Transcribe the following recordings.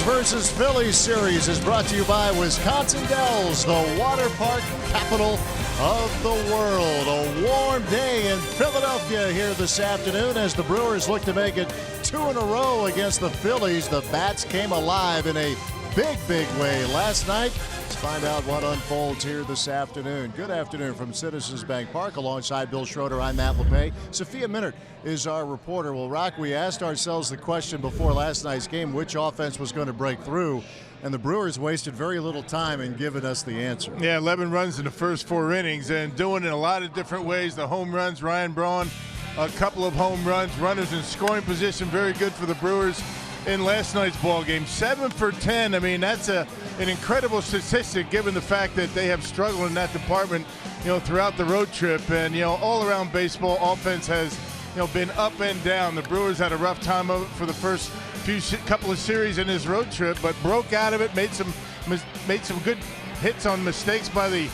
versus Phillies series is brought to you by Wisconsin Dells, the water park capital of the world. A warm day in Philadelphia here this afternoon as the Brewers look to make it 2 in a row against the Phillies. The bats came alive in a big way last night. Let's find out what unfolds here this afternoon. Good afternoon from Citizens Bank Park. Alongside Bill Schroeder, I'm Matt LePay. Sophia Minnaert is our reporter. Well, Rock, we asked ourselves the question before last night's game, which offense was going to break through, and the Brewers wasted very little time in giving us the answer. Yeah, 11 runs in the first 4 innings and doing it in a lot of different ways. The home runs, Ryan Braun, a couple of home runs, runners in scoring position, very good for the Brewers in last night's ball game. 7 for 10. I mean, that's an incredible statistic given the fact that they have struggled in that department, throughout the road trip. And, all around baseball, offense has, been up and down. The Brewers had a rough time of it for the first couple of series in his road trip, but broke out of it, made some good hits on mistakes by the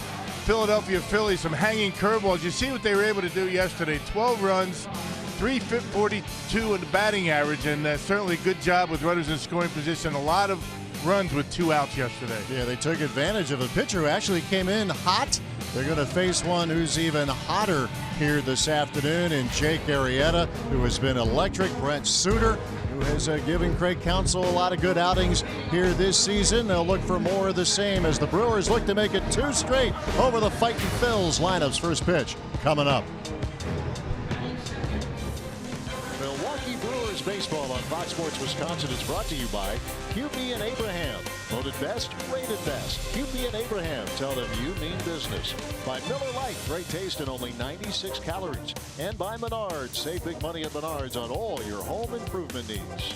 Philadelphia Phillies, some hanging curveballs. You see what they were able to do yesterday. 12 runs, 342 in the batting average, and certainly a good job with runners in scoring position. A lot of runs with 2 outs yesterday. Yeah, they took advantage of a pitcher who actually came in hot. They're going to face one who's even hotter here this afternoon in Jake Arrieta, who has been electric. Brent Suter, who has given Craig Counsell a lot of good outings here this season. They'll look for more of the same as the Brewers look to make it 2 straight over the Fightin' Phils. Lineups, first pitch coming up. Milwaukee Brewers baseball on Fox Sports Wisconsin is brought to you by QP and Abraham. Voted best, rated best. QP and Abraham, tell them you mean business. By Miller Lite, great taste and only 96 calories. And by Menards, save big money at Menards on all your home improvement needs.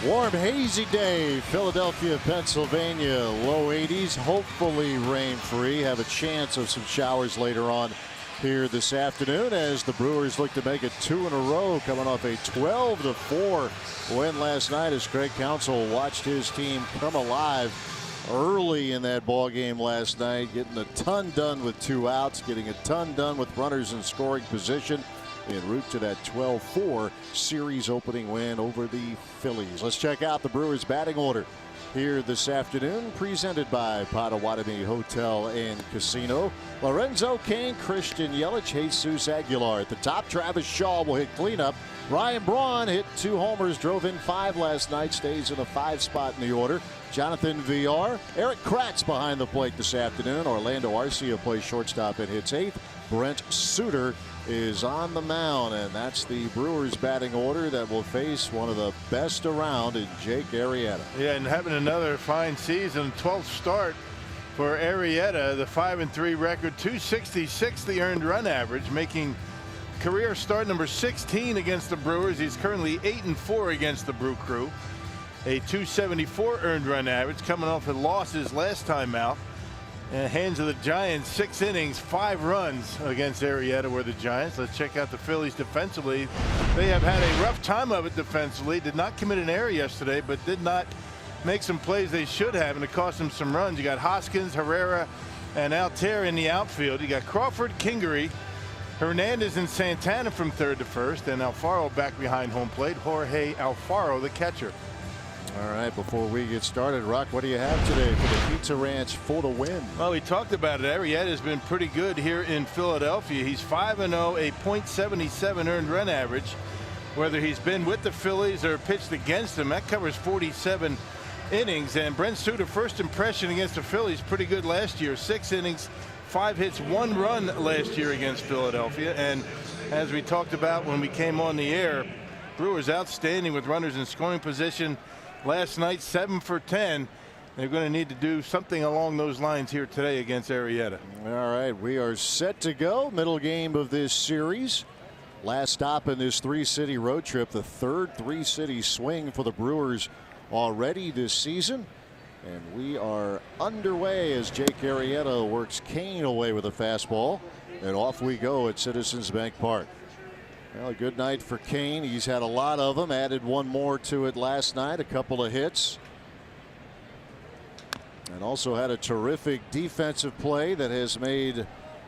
Warm, hazy day, Philadelphia, Pennsylvania, low 80s, hopefully rain-free. Have a chance of some showers later on here this afternoon as the Brewers look to make it 2 in a row, coming off a 12-4 win last night as Craig Counsell watched his team come alive early in that ball game last night, getting a ton done with 2 outs, getting a ton done with runners in scoring position en route to that 12-4 series opening win over the Phillies. Let's check out the Brewers batting order here this afternoon, presented by Potawatomi Hotel and Casino. Lorenzo Cain, Christian Yelich, Jesus Aguilar at the top. Travis Shaw will hit cleanup. Ryan Braun hit 2 homers, drove in 5 last night, stays in the 5 spot in the order. Jonathan Villar, Eric Kratz behind the plate this afternoon. Orlando Arcia plays shortstop and hits 8th. Brent Suter is on the mound, and that's the Brewers batting order that will face one of the best around in Jake Arrieta. Yeah, and having another fine season, 12th start for Arrieta, the 5-3 record, 266 the earned run average, making career start number 16 against the Brewers. He's currently 8-4 against the Brew Crew. A 274 earned run average, coming off of losses last time out. And hands of the Giants, 6 innings, 5 runs against Arrieta were the Giants. Let's check out the Phillies defensively. They have had a rough time of it defensively. Did not commit an error yesterday, but did not make some plays they should have, and it cost them some runs. You got Hoskins, Herrera, and Altair in the outfield. You got Crawford, Kingery, Hernandez, and Santana from third to first, and Alfaro back behind home plate. Jorge Alfaro, the catcher. All right, before we get started, Rock, what do you have today for the Pizza Ranch for the win? Well, we talked about it. Arrieta has been pretty good here in Philadelphia. He's 5-0, a .77 earned run average. Whether he's been with the Phillies or pitched against them, that covers 47 innings. And Brent Suter, first impression against the Phillies, pretty good last year. 6 innings, 5 hits, 1 run last year against Philadelphia. And as we talked about when we came on the air, Brewers outstanding with runners in scoring position. Last night, 7 for 10. They're going to need to do something along those lines here today against Arrieta. All right, we are set to go. Middle game of this series. Last stop in this 3-city road trip. The third 3-city swing for the Brewers already this season. And we are underway as Jake Arrieta works Cain away with a fastball. And off we go at Citizens Bank Park. Well, a good night for Cain. He's had a lot of them. Added 1 more to it last night. A couple of hits. And also had a terrific defensive play that has made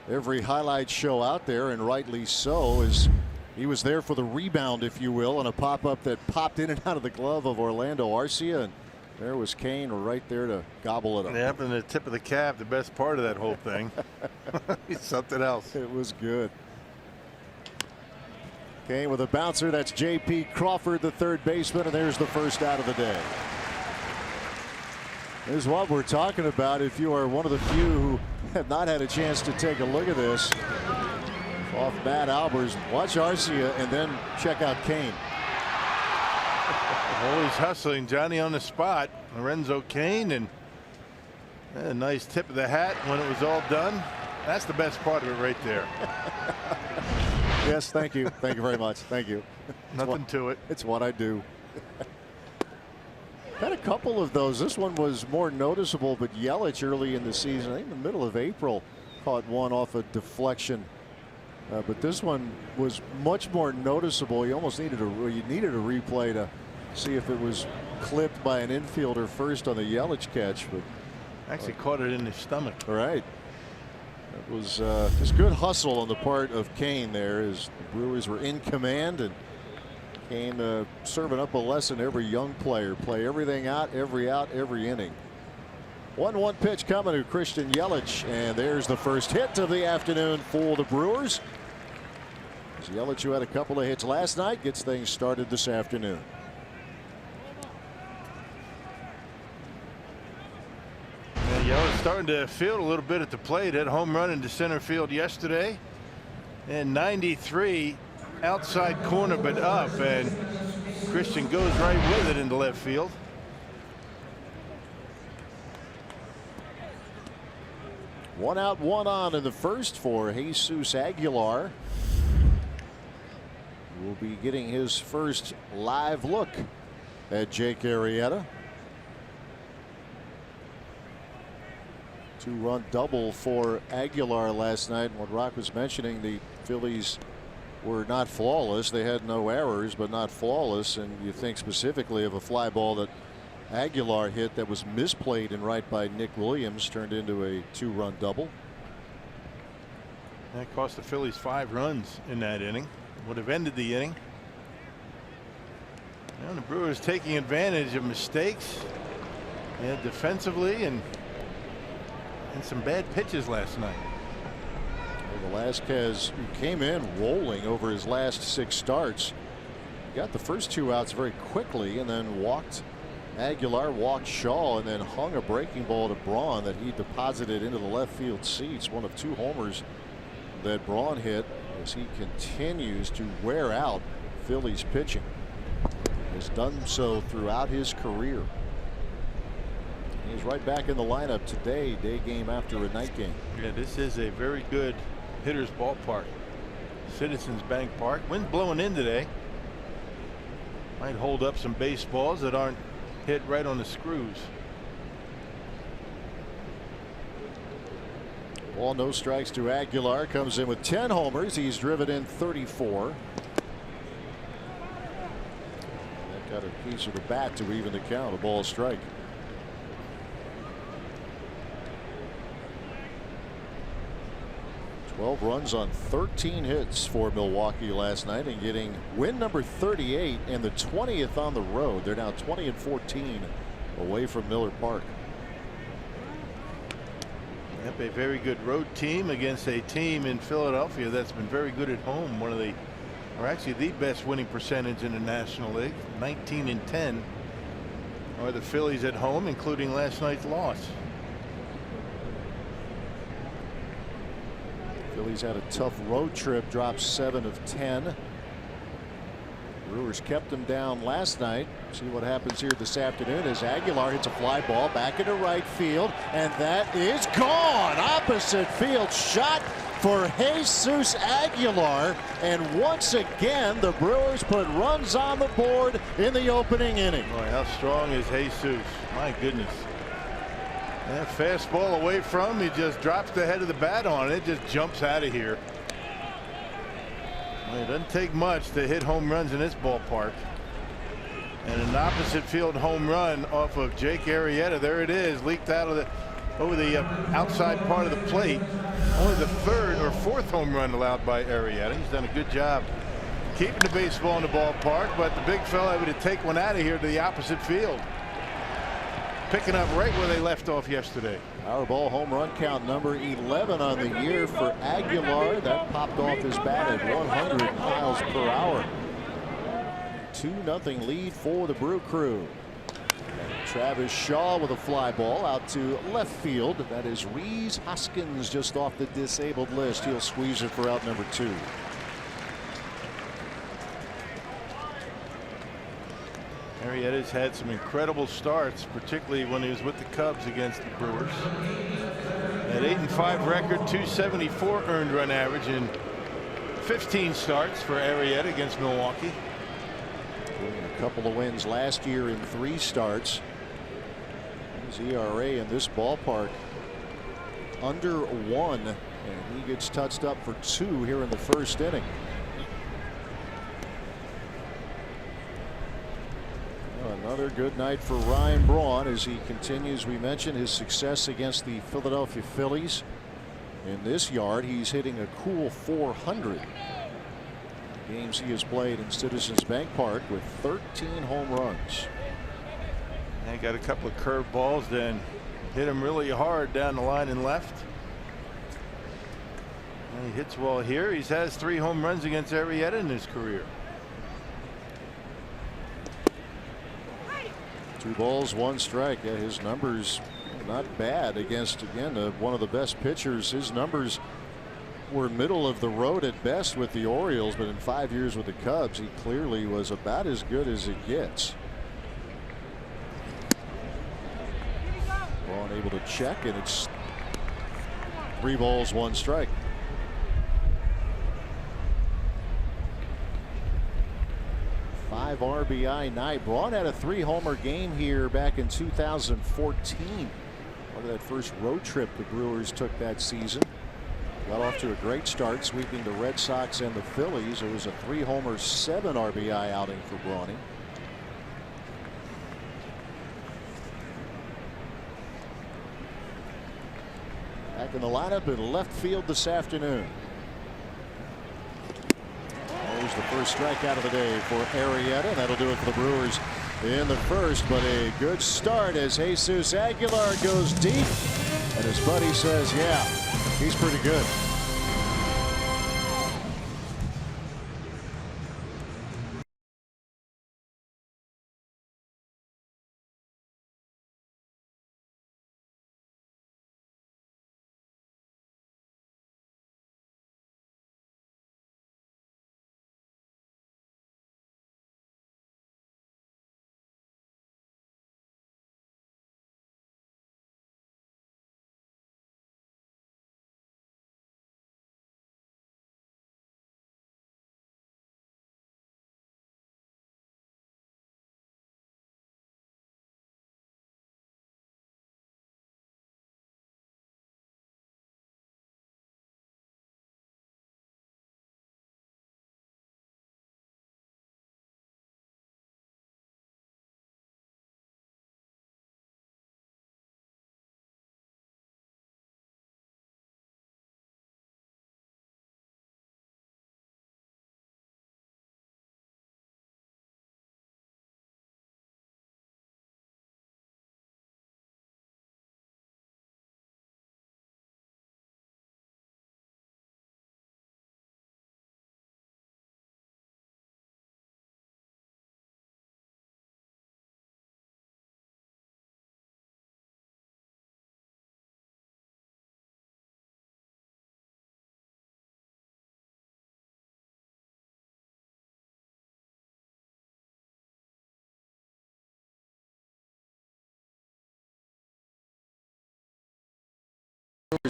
every highlight show out there, and rightly so, as he was there for the rebound, if you will, on a pop-up that popped in and out of the glove of Orlando Arcia. And there was Cain right there to gobble it up. Yeah, and the tip of the cap, the best part of that whole thing. It's something else. It was good. Cain with a bouncer. That's J.P. Crawford, the third baseman, and there's the first out of the day. This is what we're talking about. If you are one of the few who have not had a chance to take a look at this off Matt Albers, watch Arcia and then check out Cain. Always hustling, Johnny on the spot. Lorenzo Cain, and a nice tip of the hat when it was all done. That's the best part of it right there. Yes, thank you. Thank you very much. Thank you. Nothing to it. It's what I do. Had a couple of those. This one was more noticeable, but Yelich early in the season, I think in the middle of April, caught one off a deflection. But this one was much more noticeable. You almost needed a replay to see if it was clipped by an infielder first on the Yelich catch. But actually caught it in his stomach. Right. It was just good hustle on the part of Cain there as the Brewers were in command, and Cain serving up a lesson to every young player. Play everything out, every inning. 1-1 pitch coming to Christian Yelich, and there's the first hit of the afternoon for the Brewers. As Yelich, who had a couple of hits last night, gets things started this afternoon. Yelich starting to field a little bit at the plate. Had a home run into center field yesterday, and 93 outside corner but up, and Christian goes right with it into left field. One out, one on in the first for Jesus Aguilar. Will be getting his first live look at Jake Arrieta. 2-run double for Aguilar last night. And what Rock was mentioning, the Phillies were not flawless. They had no errors, but not flawless. And you think specifically of a fly ball that Aguilar hit that was misplayed and right by Nick Williams, turned into a 2-run double. That cost the Phillies 5 runs in that inning. Would have ended the inning. And the Brewers taking advantage of mistakes defensively and some bad pitches last night. Velasquez, who came in rolling over his last 6 starts, got the first 2 outs very quickly and then walked Aguilar, walked Shaw, and then hung a breaking ball to Braun that he deposited into the left field seats. One of 2 homers that Braun hit as he continues to wear out Phillies pitching. Has done so throughout his career. He's right back in the lineup today, day game after a night game. Yeah, this is a very good hitter's ballpark. Citizens Bank Park. Wind blowing in today. Might hold up some baseballs that aren't hit right on the screws. Ball, no strikes to Aguilar. Comes in with 10 homers. He's driven in 34. That got a piece of the bat to even the count. A ball strike. 12 runs on 13 hits for Milwaukee last night, and getting win number 38 and the 20th on the road. They're now 20-14 away from Miller Park. Yep, a very good road team against a team in Philadelphia that's been very good at home. One of the, or actually the best winning percentage in the National League. 19-10 are the Phillies at home, including last night's loss. Phillies had a tough road trip, dropped 7 of 10. Brewers kept them down last night. See what happens here this afternoon as Aguilar hits a fly ball back into right field, and that is gone. Opposite field shot for Jesus Aguilar, and once again the Brewers put runs on the board in the opening inning. Boy, how strong is Jesus? My goodness. That fastball away from him, he just drops the head of the bat on it, just jumps out of here. Well, it doesn't take much to hit home runs in this ballpark. And an opposite field home run off of Jake Arrieta. There it is, leaked out of the over the outside part of the plate. Only the 3rd or 4th home run allowed by Arrieta. He's done a good job keeping the baseball in the ballpark, but the big fella able to take one out of here to the opposite field. Picking up right where they left off yesterday. Powerball home run count number 11 on the year for Aguilar. That popped off his bat at 100 miles per hour. 2-0 lead for the Brew Crew. Travis Shaw with a fly ball out to left field. That is Rhys Hoskins just off the disabled list. He'll squeeze it for out number 2. Arrieta's had some incredible starts, particularly when he was with the Cubs against the Brewers. That 8-5 record, 274 earned run average in 15 starts for Arrieta against Milwaukee. A couple of wins last year in 3 starts. His ERA in this ballpark under 1, and he gets touched up for 2 here in the first inning. Another good night for Ryan Braun as he continues, we mentioned, his success against the Philadelphia Phillies. In this yard, he's hitting a cool 400. Games he has played in Citizens Bank Park with 13 home runs. He got a couple of curved balls, then hit him really hard down the line and left. And he hits well here. He has 3 home runs against Arrieta in his career. 2 balls, 1 strike. Yeah, his numbers not bad against, again, one of the best pitchers. His numbers were middle of the road at best with the Orioles, but in 5 years with the Cubs, he clearly was about as good as it gets. Braun able to check, and it's 3 balls, 1 strike. 5 RBI night. Braun had a 3-homer game here back in 2014. Part of that first road trip the Brewers took that season. Got off to a great start, sweeping the Red Sox and the Phillies. It was a 3-homer, 7 RBI outing for Brawny. Back in the lineup in left field this afternoon. There's the first strikeout of the day for Arrieta. That'll do it for the Brewers in the first, but a good start as Jesus Aguilar goes deep, and his buddy says, yeah, he's pretty good.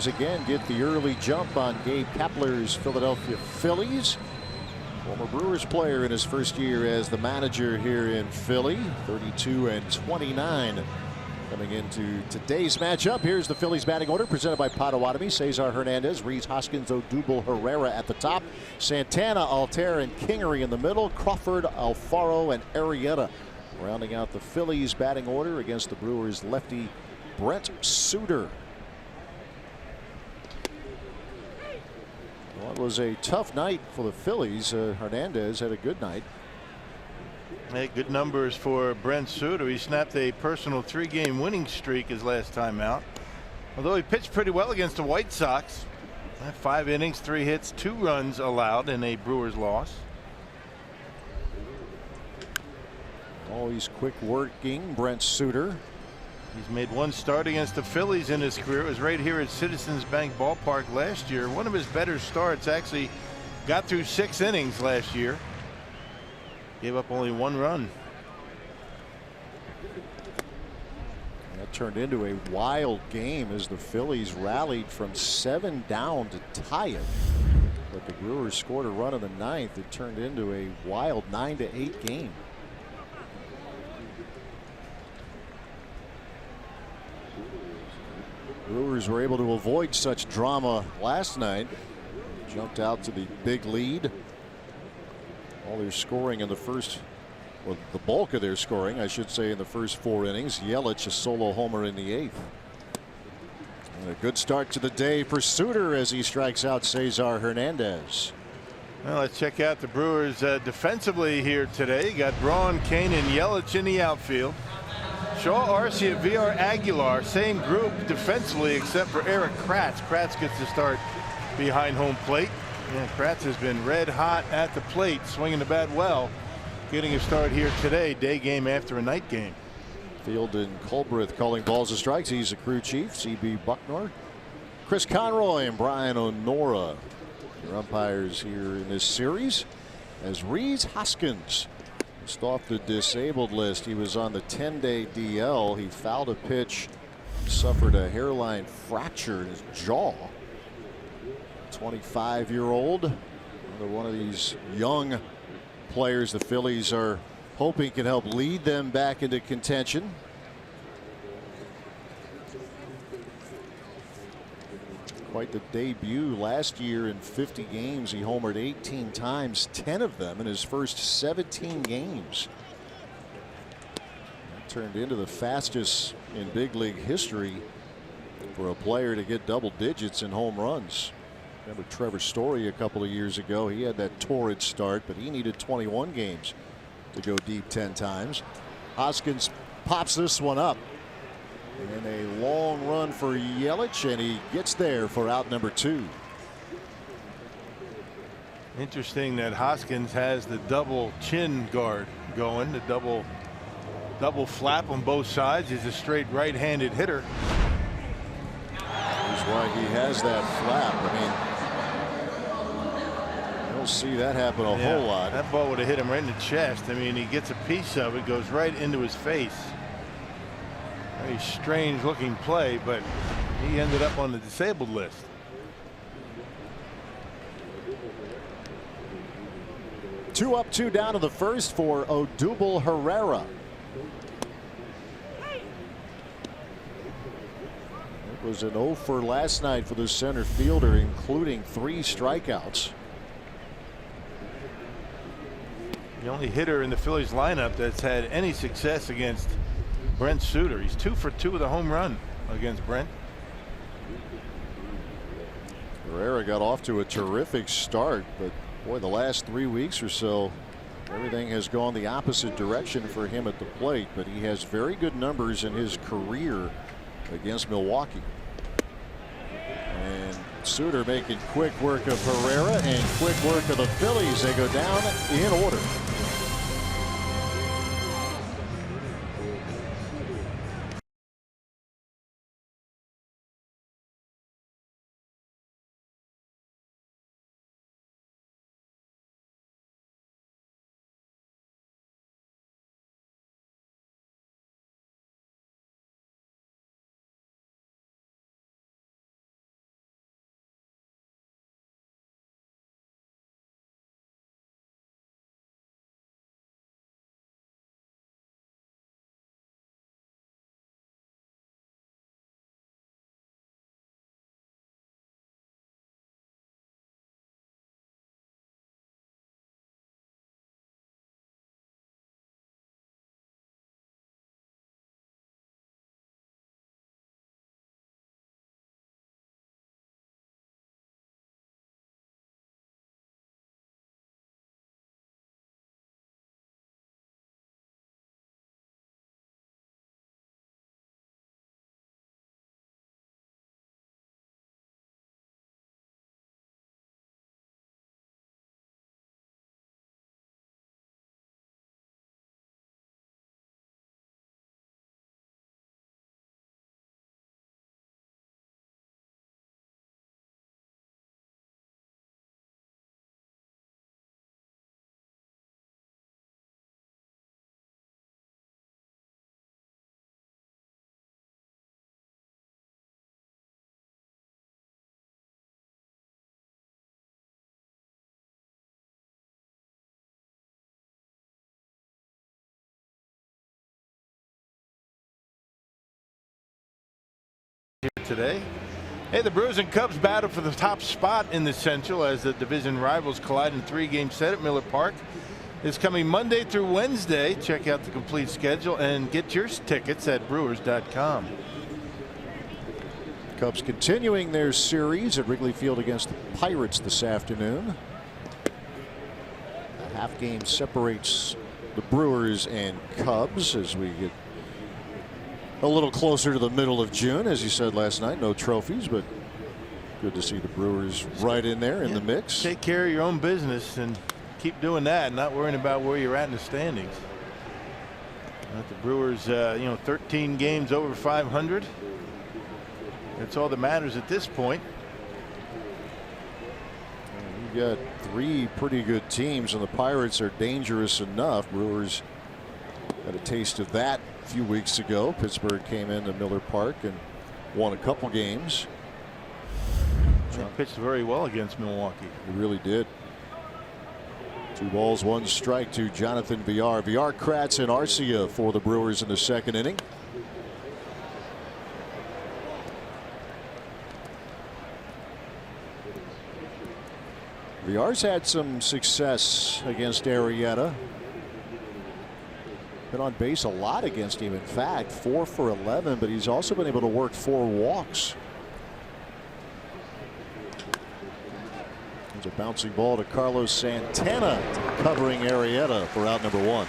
Again get the early jump on Gabe Kapler's Philadelphia Phillies. Former Brewers player in his first year as the manager here in Philly. 32-29 coming into today's matchup. Here's the Phillies batting order presented by Potawatomi. Cesar Hernandez, Rhys Hoskins, Odubel Herrera at the top. Santana, Altair, and Kingery in the middle. Crawford, Alfaro, and Arrieta rounding out the Phillies batting order against the Brewers lefty Brent Suter. Well, it was a tough night for the Phillies. Hernandez had a good night. Hey, good numbers for Brent Suter. He snapped a personal 3-game winning streak his last time out. Although he pitched pretty well against the White Sox. 5 innings, 3 hits, 2 runs allowed in a Brewers loss. Always quick working Brent Suter. He's made 1 start against the Phillies in his career. It was right here at Citizens Bank Ballpark last year. One of his better starts. Actually got through 6 innings last year. Gave up only 1 run. That turned into a wild game as the Phillies rallied from 7 down to tie it. But the Brewers scored a run in the 9th. It turned into a wild 9-8 game. Brewers were able to avoid such drama last night. Jumped out to the big lead. All their scoring in the first, well, the bulk of their scoring, I should say, in the first 4 innings. Yelich a solo homer in the 8th. And a good start to the day for Suter as he strikes out Cesar Hernandez. Well, let's check out the Brewers defensively here today. Got Braun, Kane, and Yelich in the outfield. Shaw, Arcia, Villar, Aguilar, same group defensively except for Erik Kratz. Kratz gets to start behind home plate. Yeah, Kratz has been red hot at the plate, swinging the bat well. Getting a start here today, day game after a night game. Field and Culbreth calling balls and strikes. He's a crew chief. CB Bucknor, Chris Conroy, and Brian O'Nora, your umpires here in this series. As Rhys Hoskins just off the disabled list. He was on the 10-day DL. He fouled a pitch, suffered a hairline fracture in his jaw. 25-year-old, another one of these young players the Phillies are hoping can help lead them back into contention. Quite the debut last year. In 50 games, he homered 18 times, 10 of them in his first 17 games. That turned into the fastest in big league history for a player to get double digits in home runs. Remember Trevor Story a couple of years ago. He had that torrid start, but he needed 21 games to go deep 10 times. Hoskins pops this one up. And a long run for Yelich, and he gets there for out number 2. Interesting that Hoskins has the double chin guard going, the double flap on both sides. He's a straight right-handed hitter. That's why he has that flap. I mean, you don't see that happen a whole lot. That ball would have hit him right in the chest. I mean, he gets a piece of it, goes right into his face. Very strange looking play, but he ended up on the disabled list. Two up, 2 down to the first for Odubel Herrera. It was an 0 for last night for the center fielder, including 3 strikeouts. The only hitter in the Phillies lineup that's had any success against Brent Suter. He's 2 for 2 with a home run against Brent. Herrera got off to a terrific start, but boy, the last 3 weeks or so, everything has gone the opposite direction for him at the plate. But he has very good numbers in his career against Milwaukee. And Suter making quick work of Herrera and quick work of the Phillies. They go down in order. Today. Hey, the Brewers and Cubs battle for the top spot in the Central as the division rivals collide in a 3-game set at Miller Park. It's coming Monday through Wednesday. Check out the complete schedule and get your tickets at Brewers.com. Cubs continuing their series at Wrigley Field against the Pirates this afternoon. A half game separates the Brewers and Cubs as we get a little closer to the middle of June. As you said last night, no trophies, but good to see the Brewers right in there in the mix. Take care of your own business and keep doing that, not worrying about where you're at in the standings. The Brewers, 13 games over 500. That's all that matters at this point. You've got 3 pretty good teams, and the Pirates are dangerous enough. Brewers had a taste of that a few weeks ago. Pittsburgh came into Miller Park and won a couple games. They pitched very well against Milwaukee. He really did. 2 balls, 1 strike to Jonathan Villar. Villar, Kratz, and Arcia for the Brewers in the second inning. Villar's had some success against Arrieta. Been on base a lot against him. In fact, 4 for 11, but he's also been able to work 4 walks. There's a bouncing ball to Carlos Santana, covering Arrieta for out number 1.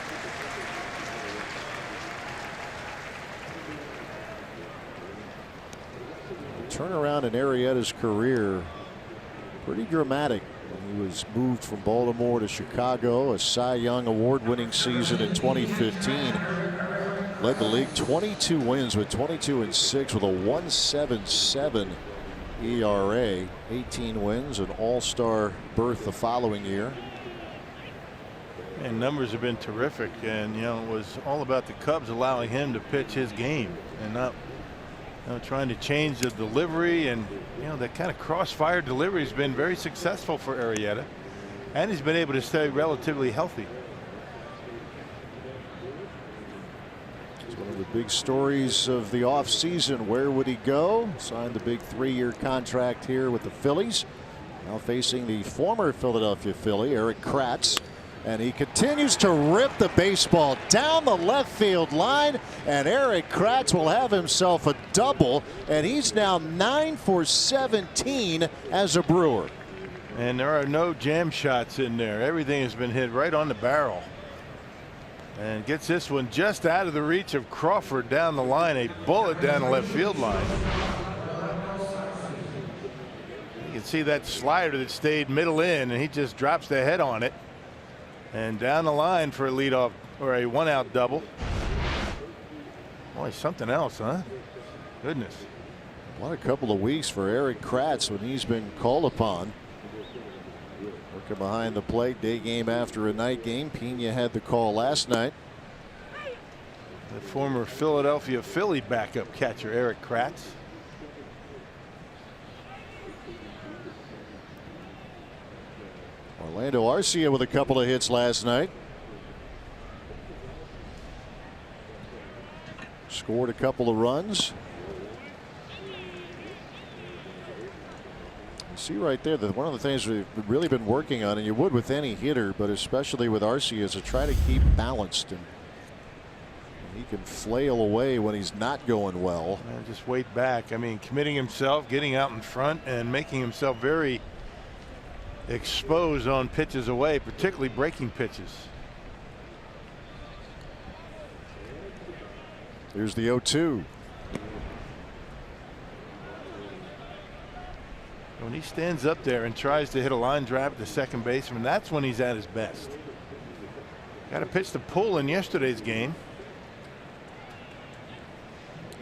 The turnaround in Arrieta's career, pretty dramatic. He was moved from Baltimore to Chicago, a Cy Young award-winning season in 2015. Led the league 22 wins with 22-6 with a 1.77 ERA. 18 wins, an all-star berth the following year. And numbers have been terrific, and you know, it was all about the Cubs allowing him to pitch his game and not trying to change the delivery. And you know, that kind of crossfire delivery has been very successful for Arrieta, and he's been able to stay relatively healthy. It's one of the big stories of the offseason. Where would he go? Signed the big 3-year contract here with the Phillies. Now facing the former Philadelphia Philly, Erik Kratz. And he continues to rip the baseball down the left field line, and Erik Kratz will have himself a double, and he's now 9 for 17 as a Brewer. And there are no jam shots in there. Everything has been hit right on the barrel. And gets this one just out of the reach of Crawford down the line, a bullet down the left field line. You can see that slider that stayed middle in, and he just drops the head on it. And down the line for a leadoff or a 1-out double. Boy, something else, huh? Goodness. What a couple of weeks for Erik Kratz when he's been called upon. Working behind the plate, day game after a night game. Pena had the call last night. The former Philadelphia Philly backup catcher, Erik Kratz. Orlando Arcia with a couple of hits last night. Scored a couple of runs. You see right there that one of the things we've really been working on, and you would with any hitter, but especially with Arcia, is to try to keep balanced. And he can flail away when he's not going well. And just wait back. I mean, committing himself, getting out in front, and making himself very exposed on pitches away, particularly breaking pitches. Here's the 0-2. When he stands up there and tries to hit a line drive at the second baseman, that's when he's at his best. Got a pitch to pull in yesterday's game.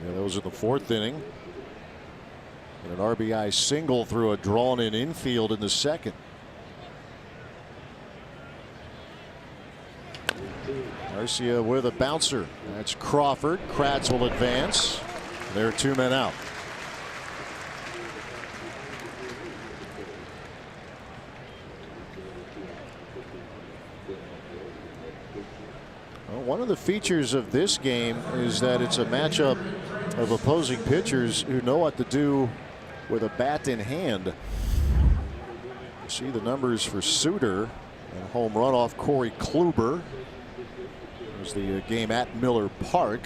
Yeah, that was in the 4th inning. And an RBI single through a drawn in infield in the 2nd. Arcia with a bouncer. That's Crawford. Kratz will advance. There are 2 men out. Well, one of the features of this game is that it's a matchup of opposing pitchers who know what to do with a bat in hand. You see the numbers for Suter. A home run off Corey Kluber. It was the game at Miller Park.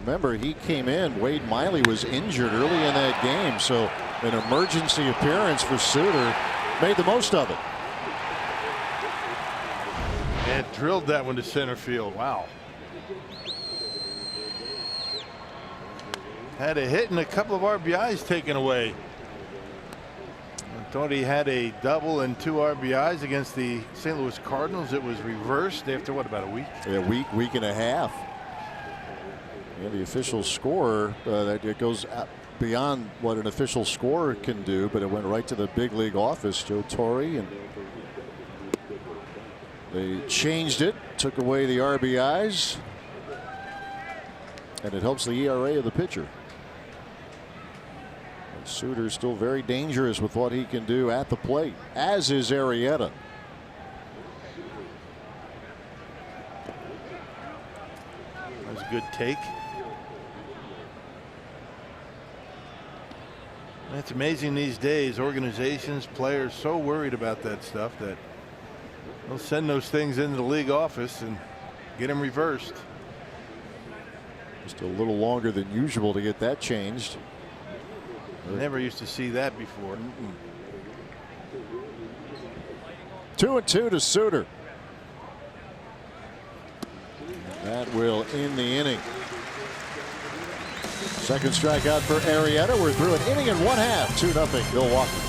Remember, he came in. Wade Miley was injured early in that game, so an emergency appearance for Suter. Made the most of it. And drilled that one to center field. Wow. Had a hit and a couple of RBIs taken away. I thought he had a double and 2 RBIs against the St. Louis Cardinals. It was reversed after what, about a week? A week and a half. Yeah, the official score that it goes beyond what an official score can do, but it went right to the big league office, Joe Torre, and they changed it, took away the RBIs, and it helps the ERA of the pitcher. Suter still very dangerous with what he can do at the plate, as is Arrieta. That was a good take. It's amazing these days, organizations, players so worried about that stuff that they'll send those things into the league office and get them reversed. Just a little longer than usual to get that changed. Never used to see that before. 2-2 to Suter. That will end the inning. Second strikeout for Arrieta. We're through an inning and 1/2. 2-0 Milwaukee.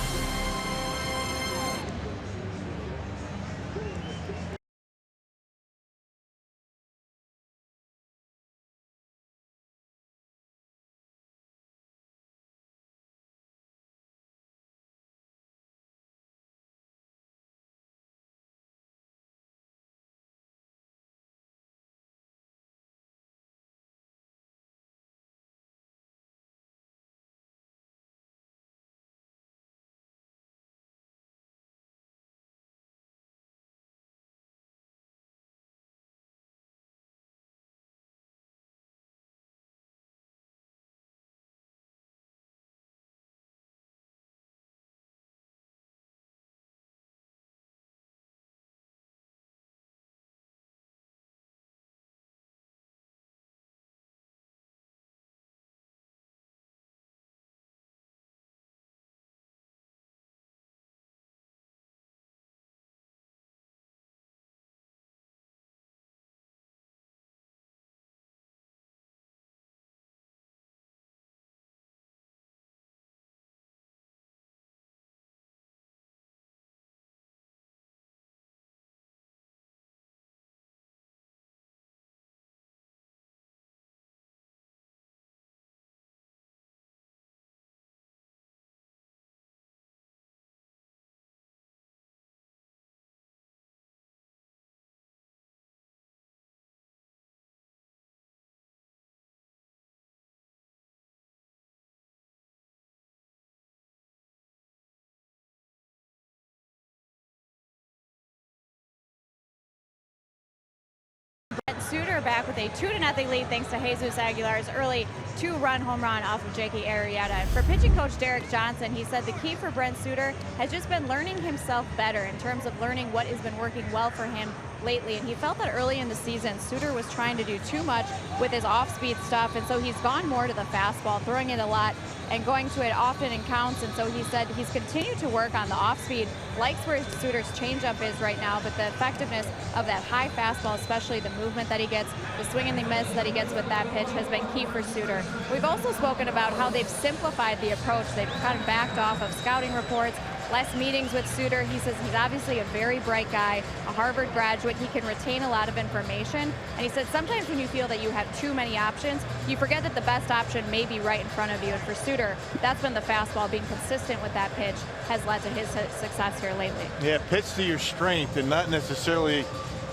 Suter back with a 2-0 lead thanks to Jesus Aguilar's early 2-run home run off of Jakey Arrieta. And for pitching coach Derek Johnson, he said the key for Brent Suter has just been learning himself better in terms of learning what has been working well for him lately. And he felt that early in the season, Suter was trying to do too much with his off-speed stuff. And so he's gone more to the fastball, throwing it a lot and going to it often in counts. And so he said he's continued to work on the off-speed, likes where Suter's changeup is right now, but the effectiveness of that high fastball, especially the movement that he gets, the swing and the miss that he gets with that pitch has been key for Suter. We've also spoken about how they've simplified the approach. They've kind of backed off of scouting reports, less meetings with Suter. He says he's obviously a very bright guy, a Harvard graduate. He can retain a lot of information. And he said sometimes when you feel that you have too many options, you forget that the best option may be right in front of you. And for Suter, that's been the fastball. Being consistent with that pitch has led to his success here lately. Yeah, pitch to your strength and not necessarily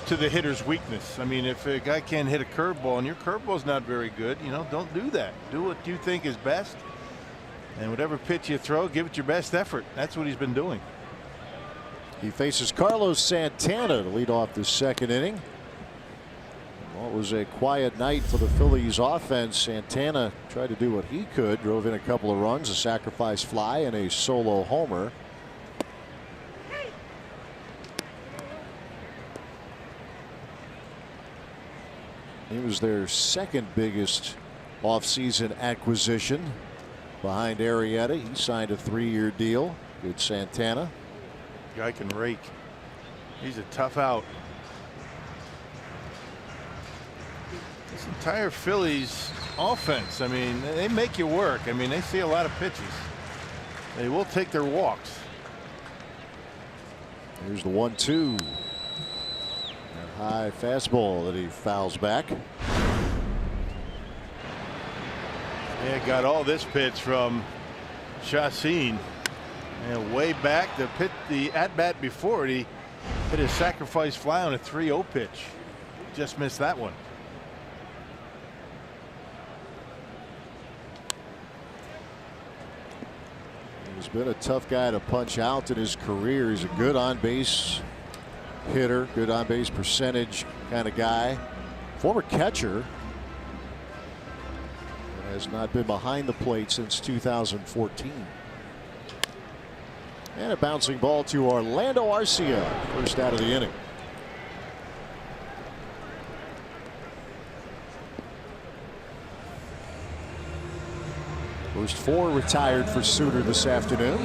to the hitter's weakness. I mean, if a guy can't hit a curveball and your curveball's not very good, you know, don't do that. Do what you think is best. And whatever pitch you throw, give it your best effort. That's what he's been doing. He faces Carlos Santana to lead off the second inning. Well, it was a quiet night for the Phillies offense. Santana tried to do what he could, drove in a couple of runs, a sacrifice fly, and a solo homer. He was their second biggest offseason acquisition behind Arrieta. He signed a 3-year deal with Santana. Guy can rake. He's a tough out. This entire Phillies offense, I mean, they make you work. I mean, they see a lot of pitches. They will take their walks. Here's the 1-2. High fastball that he fouls back. Yeah, got all this pitch from Chacin. And way back, the at-bat before it, he hit a sacrifice fly on a 3-0 pitch. Just missed that one. He's been a tough guy to punch out in his career. He's a good on-base hitter, good on-base percentage kind of guy. Former catcher. Has not been behind the plate since 2014. And a bouncing ball to Orlando Arcia, first out of the inning. First 4 retired for Suter this afternoon.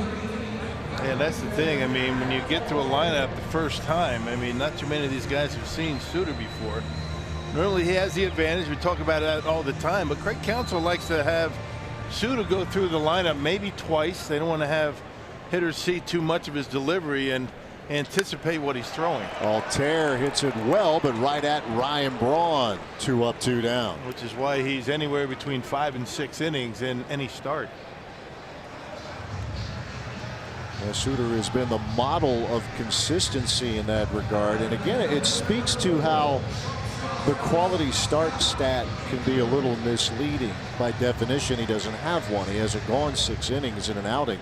And that's the thing. I mean, when you get to a lineup the first time, I mean, not too many of these guys have seen Suter before. Normally he has the advantage. We talk about that all the time. But Craig Counsell likes to have Suter go through the lineup maybe twice. They don't want to have hitters see too much of his delivery and anticipate what he's throwing. Altair hits it well, but right at Ryan Braun. 2 up, 2 down. Which is why he's anywhere between 5 and 6 innings in any start. Suter has been the model of consistency in that regard. And again, it speaks to how the quality start stat can be a little misleading. By definition, he doesn't have one. He hasn't gone 6 innings in an outing.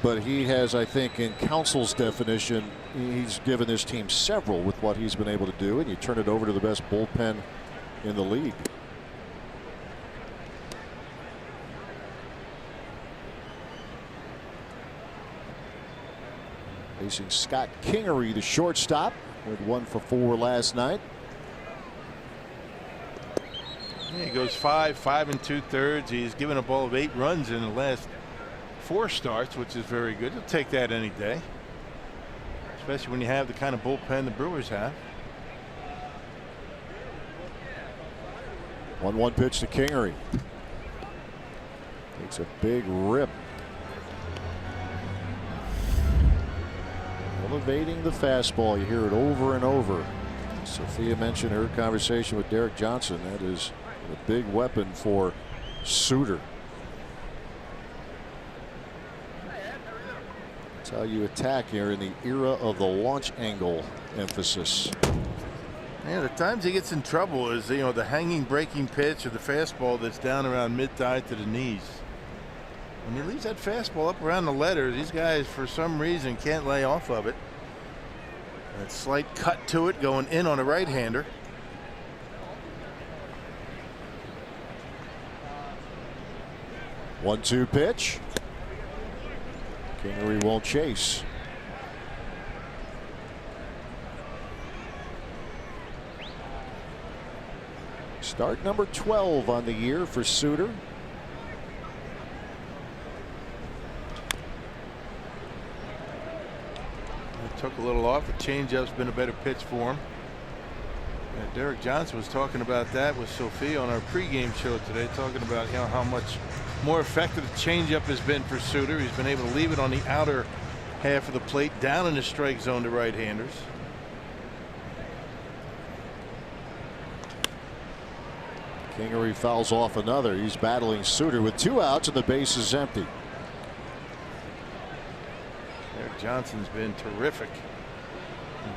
But he has, I think, in Counsell's definition, he's given this team several with what he's been able to do. And you turn it over to the best bullpen in the league. Facing Scott Kingery, the shortstop, with 1 for 4 last night. Yeah, he goes 5 and 2/3. He's given a ball of 8 runs in the last 4 starts, which is very good. You'll take that any day, especially when you have the kind of bullpen the Brewers have. 1-1 pitch to Kingery. Takes a big rip. Elevating the fastball. You hear it over and over. Sophia mentioned her conversation with Derek Johnson. That is a big weapon for Suter. That's how you attack here in the era of the launch angle emphasis. Yeah, the times he gets in trouble is, you know, the hanging breaking pitch or the fastball that's down around mid-thigh to the knees. When he leaves that fastball up around the letter, these guys for some reason can't lay off of it. That slight cut to it going in on a right-hander. One-two pitch. Kingery won't chase. Start number 12 on the year for Suter. Took a little off. The changeup's been a better pitch for him. And Derek Johnson was talking about that with Sophia on our pregame show today, talking about, you know, how much more effective the changeup has been for Suter. He's been able to leave it on the outer half of the plate, down in the strike zone to right-handers. Kingery fouls off another. He's battling Suter with 2 outs and the base is empty. Johnson's been terrific.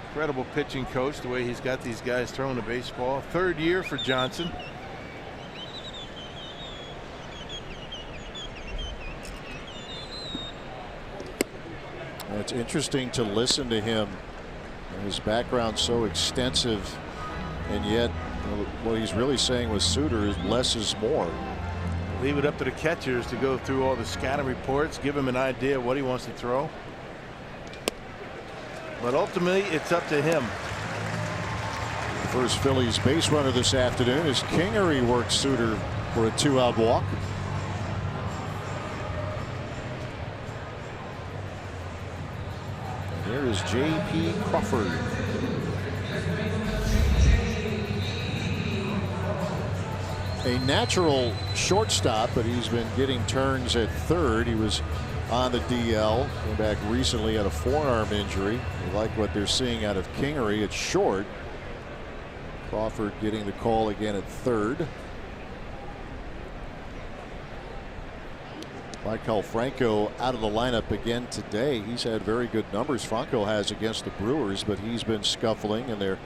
Incredible pitching coach, the way he's got these guys throwing the baseball. 3rd year for Johnson. It's interesting to listen to him. His background's so extensive, and yet what he's really saying with Suter is less is more. Leave it up to the catchers to go through all the scouting reports, give him an idea of what he wants to throw. But ultimately, it's up to him. The first Phillies base runner this afternoon as Kingery works Suter for a 2-out walk. And here is J.P. Crawford. A natural shortstop, but he's been getting turns at 3rd. He was on the DL, came back recently, had a forearm injury. They like what they're seeing out of Kingery at short. Crawford getting the call again at 3rd. Maikel Franco out of the lineup again today. He's had very good numbers. Franco has against the Brewers, but he's been scuffling, and they're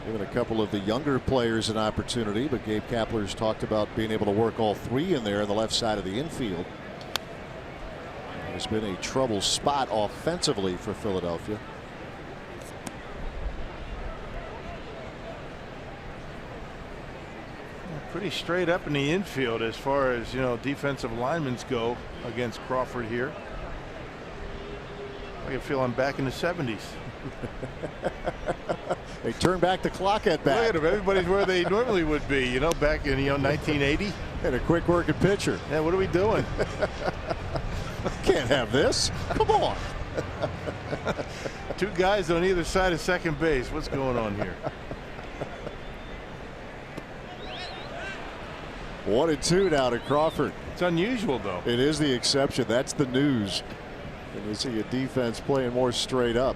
giving a couple of the younger players an opportunity. But Gabe Kapler's talked about being able to work all 3 in there on the left side of the infield. It's been a trouble spot offensively for Philadelphia. Pretty straight up in the infield as far as, you know, defensive linemen go against Crawford here. I can feel I'm back in the 70s. They turn back the clock at bat. Look at them. Everybody's where they normally would be, you know, back in 1980. And a quick working pitcher. Yeah, what are we doing? Can't have this. Come on. Two guys on either side of second base. What's going on here? 1-2 now to Crawford. It's unusual, though. It is the exception. That's the news. And you see a defense playing more straight up.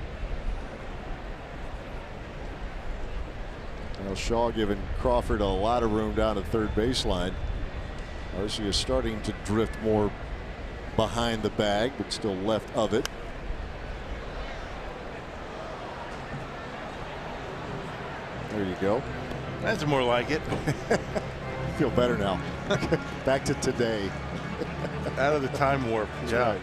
Now Shaw giving Crawford a lot of room down at third baseline. Arcia is starting to drift more behind the bag, but still left of it. There you go. That's more like it. Feel better now. Back to today. Out of the time warp. That's yeah. right.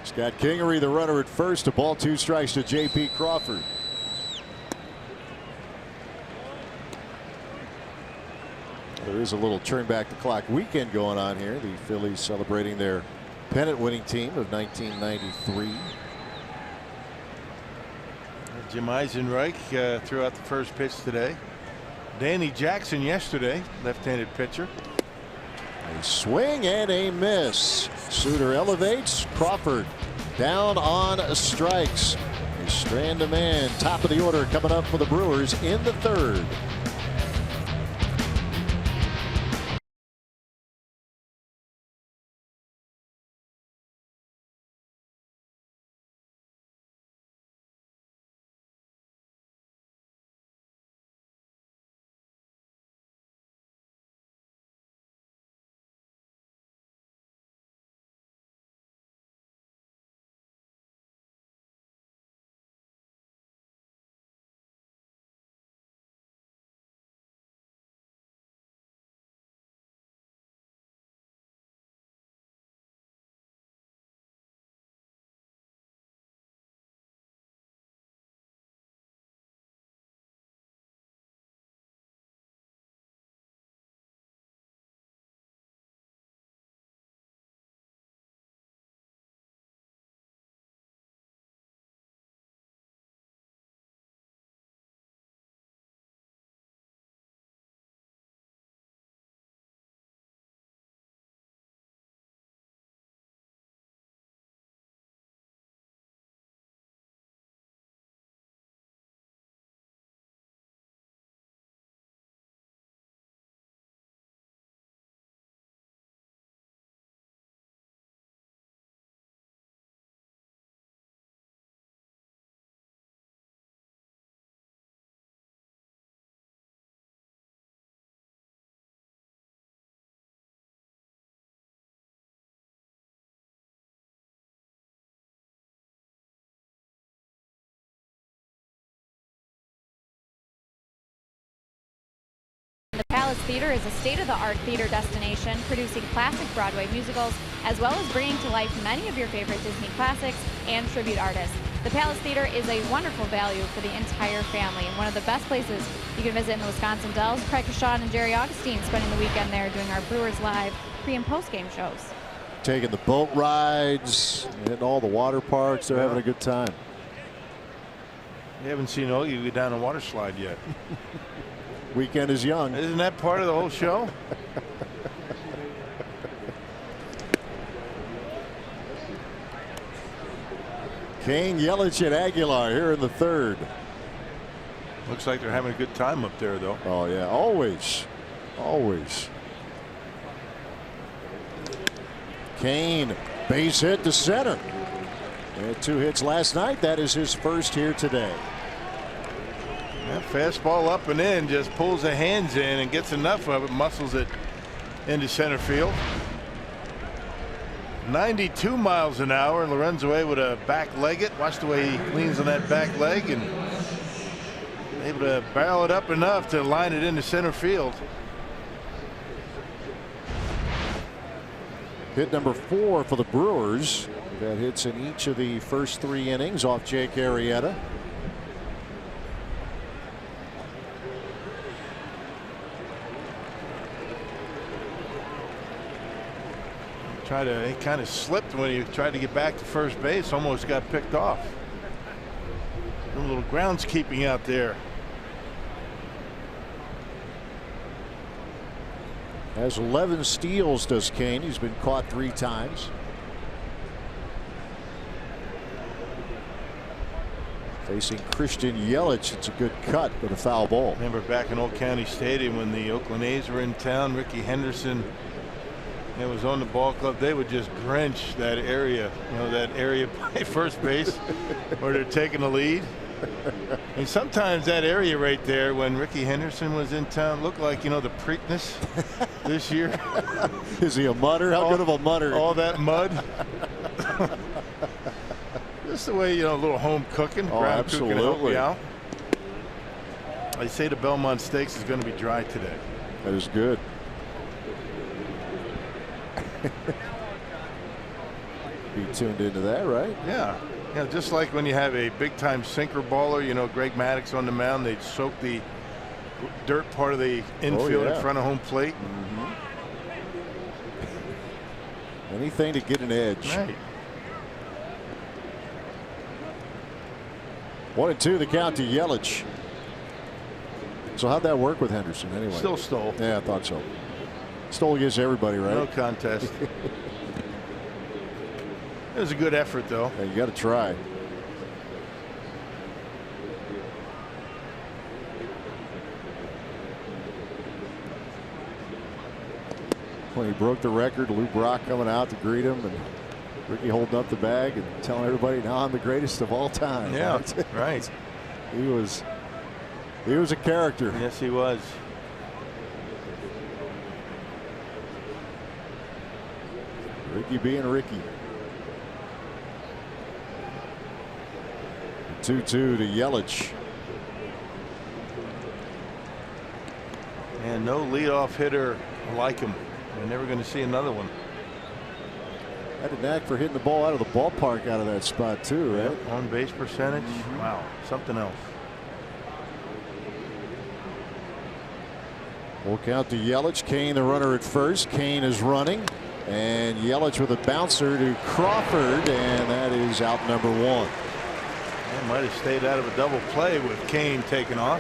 Scott Kingery, the runner at first. A ball, 2 strikes to J.P. Crawford. There is a little turn back the clock weekend going on here. The Phillies celebrating their pennant winning team of 1993. Jim Eisenreich threw out the first pitch today. Danny Jackson yesterday, left-handed pitcher. A swing and a miss. Suter elevates. Crawford down on strikes. A strand of man, top of the order coming up for the Brewers in the third. The Palace Theater is a state-of-the-art theater destination producing classic Broadway musicals as well as bringing to life many of your favorite Disney classics and tribute artists. The Palace Theater is a wonderful value for the entire family and one of the best places you can visit in the Wisconsin Dells. Craig Kashawn and Jerry Augustine spending the weekend there doing our Brewers Live pre- and post-game shows. Taking the boat rides and all the water parks. They're having a good time. You haven't seen you go down a water slide yet. Weekend is young. Isn't that part of the whole show? Kane, Yelich, and Aguilar here in the third. Looks like they're having a good time up there, though. Oh, yeah, always. Always. Kane, base hit to center. He had 2 hits last night. That is his first here today. That fastball up and in, just pulls the hands in and gets enough of it, muscles it into center field. 92 miles an hour. Lorenzo A with a back leg it. Watch the way he leans on that back leg, and able to barrel it up enough to line it into center field. Hit number 4 for the Brewers. That hits in each of the first 3 innings off Jake Arrieta. He kind of slipped when he tried to get back to first base. Almost got picked off. A little groundskeeping out there. Has 11 steals, does Cain. He's been caught 3 times. Facing Christian Yelich. It's a good cut, but a foul ball. Remember back in Old County Stadium when the Oakland A's were in town, Ricky Henderson was on the ball club. They would just drench that area, that area by first base where they're taking the lead. And sometimes that area right there when Ricky Henderson was in town looked like, the Preakness this year. Is he a mudder? How good of a mudder? All that mud. Just the way, a little home cooking. Oh, absolutely. They say the Belmont Stakes is going to be dry today. That is good. Be tuned into that, right? Yeah. Just like when you have a big time sinker baller, Greg Maddux on the mound, they'd soak the dirt part of the infield in front of home plate. Anything to get an edge. Right. 1-2 the count to Yelich. So how'd that work with Henderson anyway? Still stole. Yeah, I thought so. Stole against everybody, right? No contest. It was a good effort, though. Yeah, you got to try. When he broke the record, Lou Brock coming out to greet him, and Ricky holding up the bag and telling everybody, "Now I'm the greatest of all time." Yeah, right. He was a character. Yes, he was. Ricky being Ricky. 2-2 to Yelich. And no leadoff hitter like him. We're never going to see another one. Had a knack for hitting the ball out of the ballpark out of that spot too, right? Yep. On base percentage. Wow, something else. Full count to Yelich. Cain the runner at first. Cain is running. And Yelich with a bouncer to Crawford, and that is out number 1. That might have stayed out of a double play with Cain taking off.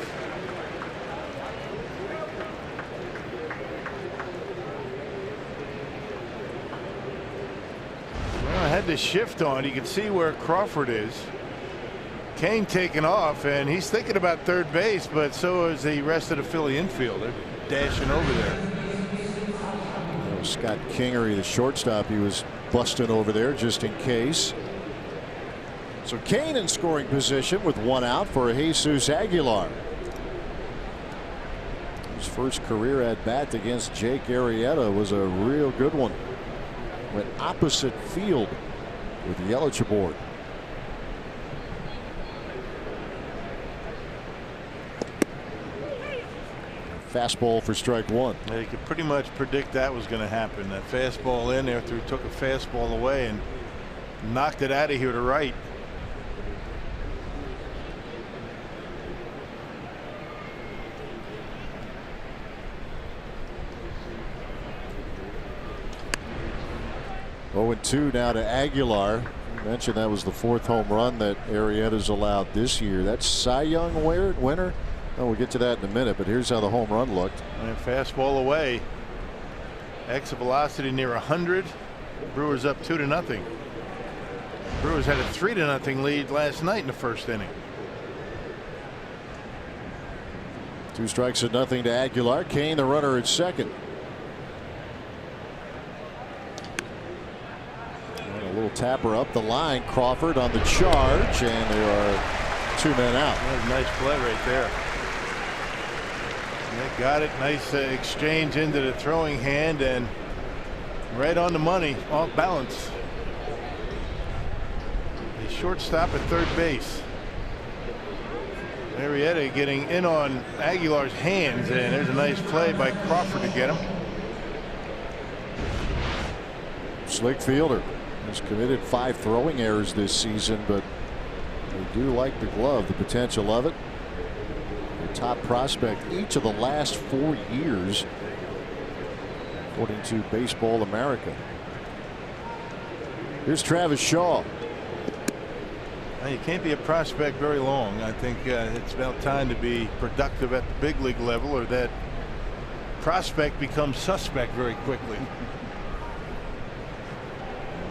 Well, I had the shift on. You can see where Crawford is. Cain taking off, and he's thinking about third base, but so is the rest of the Philly infield. They're dashing over there. Scott Kingery, the shortstop, he was busting over there just in case. So Cain in scoring position with 1 out for Jesus Aguilar. His first career at bat against Jake Arrieta was a real good one. Went opposite field with Yelich aboard. Fastball for strike 1. You could pretty much predict that was going to happen. That fastball in after he took a fastball away and knocked it out of here to right. Oh, 2 now to Aguilar. You mentioned that was the 4th home run that Arrieta's allowed this year. That's Cy Young winner. Oh, we'll get to that in a minute, but here's how the home run looked. And fastball away. Exit velocity near 100. Brewers up 2-0. Brewers had a 3-0 lead last night in the first inning. 2 strikes and nothing to Aguilar. Cain the runner at second. And a little tapper up the line. Crawford on the charge, and there are 2 men out. That was a nice play right there. They got it. Nice exchange into the throwing hand and right on the money, off balance. The shortstop at third base. Arrieta getting in on Aguilar's hands, and there's a nice play by Crawford to get him. Slick fielder. Has committed 5 throwing errors this season, but they do like the glove, the potential of it. The top prospect each of the last 4 years, according to Baseball America. Here's Travis Shaw. Well, you can't be a prospect very long. I think it's about time to be productive at the big league level, or that prospect becomes suspect very quickly.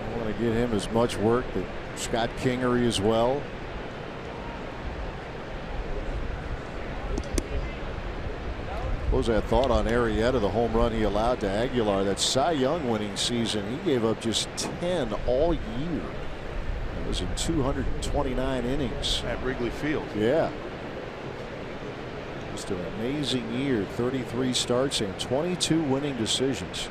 I want to get him as much work that Scott Kingery as well. What was that thought on Arrieta, the home run he allowed to Aguilar? That Cy Young winning season, he gave up just 10 all year. That was in 229 innings at Wrigley Field. Yeah, just an amazing year. 33 starts and 22 winning decisions.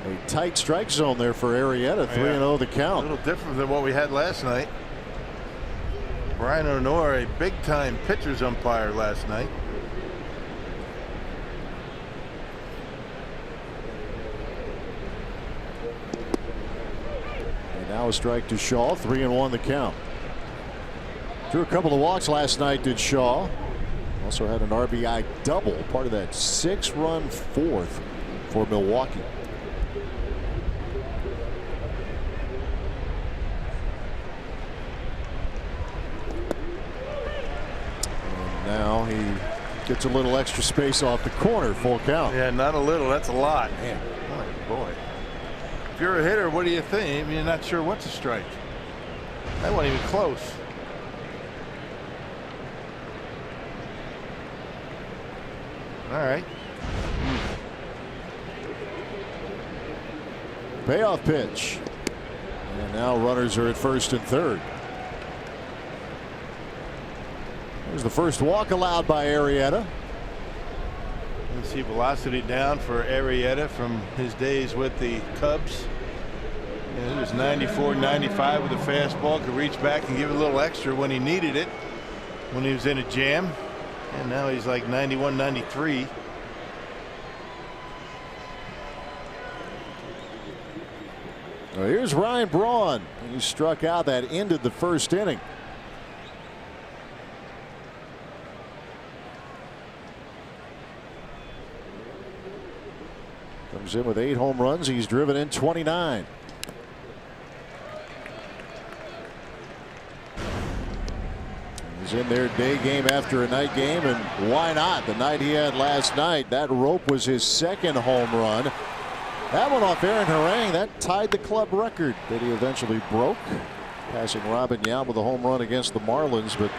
A tight strike zone there for Arrieta. 3-0 the count. A little different than what we had last night. Brian Honor, a big-time pitcher's umpire last night. And now a strike to Shaw. 3-1 the count. Drew a couple of walks last night, did Shaw. Also had an RBI double, part of that 6-run fourth for Milwaukee. Now he gets a little extra space off the corner. Full count. Yeah, not a little. That's a lot. Man, boy. If you're a hitter, what do you think? I mean, you're not sure what's a strike. That wasn't even close. All right. Payoff pitch. And now runners are at first and third. There's the first walk allowed by Arrieta. You see velocity down for Arrieta from his days with the Cubs. He was 94, 95 with a fastball, could reach back and give it a little extra when he needed it, when he was in a jam. And now he's like 91, 93. Well, here's Ryan Braun. He struck out. That ended the first inning. Comes in with 8 home runs. He's driven in 29. He's in there day game after a night game, and why not? The night he had last night, that rope was his second home run. That one off Aaron Harang, that tied the club record that he eventually broke, passing Robin Yount with a home run against the Marlins. But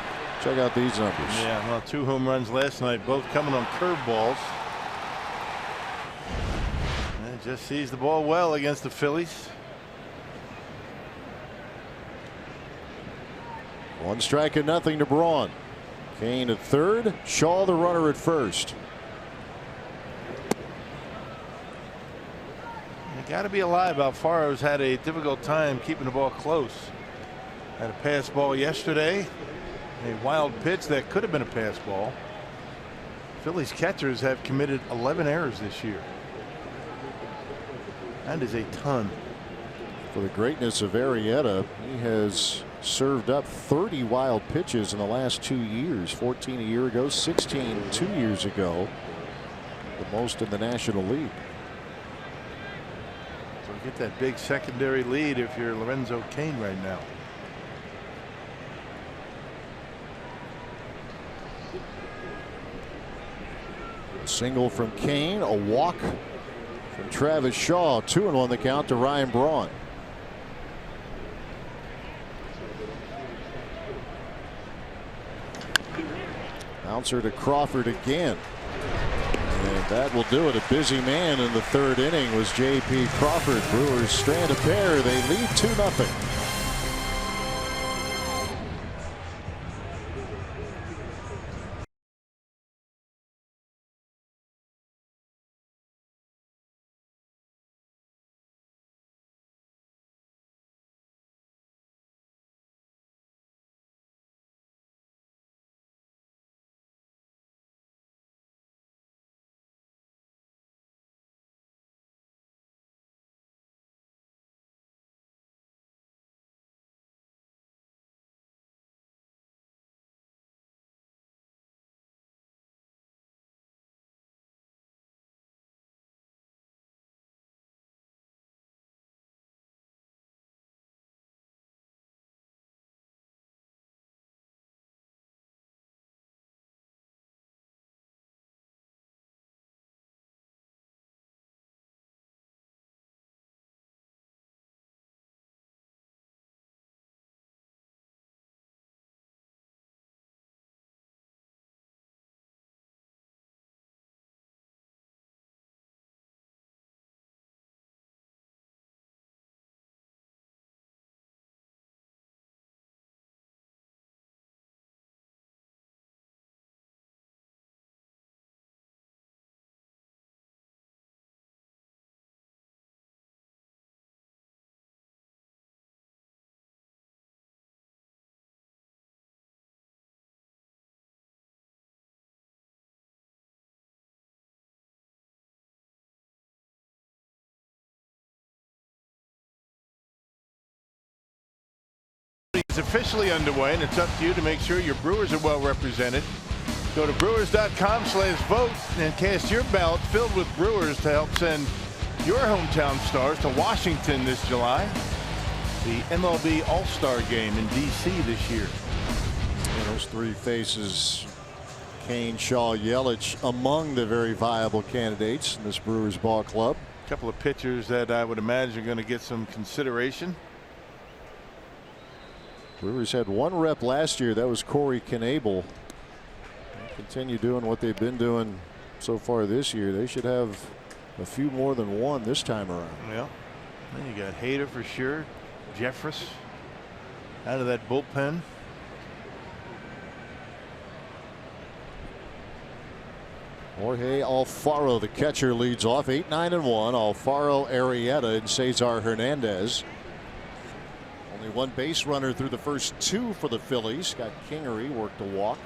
check out these numbers. Yeah, well, 2 home runs last night, both coming on curveballs. Just sees the ball well against the Phillies. 1 strike and nothing to Braun. Kane at third. Shaw the runner at first. You got to be alive. Alfaro's had a difficult time keeping the ball close. Had a pass ball yesterday. A wild pitch that could have been a pass ball. Phillies catchers have committed 11 errors this year. That is a ton. For the greatness of Arrieta, he has served up 30 wild pitches in the last 2 years. 14 a year ago, 16 2 years ago. The most in the National League. So get that big secondary lead if you're Lorenzo Cain right now. A single from Kane, a walk from Travis Shaw. 2-1 the count to Ryan Braun. Bouncer to Crawford again. And that will do it. A busy man in the third inning was J.P. Crawford. Brewers strand a pair. They lead 2-0. It's officially underway, and it's up to you to make sure your Brewers are well represented. Go to brewers.com/vote and cast your ballot filled with Brewers to help send your hometown Stars to Washington this July. The MLB All-Star Game in D.C. this year. And those three faces, Kane, Shaw, Yelich, among the very viable candidates in this Brewers ball club. A couple of pitchers that I would imagine are going to get some consideration. Brewers had one rep last year. That was Corey Knebel. Continue doing what they've been doing so far this year. They should have a few more than one this time around. Yeah. Then you got Hader for sure. Jeffress out of that bullpen. Jorge Alfaro, the catcher, leads off 8-9-1. Alfaro, Arrieta, and Cesar Hernandez. Only one base runner through the first two for the Phillies. Scott Kingery worked a walk.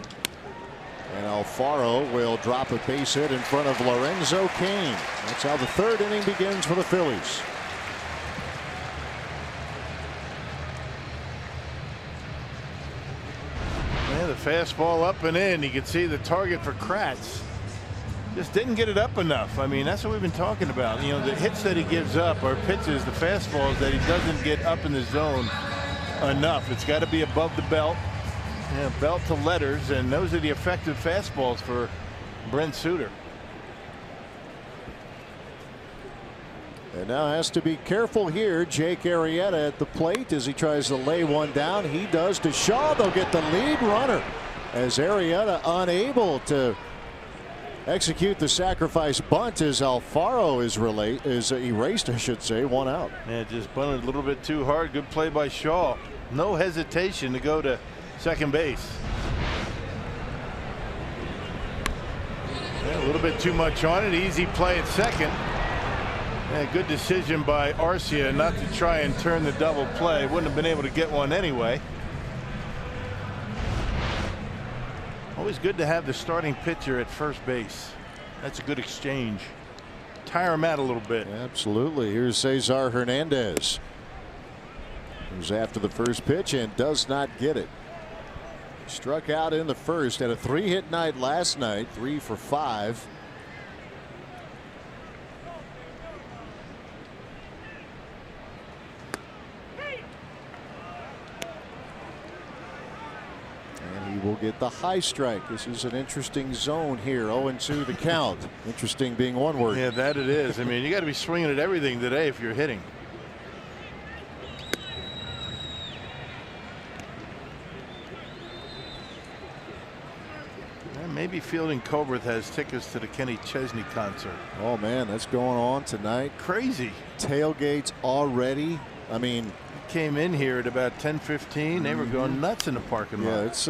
And Alfaro will drop a base hit in front of Lorenzo Cain. That's how the third inning begins for the Phillies. Yeah, the fastball up and in. You can see the target for Kratz. Just didn't get it up enough. I mean, that's what we've been talking about. You know, the hits that he gives up are pitches, the fastballs that he doesn't get up in the zone enough. It's got to be above the belt. Yeah, belt to letters, and those are the effective fastballs for Brent Suter. And now has to be careful here. Jake Arrieta at the plate as he tries to lay one down. He does to Shaw. They'll get the lead runner as Arrieta unable to execute the sacrifice bunt as Alfaro is erased, I should say, one out. Yeah, just bunted a little bit too hard. Good play by Shaw. No hesitation to go to second base. Yeah, a little bit too much on it. Easy play at second. Yeah, good decision by Arcia not to try and turn the double play. Wouldn't have been able to get one anyway. Always good to have the starting pitcher at first base. That's a good exchange. Tire him out a little bit. Absolutely. Here's Cesar Hernandez, who's after the first pitch and does not get it. Struck out in the first. Had a 3-hit night last night. 3 for 5. Will get the high strike. This is an interesting zone here. 0-2 the count. Interesting being one word. Yeah, that it is. I mean, you got to be swinging at everything today if you're hitting. And maybe Fielding Cobrath has tickets to the Kenny Chesney concert. Oh man, that's going on tonight. Crazy. Tailgates already. I mean, came in here at about 10:15. They were going nuts in the parking lot. Yeah, it's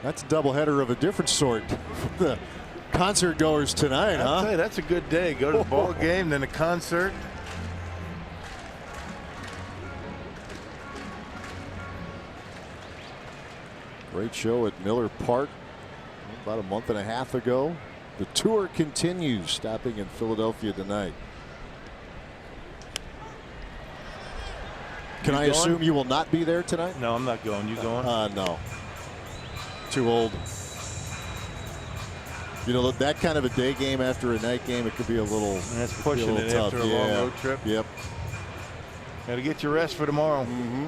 that's a doubleheader of a different sort for the concert goers tonight, I'll tell you, that's a good day. Go to the ball game, then a concert. Great show at Miller Park about a month and a half ago. The tour continues, stopping in Philadelphia tonight. Can I assume you will not be there tonight? No, I'm not going. You going? No. Too old. You know, that kind of a day game after a night game, it could be a little. That's pushing it tough. after a long road trip. Yep. Got to get your rest for tomorrow. Mm-hmm.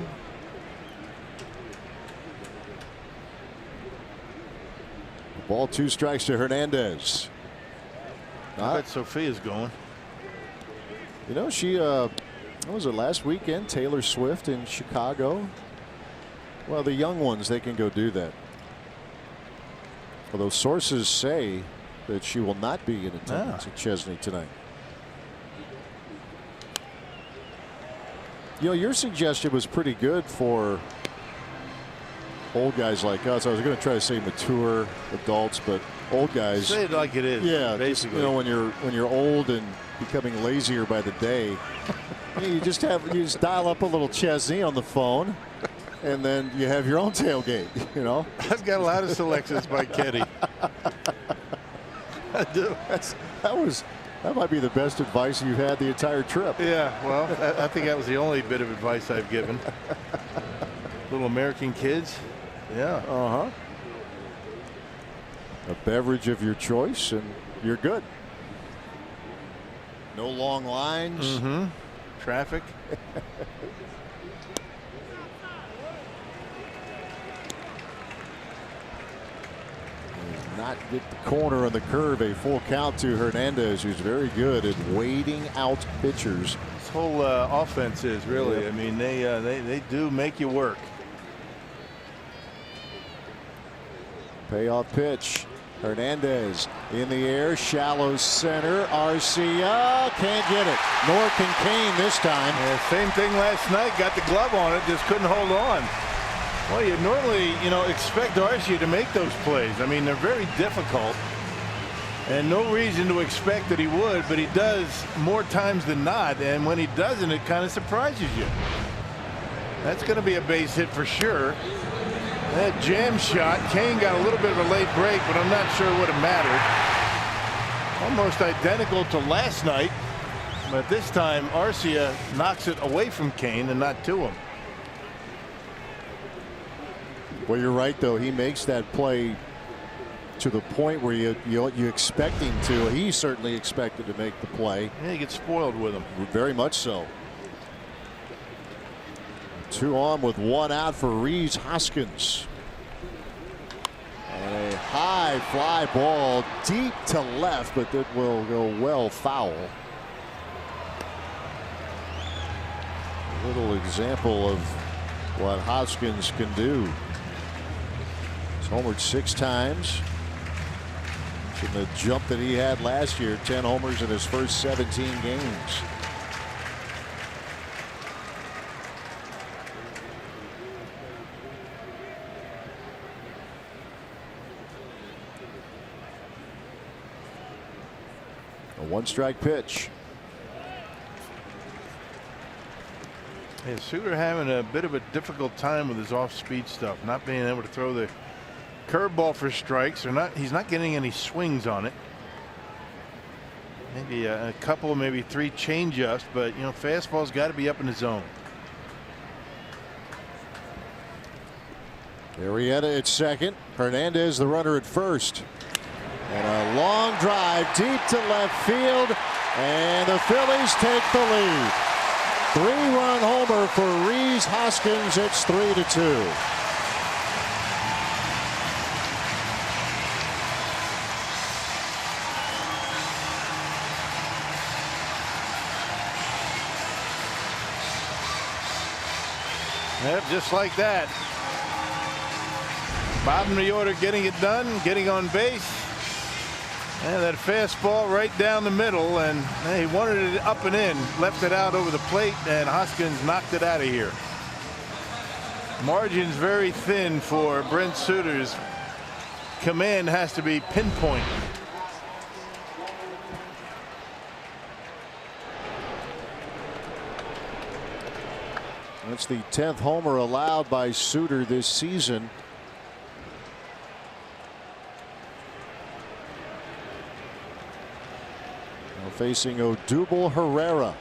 Ball 2 strikes to Hernandez. I bet Sophia's going. You know, she what was it last weekend? Taylor Swift in Chicago. Well, the young ones, they can go do that. Although sources say that she will not be in attendance at Chesney tonight. You know, your suggestion was pretty good for old guys like us. I was going to try to say mature adults, but old guys. Say it like it is. Yeah, basically. You know, when you're old and becoming lazier by the day, you just dial up a little Chesney on the phone, and then you have your own tailgate. You know. I've got a lot of selections by Kenny. I do. That might be the best advice you've had the entire trip. Yeah, well, I think that was the only bit of advice I've given. Little American kids. Yeah. A beverage of your choice, and you're good. No long lines. Traffic. Not get the corner on the curve. A full count to Hernandez, who's very good at waiting out pitchers. This whole offense is really. I mean, they do make you work. Payoff pitch. Hernandez in the air, shallow center. Arcia can't get it. Nor can Cain this time. Yeah, same thing last night. Got the glove on it, just couldn't hold on. Well, you normally, expect Arcia to make those plays. I mean, they're very difficult, and no reason to expect that he would, but he does more times than not. And when he doesn't, it kind of surprises you. That's going to be a base hit for sure. That jam shot, Cain got a little bit of a late break, but I'm not sure it would have mattered. Almost identical to last night, but this time Arcia knocks it away from Cain and not to him. Well, you're right, though. He makes that play to the point where you expect him to. He certainly expected to make the play. Yeah, he gets spoiled with him. Very much so. 2 on with 1 out for Rhys Hoskins. And a high fly ball deep to left, but that will go well foul. A little example of what Hoskins can do. He's homered 6 times. From the jump that he had last year, 10 homers in his first 17 games. A 1-strike pitch. Yeah, Suter having a bit of a difficult time with his off-speed stuff, not being able to throw the curveball for strikes, or he's not getting any swings on it. Maybe a couple, maybe 3 change-ups, but fastball's got to be up in the zone. Arrieta at second. Hernandez the runner at first. And a long drive deep to left field, and the Phillies take the lead. 3-run homer for Rhys Hoskins. It's 3-2. Yep, just like that. Bottom of the order, getting it done, getting on base. And that fastball right down the middle, and he wanted it up and in, left it out over the plate, and Hoskins knocked it out of here. Margins very thin for Brent Suter's command has to be pinpoint. That's the 10th homer allowed by Suter this season. Now facing Odubel Herrera.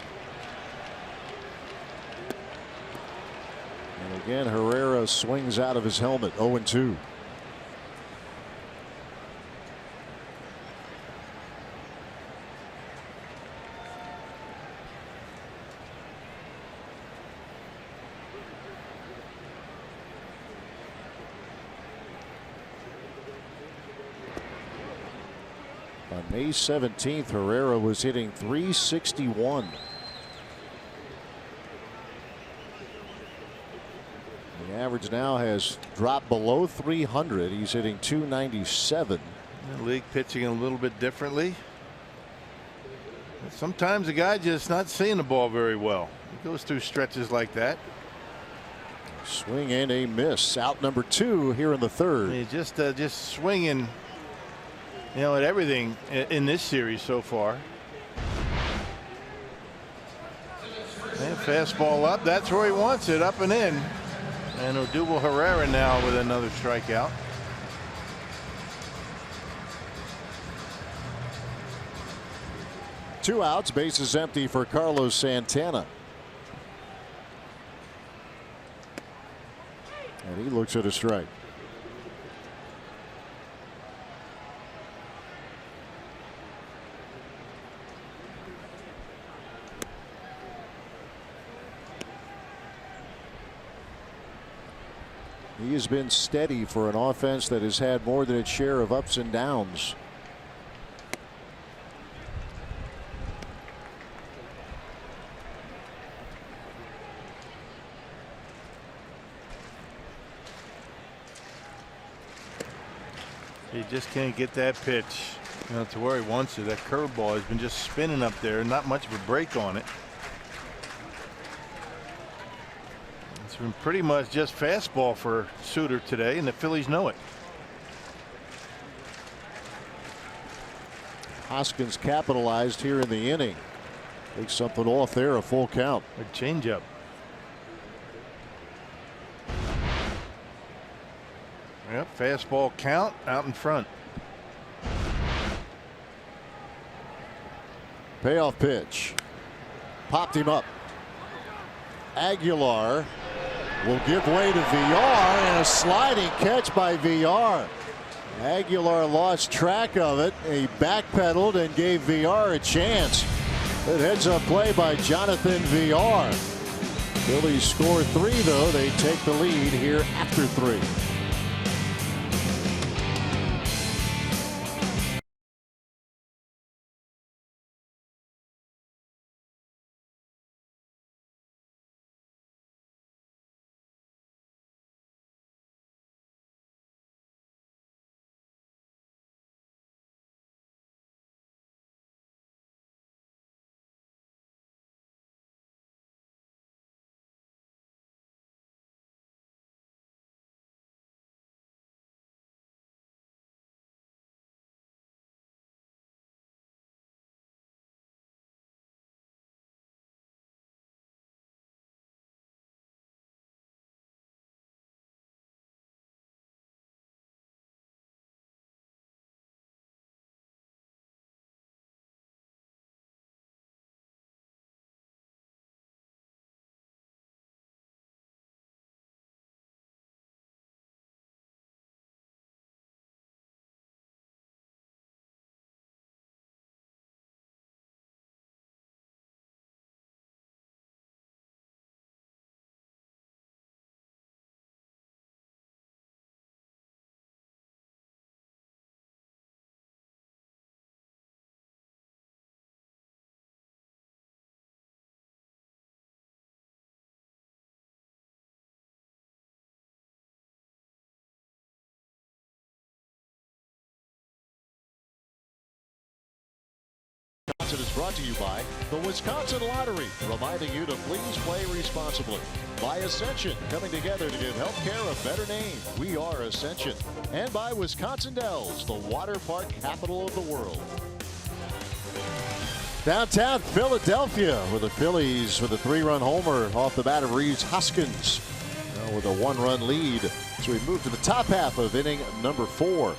And again, Herrera swings out of his helmet. 0-2. On May 17th, Herrera was hitting .361. The average now has dropped below 300. He's hitting .297. The league pitching a little bit differently. Sometimes a guy just not seeing the ball very well. He goes through stretches like that. Swing and a miss. Out number 2 here in the 3rd. He's just swinging, at everything in this series so far. And fastball up. That's where he wants it, up and in. And Odubel Herrera now with another strikeout. Two outs, bases empty for Carlos Santana. And he looks at a strike. He has been steady for an offense that has had more than its share of ups and downs. He just can't get that pitch, to where he wants it. That curveball has been just spinning up there, not much of a break on it. It's been pretty much just fastball for Suter today, and the Phillies know it. Hoskins capitalized here in the inning. Takes something off there, a full count. A changeup. Yep, fastball count out in front. Payoff pitch. Popped him up. Aguilar will give way to Villar, and a sliding catch by Villar. Aguilar lost track of it. He backpedaled and gave Villar a chance. Good heads-up play by Jonathan Villar. Phillies score 3, though. They take the lead here after 3. Is brought to you by the Wisconsin Lottery, reminding you to please play responsibly. By Ascension, coming together to give healthcare a better name. We are Ascension. And by Wisconsin Dells, the water park capital of the world. Downtown Philadelphia, where the Phillies with a 3-run homer off the bat of Rhys Hoskins, with a 1-run lead. So we move to the top half of inning number 4.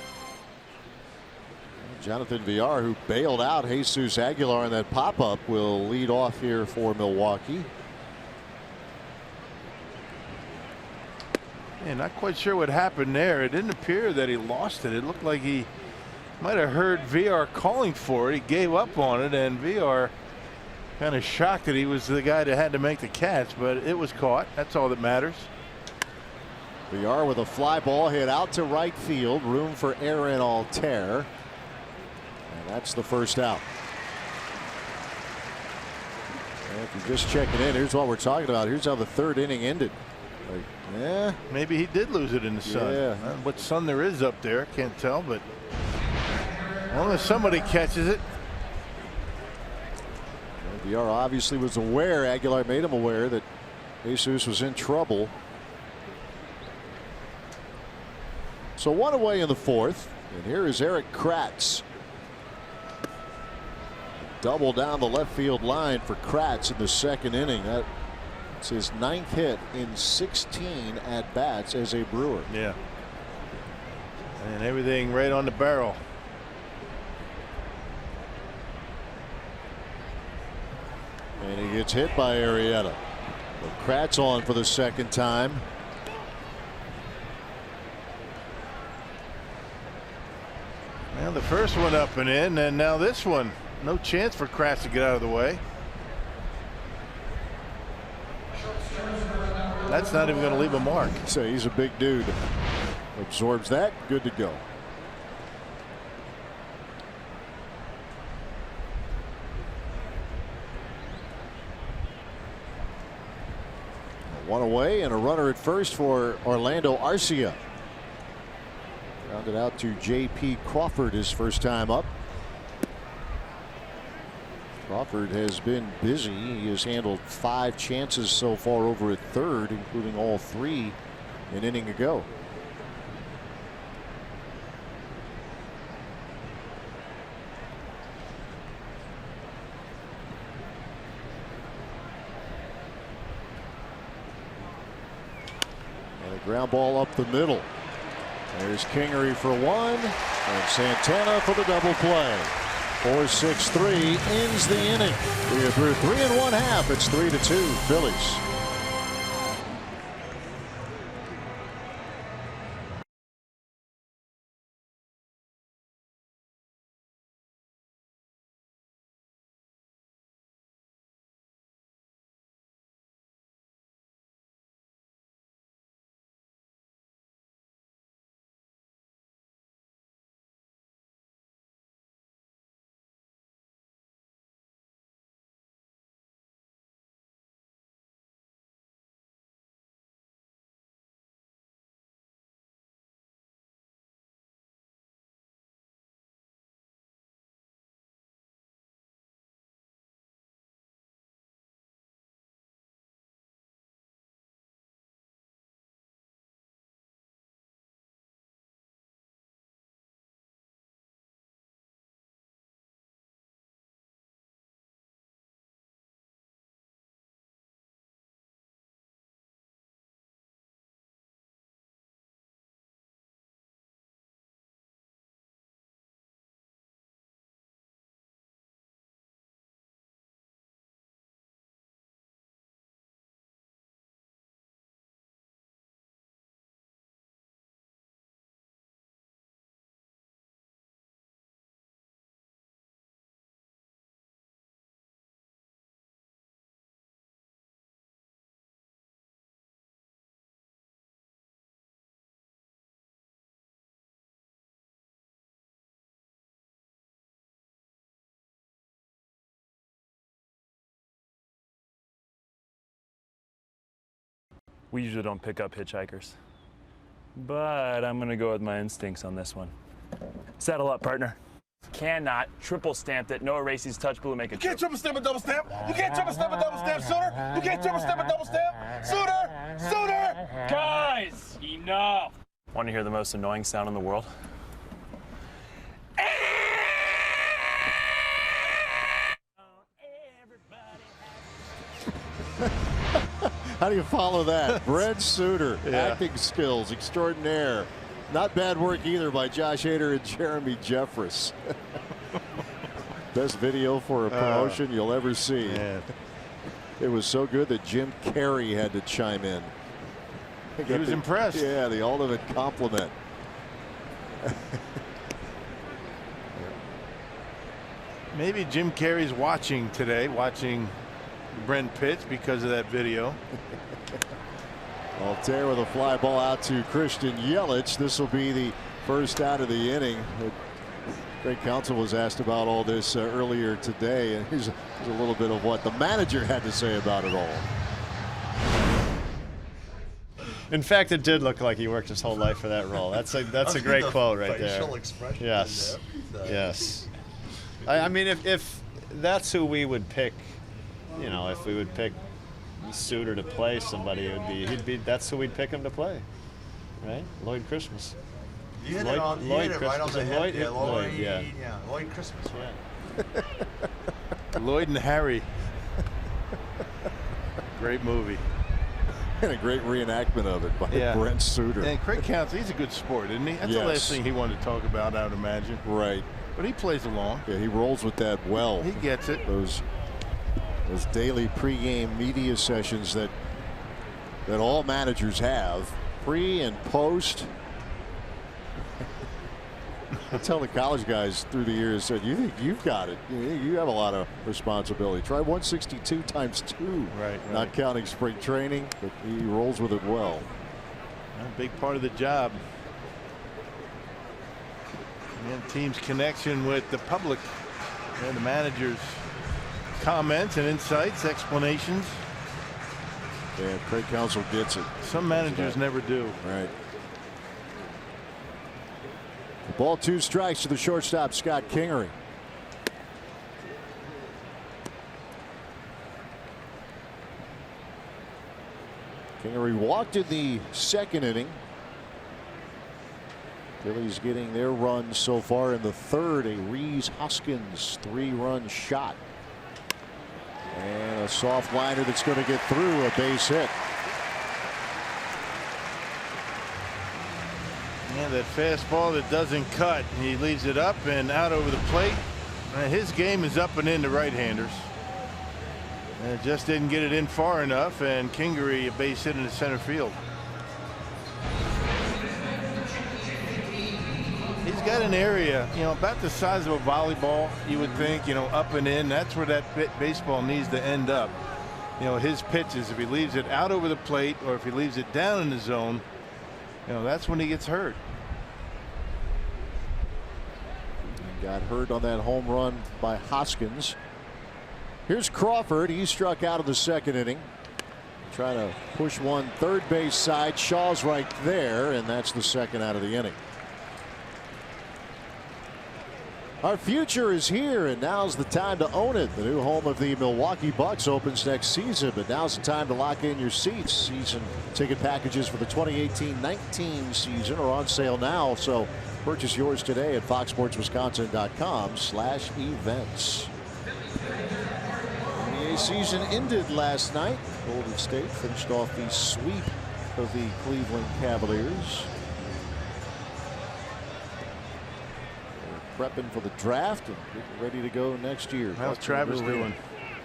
Jonathan Villar, who bailed out Jesus Aguilar in that pop-up, will lead off here for Milwaukee. Yeah, not quite sure what happened there. It didn't appear that he lost it. It looked like he might have heard Villar calling for it. He gave up on it, and Villar kind of shocked that he was the guy that had to make the catch, but it was caught. That's all that matters. Villar with a fly ball hit out to right field. Room for Aaron Altair. And that's the first out. And if you're just checking in, here's what we're talking about. Here's how the 3rd inning ended. Like, yeah. Maybe he did lose it in the sun. Yeah. What sun there is up there, can't tell, but as long as somebody catches it. Villar obviously was aware, Aguilar made him aware that Jesus was in trouble. So 1 away in the 4th, and here is Erik Kratz. Double down the left field line for Kratz in the 2nd inning. That's his 9th hit in 16 at bats as a Brewer. Yeah. And everything right on the barrel. And he gets hit by Arrieta. Kratz on for the 2nd time. Well, the first one up and in, and now this one. No chance for Kratz to get out of the way. That's not even going to leave a mark. So he's a big dude. Absorbs that. Good to go. One away and a runner at first for Orlando Arcia. Rounded out to J.P. Crawford his first time up. Crawford has been busy. He has handled 5 chances so far over at third, including all 3 an inning ago. And a ground ball up the middle. There's Kingery for 1 and Santana for the double play. 4-6-3 ends the inning. We are through 3 1/2. It's 3-2 Phillies. We usually don't pick up hitchhikers, but I'm gonna go with my instincts on this one. Saddle up, partner. Cannot triple stamp it. No erases, touch blue, make it. You can't triple stamp a double stamp. You can't triple stamp a double stamp, Suter. You can't triple stamp a double stamp, Suter. Suter. Guys, enough. Want to hear the most annoying sound in the world? How do you follow that? Brent Suter, acting skills extraordinaire. Not bad work either by Josh Hader and Jeremy Jeffress. Best video for a promotion you'll ever see. Man. It was so good that Jim Carrey had to chime in. He was impressed. Yeah, the ultimate compliment. Maybe Jim Carrey's watching today, watching Brent pitch because of that video. Altair with a fly ball out to Christian Yelich. This will be the first out of the inning. Greg Counsell was asked about all this earlier today, and here's a little bit of what the manager had to say about it all. In fact, it did look like he worked his whole life for that role. That's a great quote right there. Facial expression. Yes, yes. I mean, if that's who we would pick, you know, if we would pick Suter to play somebody, that's who we'd pick him to play, right? Lloyd Christmas. You hit it right on the head. Yeah, Lloyd, yeah. Lloyd Christmas. Yeah. Lloyd and Harry. Great movie. And a great reenactment of it by Brent Suter. And Craig Counsell, he's a good sport, isn't he? That's the last thing he wanted to talk about, I would imagine. Right. But he plays along. Yeah, he rolls with that well. He gets it. Those daily pregame media sessions that all managers have, pre and post. I tell the college guys through the years, said, you think you've got it. You have a lot of responsibility. Try 162 times 2. Right. Not counting spring training, but he rolls with it well. A big part of the job. And team's connection with the public and the manager's comments and insights, explanations. Yeah, Craig Counsell gets it. Some managers never do. Right. The ball, 2 strikes to the shortstop, Scott Kingery. Kingery walked in the second inning. Phillies getting their run so far in the third. A Rhys Hoskins 3-run shot. And a soft liner that's going to get through, a base hit. Yeah, that fastball that doesn't cut. He leaves it up and out over the plate. His game is up and in to right-handers. And it just didn't get it in far enough, and Kingery a base hit into center field. He's got an area, about the size of a volleyball, you would think, up and in. That's where that baseball needs to end up. His pitches, if he leaves it out over the plate or if he leaves it down in the zone, that's when he gets hurt. Got hurt on that home run by Hoskins. Here's Crawford. He struck out of the second inning. Trying to push one third base side. Shaw's right there, and that's the second out of the inning. Our future is here, and now's the time to own it. The new home of the Milwaukee Bucks opens next season, but now's the time to lock in your seats. Season ticket packages for the 2018-19 season are on sale now, so purchase yours today at foxsportswisconsin.com/events. NBA season ended last night. Golden State finished off the sweep of the Cleveland Cavaliers. Prepping for the draft and getting ready to go next year. How's Travis doing?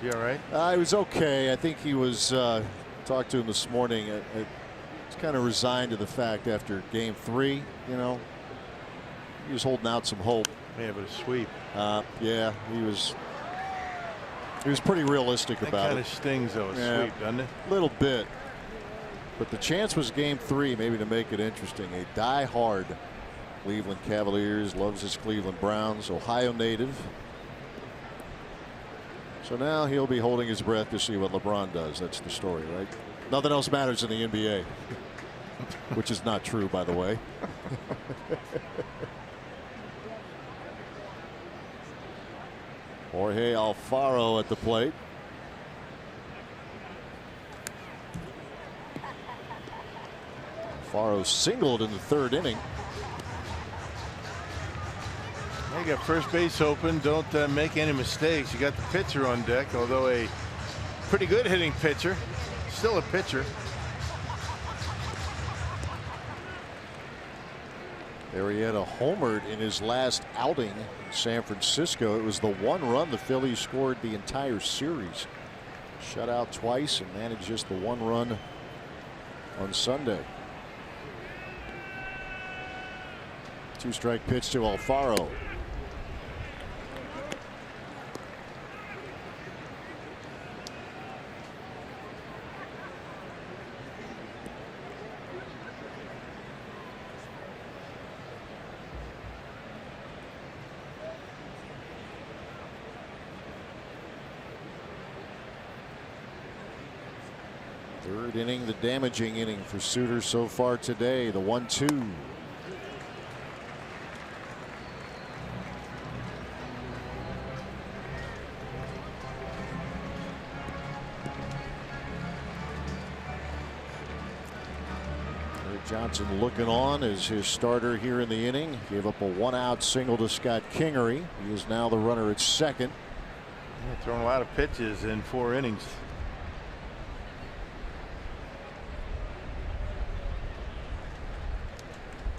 You all right? He was okay. I think he was talked to him this morning. He's kind of resigned to the fact after game 3, he was holding out some hope. Yeah, but a sweep. Yeah, he was pretty realistic about it. That kind of stings though, a sweep, doesn't it? A little bit. But the chance was game 3, maybe to make it interesting. A die-hard Cleveland Cavaliers, loves his Cleveland Browns, Ohio native. So now he'll be holding his breath to see what LeBron does. That's the story, right? Nothing else matters in the NBA. Which is not true, by the way. Jorge Alfaro at the plate. Alfaro singled in the third inning. You got first base open. Don't make any mistakes. You got the pitcher on deck, although a pretty good hitting pitcher. Still a pitcher. Arrieta homered in his last outing in San Francisco. It was the one run the Phillies scored the entire series. Shut out twice and managed just the one run on Sunday. 2-strike pitch to Alfaro. Third inning, the damaging inning for Suter so far today. The 1-2. Johnson looking on as his starter here in the inning. Gave up a 1-out single to Scott Kingery. He is now the runner at second. Yeah, throwing a lot of pitches in 4 innings.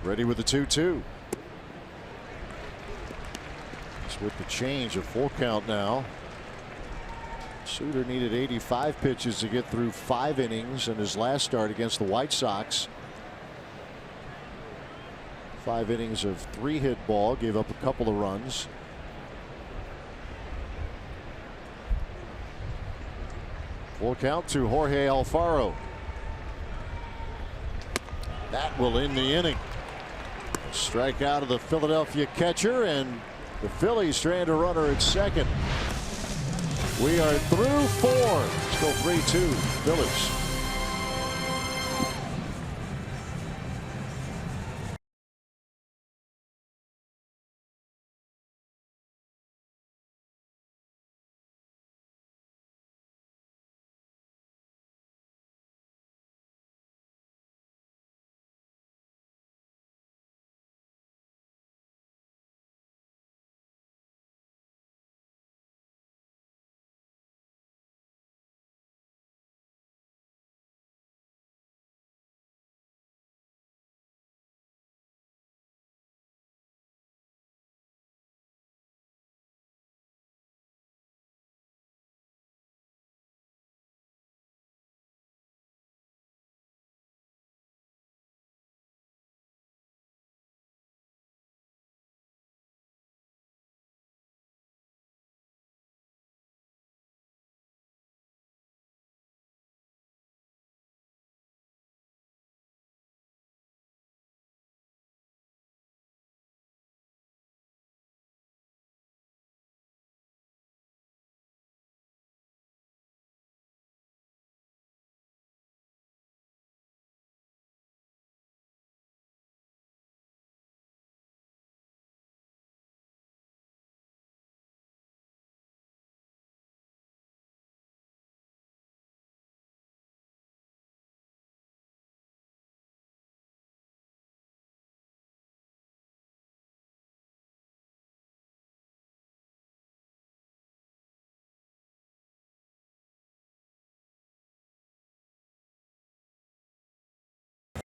Ready with the 2-2. Just with the change, a full count now. Suter needed 85 pitches to get through 5 innings in his last start against the White Sox. 5 innings of 3-hit ball, gave up a couple of runs. Full count to Jorge Alfaro. That will end the inning. Strike out of the Philadelphia catcher, and the Phillies strand a runner at second. We are through 4. Let's go 3-2 Phillies.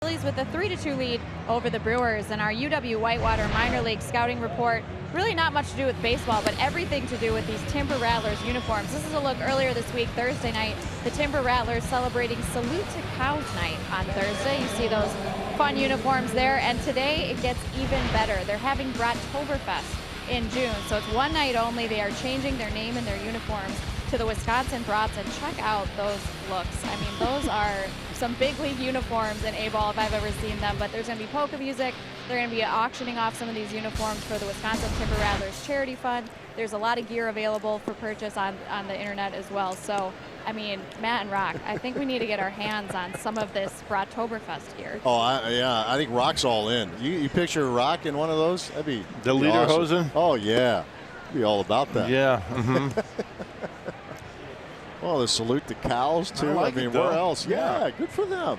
Phillies with a 3-2 lead over the Brewers, and our UW Whitewater minor league scouting report, really not much to do with baseball, but everything to do with these Timber Rattlers uniforms. This is a look earlier this week, Thursday night, the Timber Rattlers celebrating Salute to Cows Night on Thursday. You see those fun uniforms there, and today it gets even better. They're having Brattoberfest in June, so it's one night only. They are changing their name and their uniforms to the Wisconsin Brats, and check out those looks. I mean, those are some big league uniforms in A-ball if I've ever seen them, but there's going to be polka music. They're going to be auctioning off some of these uniforms for the Wisconsin Timber Rattlers Charity Fund. There's a lot of gear available for purchase on the internet as well. So, I mean, Matt and Rock, I think we need to get our hands on some of this Brattoberfest gear. Oh, yeah, I think Rock's all in. You picture Rock in one of those? That'd be The awesome. Lederhosen? Oh, yeah. Be all about that. Yeah. Well, the Salute to Cows, too. I like mean, it, though. where else? Yeah, good for them.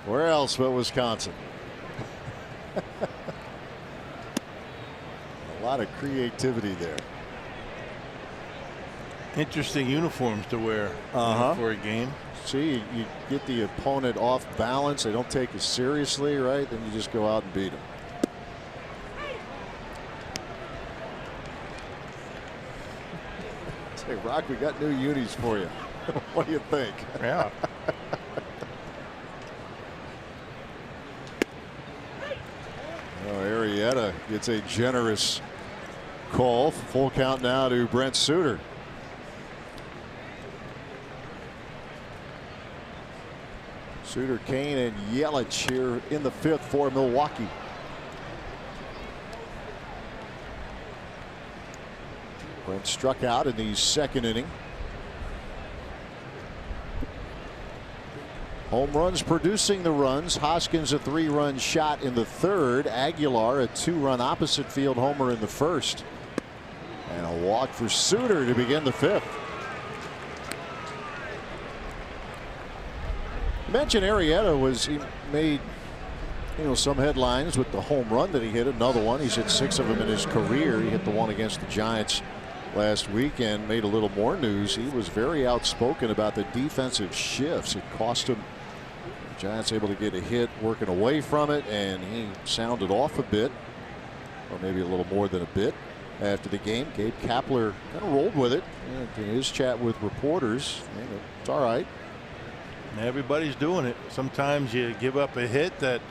Where else but Wisconsin? A lot of creativity there. Interesting uniforms to wear for a game. See, you get the opponent off balance. They don't take it seriously, right? Then you just go out and beat them. Hey, Rock, we got new unis for you. What do you think? Yeah. Oh, Arrieta gets a generous call. Full count now to Brent Suter. Suter, Kane, and Yelich here in the 5th for Milwaukee. Brent struck out in the 2nd inning. Home runs producing the runs. Hoskins a 3-run shot in the 3rd. Aguilar a 2-run opposite field homer in the 1st. And a walk for Suter to begin the 5th. You mentioned Arrieta he made some headlines with the home run that he hit. Another one. He's hit 6 of them in his career. He hit the one against the Giants last weekend. Made a little more news. He was very outspoken about the defensive shifts. It cost him. The Giants able to get a hit working away from it, and he sounded off a bit, or maybe a little more than a bit, after the game. Gabe Kapler kind of rolled with it in his chat with reporters. It's all right. Everybody's doing it. Sometimes you give up a hit that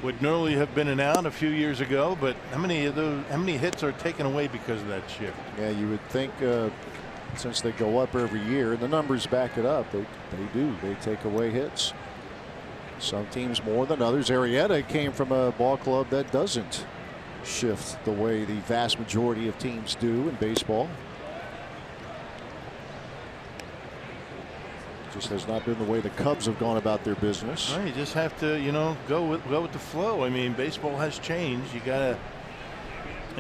would normally have been an out a few years ago, but how many hits are taken away because of that shift? Yeah, you would think since they go up every year, the numbers back it up. They do. They take away hits. Some teams more than others. Arrieta came from a ball club that doesn't shift the way the vast majority of teams do in baseball. Just has not been the way the Cubs have gone about their business. Well, you just have to, go with the flow. I mean, baseball has changed. You got to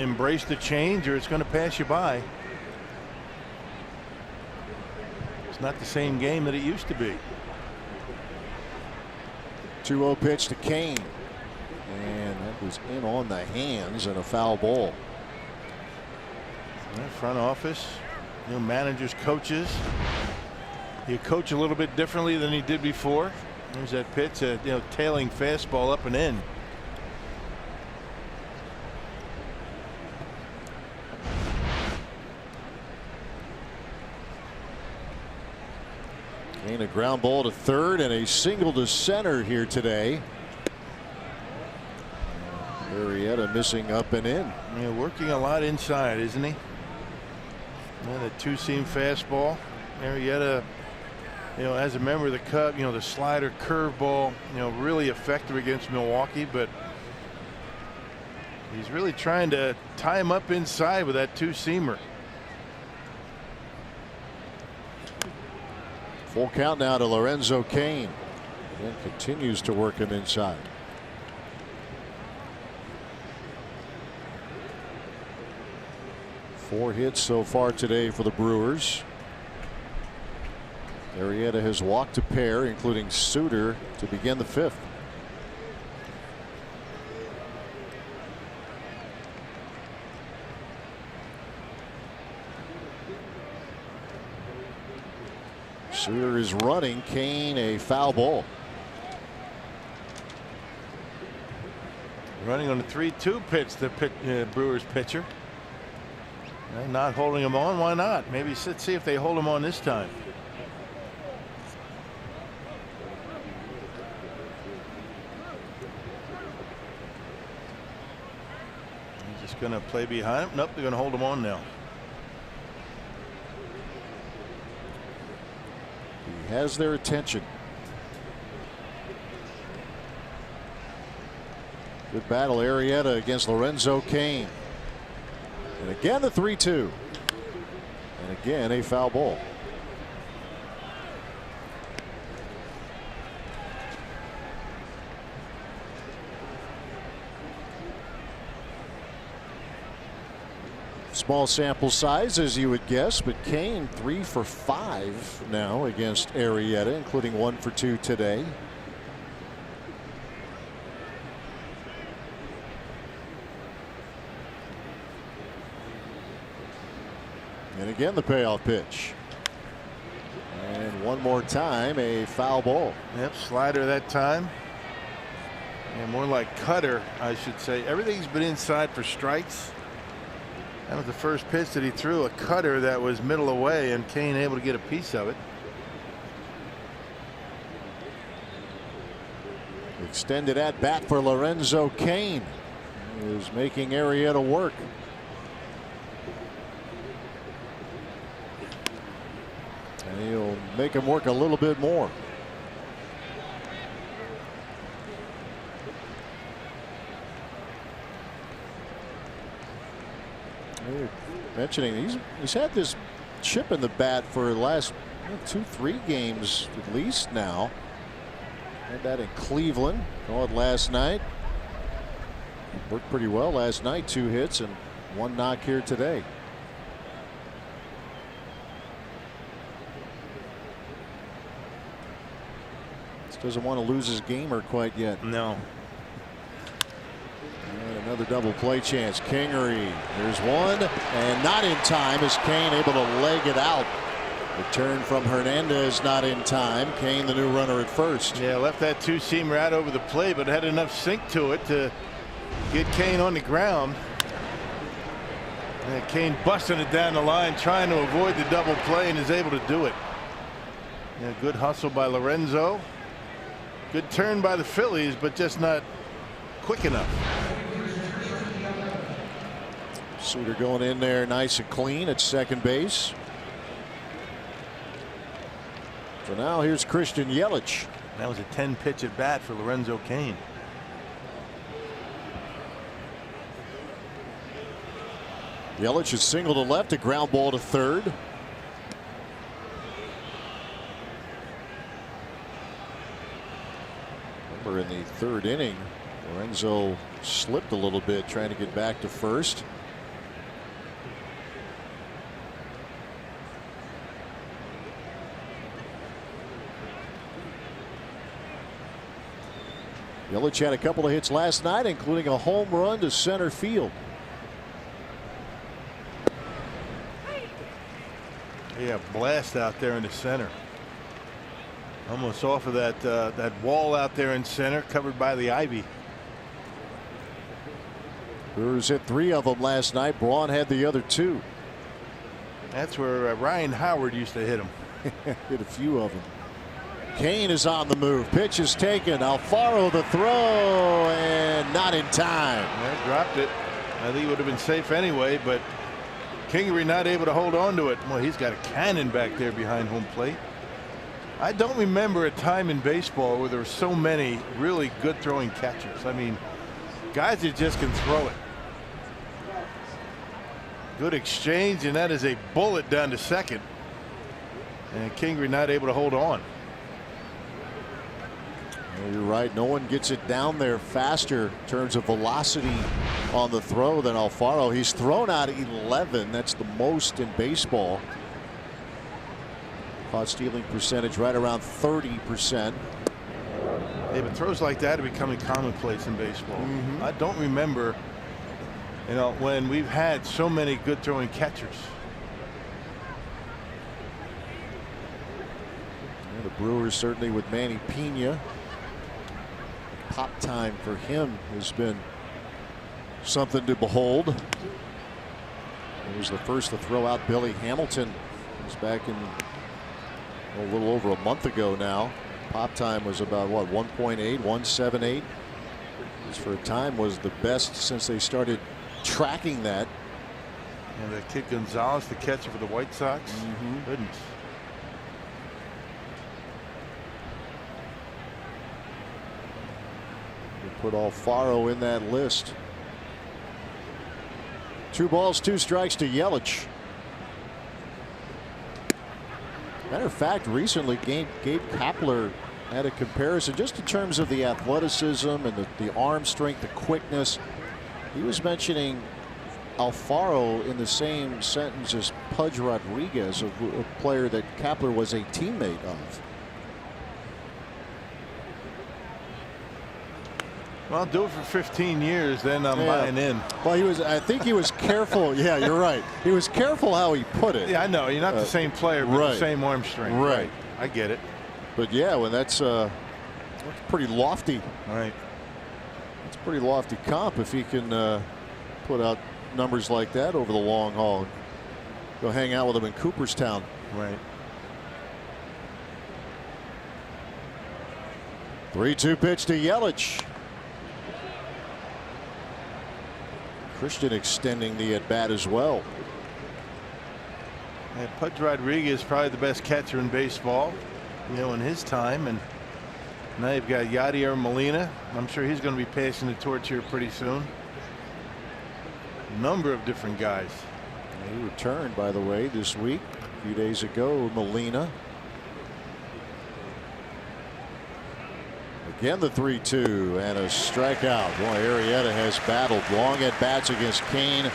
embrace the change, or it's going to pass you by. It's not the same game that it used to be. 2-0 pitch to Cain, and that was in on the hands and a foul ball. Front office, managers, coaches. You coach a little bit differently than he did before. There's that pitch, tailing fastball up and in. Cain, a ground ball to third and a single to center here today. Arrieta missing up and in. Working a lot inside, isn't he? The two-seam fastball. Arrieta, as a member of the Cubs, the slider, curveball, really effective against Milwaukee, but he's really trying to tie him up inside with that two-seamer. Full count now to Lorenzo Cain, and continues to work him inside. Four hits so far today for the Brewers. Arrieta has walked a pair, including Suter, to begin the fifth. Suter is running. Cain, a foul ball. Running on a 3-2 pitch, the Brewers pitcher. Not holding him on. Why not? Maybe let's see if they hold him on this time. He's just going to play behind him. Nope, they're going to hold him on now. He has their attention. Good battle, Arrieta against Lorenzo Cain. And again the 3-2. And again a foul ball. Small sample size, as you would guess, but Cain 3 for 5 now against Arrieta, including 1 for 2 today. And again the payoff pitch. And one more time a foul ball. Yep, slider that time. And more like cutter, I should say. Everything's been inside for strikes. That was the first pitch that he threw, a cutter that was middle away, and Cain able to get a piece of it. Extended at bat for Lorenzo Cain. He is making Arrieta work. And he'll make him work a little bit more. Mentioning he's had this chip in the bat for the last 2-3 games at least now. Had that in Cleveland. Called last night. Worked pretty well last night. 2 hits and 1 knock here today. Just doesn't want to lose his gamer quite yet. No. And another double play chance. Kingery. There's one, and not in time as Cain able to leg it out. Return from Hernandez not in time. Cain the new runner at first. Yeah, left that two-seamer out over the plate, but had enough sink to it to get Cain on the ground. And Cain busting it down the line, trying to avoid the double play, and is able to do it. Yeah, good hustle by Lorenzo. Good turn by the Phillies, but just not quick enough. Suter going in there nice and clean at second base. So now here's Christian Yelich. That was a 10-pitch at bat for Lorenzo Cain. Yelich is single to left, a ground ball to third. Remember in the third inning, Lorenzo slipped a little bit trying to get back to first. Yelich had a couple of hits last night, including a home run to center field. Yeah, blast out there in the center. Almost off of that wall out there in center, covered by the ivy. Brewers hit 3 of them last night. Braun had the other 2. That's where Ryan Howard used to hit him. Hit a few of them. Cain is on the move. Pitch is taken. Alfaro the throw, and not in time. Yeah, dropped it. I think it would have been safe anyway, but Kingery not able to hold on to it. Well, he's got a cannon back there behind home plate. I don't remember a time in baseball where there were so many really good throwing catchers. I mean, guys that just can throw it. Good exchange, and that is a bullet down to second. And Kingery not able to hold on. Well, you're right. No one gets it down there faster in terms of velocity on the throw than Alfaro. He's thrown out 11. That's the most in baseball. Caught stealing percentage right around 30%. Yeah, but throws like that are becoming commonplace in baseball. I don't remember, when we've had so many good throwing catchers. Yeah, the Brewers certainly with Manny Pena. Pop time for him has been something to behold. He was the first to throw out Billy Hamilton. It was back in a little over a month ago now. Pop time was about what, 1.8, 178. Which for a time was the best since they started tracking that. And that kid Gonzalez, the catcher for the White Sox. Goodness. Put Alfaro in that list. 2 balls, 2 strikes to Yelich. Matter of fact, recently Gabe Kapler had a comparison just in terms of the athleticism and the arm strength, the quickness. He was mentioning Alfaro in the same sentence as Pudge Rodriguez, a player that Kapler was a teammate of. Well, do it for 15 years, then I'm buying in. Well, I think he was careful. Yeah, you're right. He was careful how he put it. Yeah, I know. You're not the same player, but the same arm strength. Right. I get it. But yeah, when that's pretty lofty. Right. It's a pretty lofty comp if he can put out numbers like that over the long haul. Go hang out with him in Cooperstown. Right. 3-2 pitch to Yelich. Christian extending the at bat as well. Yeah, Pudge Rodriguez is probably the best catcher in baseball, in his time, and now you've got Yadier Molina. I'm sure he's going to be passing the torch here pretty soon. Number of different guys. He returned, by the way, this week. A few days ago, Molina. Again, the 3-2 and a strikeout. Boy, Arrieta has battled long at bats against Cain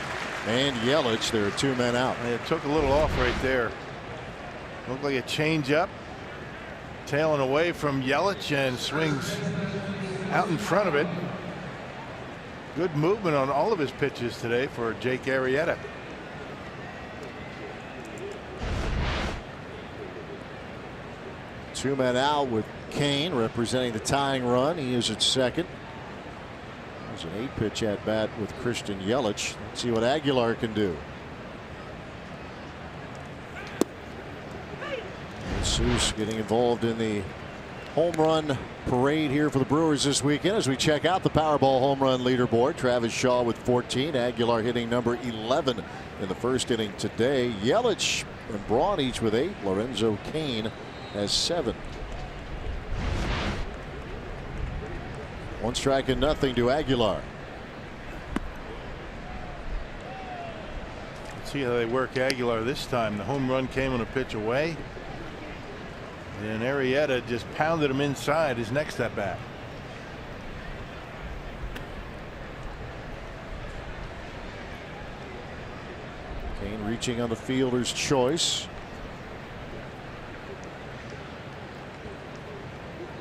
and Yelich. There are 2 men out. It took a little off right there. Looked like a changeup. Tailing away from Yelich and swings out in front of it. Good movement on all of his pitches today for Jake Arrieta. Two men out with Cain representing the tying run. He is at second. There's an 8-pitch at bat with Christian Yelich. Let's see what Aguilar can do. Jesus getting involved in the home run parade here for the Brewers this weekend as we check out the Powerball home run leaderboard. Travis Shaw with 14. Aguilar hitting number 11 in the first inning today. Yelich and Braun each with 8. Lorenzo Cain has 7. 1 strike and nothing to Aguilar. Let's see how they work Aguilar this time. The home run came on a pitch away. And Arrieta just pounded him inside his next at bat. Cain reaching on the fielder's choice.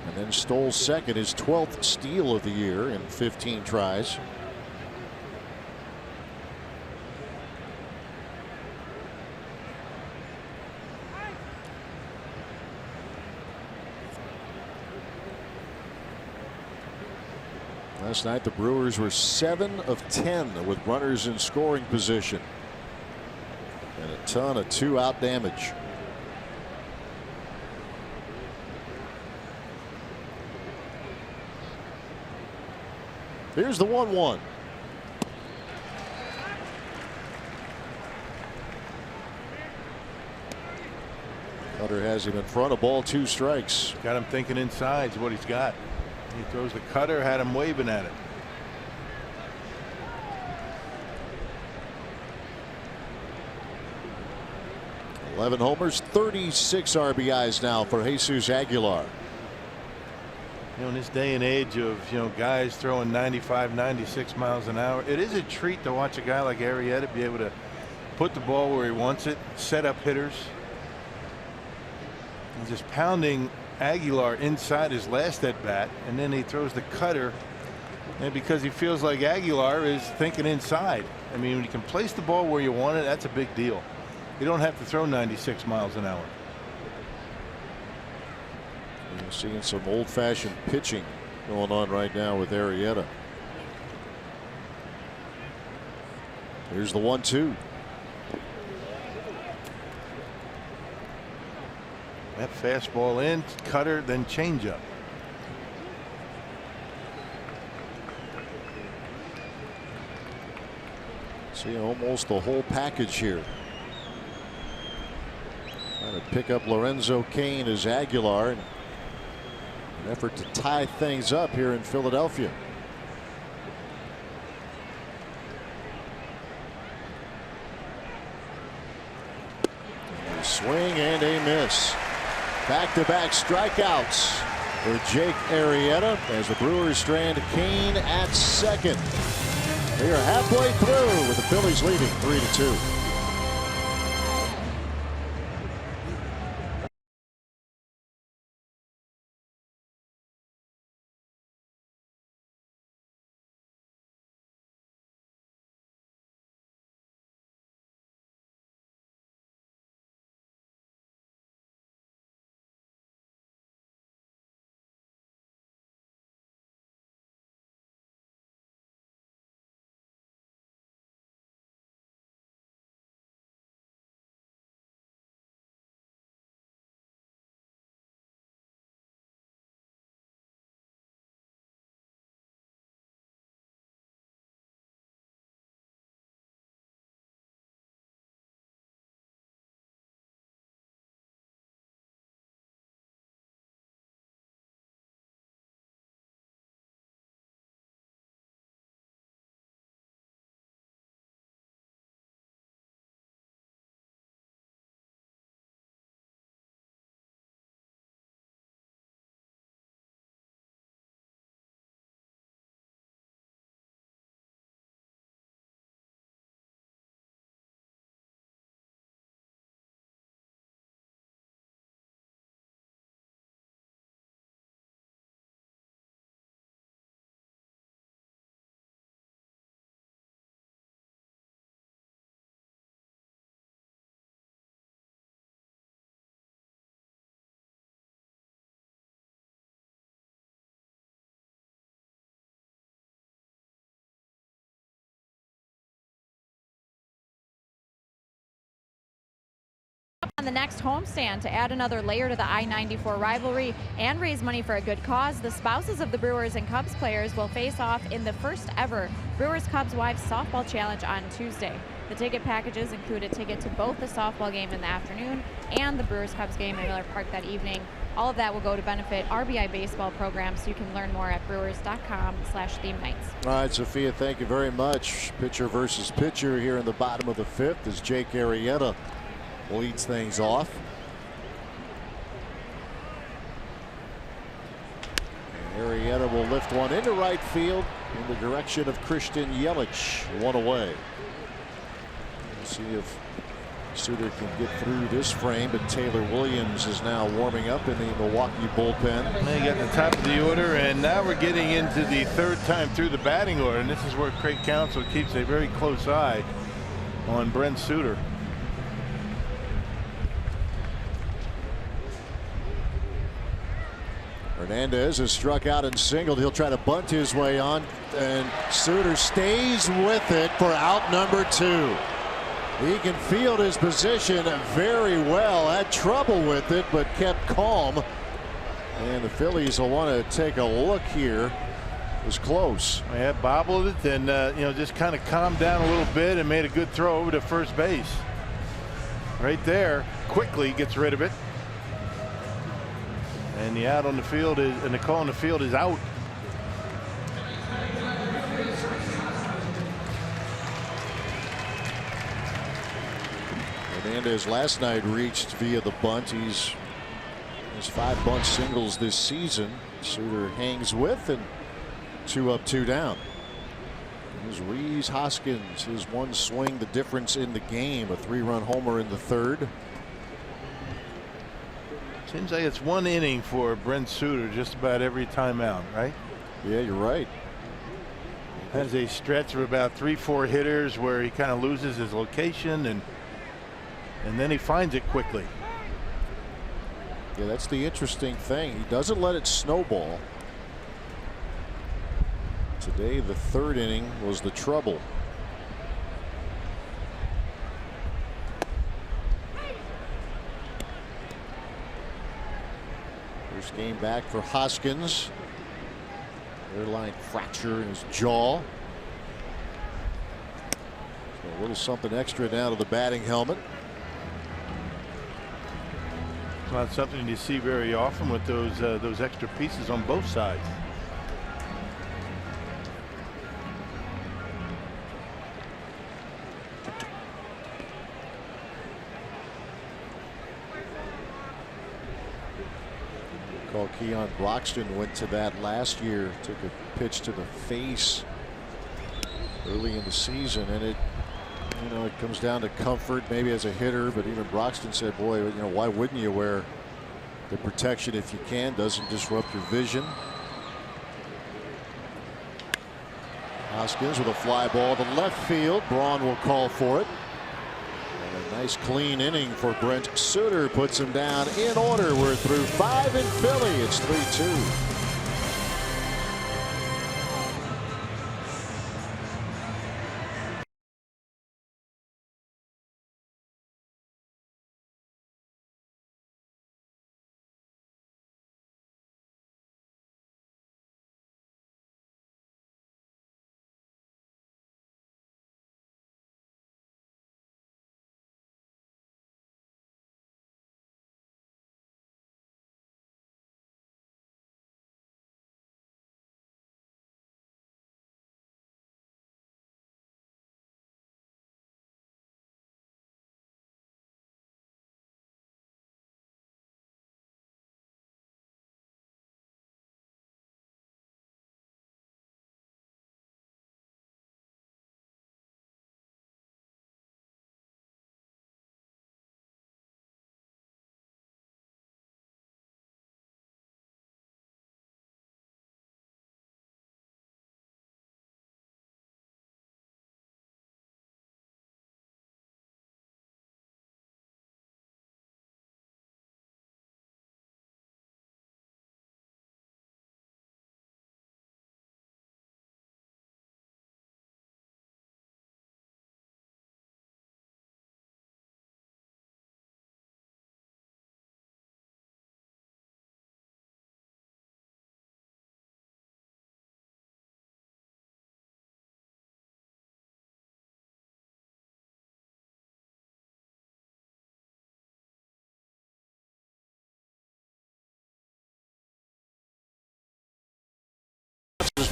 And then stole second, his 12th steal of the year in 15 tries. Last night the Brewers were 7 of 10 with runners in scoring position. And a ton of 2-out damage. Here's the 1-1. Cutter has him in front, a ball, 2 strikes. Got him thinking inside is what he's got. He throws the cutter, had him waving at it. $11 homers, 36 RBIs now for Jesus Aguilar. You know, in this day and age of, you know, guys throwing 95, 96 miles an hour, it is a treat to watch a guy like Arrieta be able to put the ball where he wants it, set up hitters. And just pounding Aguilar inside his last at bat, and then he throws the cutter, and because he feels like Aguilar is thinking inside. I mean, when you can place the ball where you want it, that's a big deal. You don't have to throw 96 miles an hour. You're seeing some old-fashioned pitching going on right now with Arrieta. Here's the 1-2. That fastball in, cutter, then changeup. See almost the whole package here. Trying to pick up Lorenzo Cain as Aguilar in an effort to tie things up here in Philadelphia. A swing and a miss. Back-to-back strikeouts for Jake Arrieta as the Brewers strand Cain at second. They are halfway through with the Phillies leading 3-2. on the next homestand to add another layer to the I-94 rivalry and raise money for a good cause. The spouses of the Brewers and Cubs players will face off in the first ever Brewers-Cubs Wives Softball Challenge on Tuesday. The ticket packages include a ticket to both the softball game in the afternoon and the Brewers-Cubs game at Miller Park that evening. All of that will go to benefit RBI baseball programs, so you can learn more at brewers.com/theme nights. All right, Sophia, thank you very much. Pitcher versus pitcher here in the bottom of the fifth as Jake Arrieta leads things off. And Arrieta will lift one into right field in the direction of Christian Yelich. One away. We'll see if Suter can get through this frame, but Taylor Williams is now warming up in the Milwaukee bullpen. They got the top of the order, and now we're getting into the third time through the batting order, and this is where Craig Counsell keeps a very close eye on Brent Suter. Hernandez has struck out and singled. He'll try to bunt his way on, and Suter stays with it for out number 2. He can field his position very well. Had trouble with it, but kept calm. And the Phillies will want to take a look here. It was close. Yeah, bobbled it, and just kind of calmed down a little bit and made a good throw over to first base. Right there, quickly gets rid of it. And the out on the field is, and the call on the field is out. Hernandez last night reached via the bunt. He's 5 bunt singles this season. Suter hangs with, and 2 up, 2 down. Here's Rhys Hoskins, his one swing, the difference in the game. A 3-run homer in the third. Seems like it's 1 inning for Brent Suter just about every time out, right? Yeah, you're right. Has a stretch of about 3-4 hitters where he kind of loses his location, and then he finds it quickly. Yeah, that's the interesting thing. He doesn't let it snowball. Today, the third inning was the trouble. First game back for Hoskins. Hairline fracture in his jaw. So a little something extra down to the batting helmet. It's not something you see very often with those extra pieces on both sides. Call Keon Broxton went to that last year. Took a pitch to the face early in the season, and it comes down to comfort maybe as a hitter, but even Broxton said, boy, why wouldn't you wear the protection if you can? Doesn't disrupt your vision. Hoskins with a fly ball to left field. Braun will call for it. And a nice clean inning for Brent Suter, puts him down in order. We're through 5 in Philly. It's 3-2.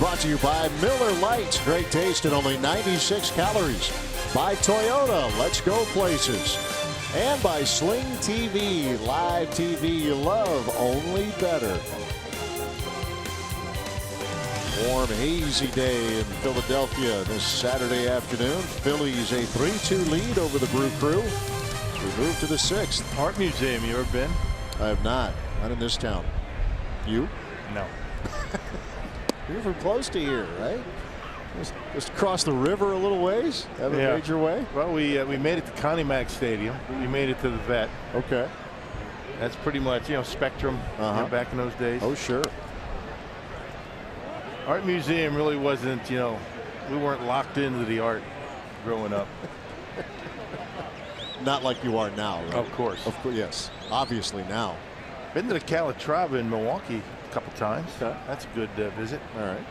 brought to you by Miller Lite. Great taste and only 96 calories. By Toyota, let's go places. And by Sling TV, live TV you love, only better. Warm, hazy day in Philadelphia this Saturday afternoon. Phillies a 3-2 lead over the Brew Crew. We move to the 6th. Art Museum, you ever been? I have not in this town. You? No. You're from close to here, right? Just across the river a little ways? Haven't made your way? Well, we made it to Connie Mack Stadium. We made it to the Vet. Okay. That's pretty much, Spectrum back in those days. Oh, sure. Art Museum really wasn't, we weren't locked into the art growing up. Not like you are now, right? Of course. Of course, yes. Obviously now. Been to the Calatrava in Milwaukee a couple times. Okay. That's a good visit. All right.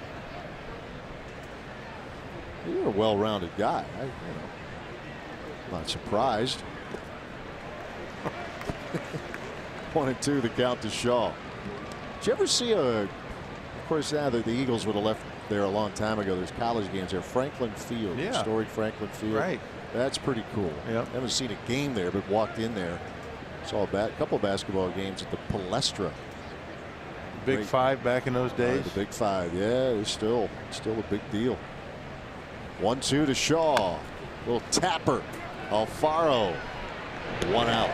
You're a well-rounded guy. Not surprised. 1-2 the count to Shaw. Did you ever see Of course, now that the Eagles would have left there a long time ago, there's college games there. Franklin Field, historic Franklin Field. Right. That's pretty cool. Yep. Haven't seen a game there, but walked in there. Saw a couple of basketball games at the Palestra. Big Five back in those days. The Big Five, yeah, it's still a big deal. 1-2 to Shaw. Little tapper. Alfaro. 1 out.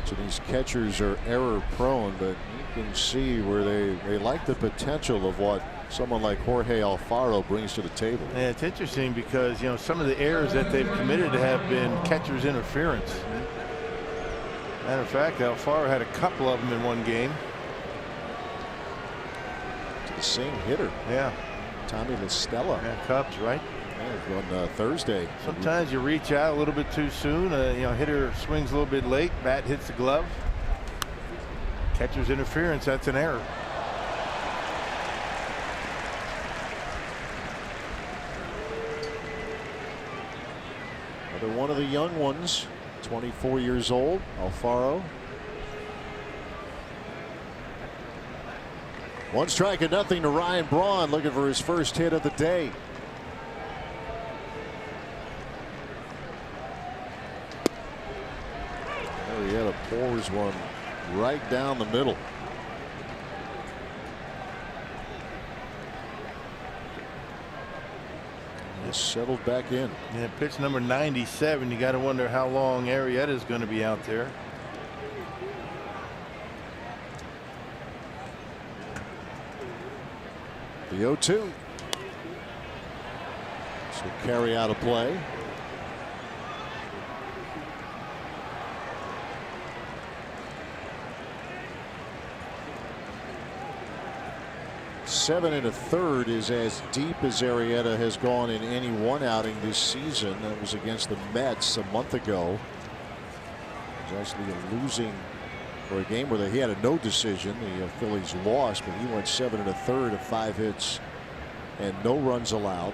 So these catchers are error prone, but you can see where they like the potential of what someone like Jorge Alfaro brings to the table. Yeah, it's interesting because, some of the errors that they've committed have been catcher's interference. Matter of fact, Alfaro had a couple of them in one game. To the same hitter. Yeah. Tommy La Stella. Yeah, Cubs, right? Yeah, on Thursday. Sometimes you reach out a little bit too soon. Hitter swings a little bit late. Bat hits the glove. Catcher's interference, that's an error. Another one of the young ones, 24 years old, Alfaro. 1-0 to Ryan Braun, looking for his first hit of the day. He had a pours one right down the middle. Just settled back in. Yeah, pitch number 97. You got to wonder how long Arrieta is going to be out there. The 0-2. So carry out a play. Seven and a third is as deep as Arrieta has gone in any one outing this season. That was against the Mets a month ago. It was actually a losing, or a game where he had a no decision. The Phillies lost, but he went 7 and a third of 5 hits and no runs allowed.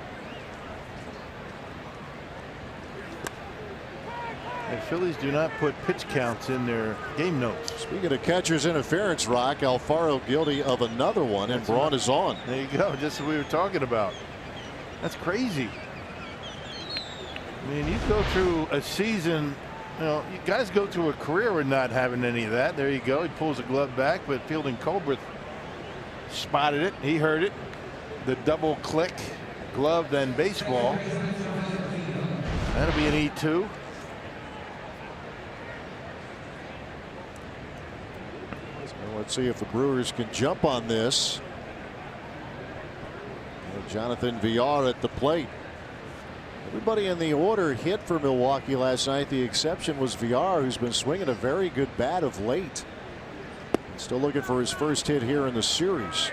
And Phillies do not put pitch counts in their game notes. Speaking of catcher's interference, Rock, Alfaro guilty of another one, and Braun is on. There you go, just what we were talking about. That's crazy. I mean, you go through a season, you guys go through a career with not having any of that. There you go. He pulls the glove back, but Fielding Colbert spotted it. He heard it. The double click, glove, then baseball. That'll be an E2. Let's see if the Brewers can jump on this. Jonathan Villar at the plate. Everybody in the order hit for Milwaukee last night. The exception was Villar, who's been swinging a very good bat of late. Still looking for his first hit here in the series.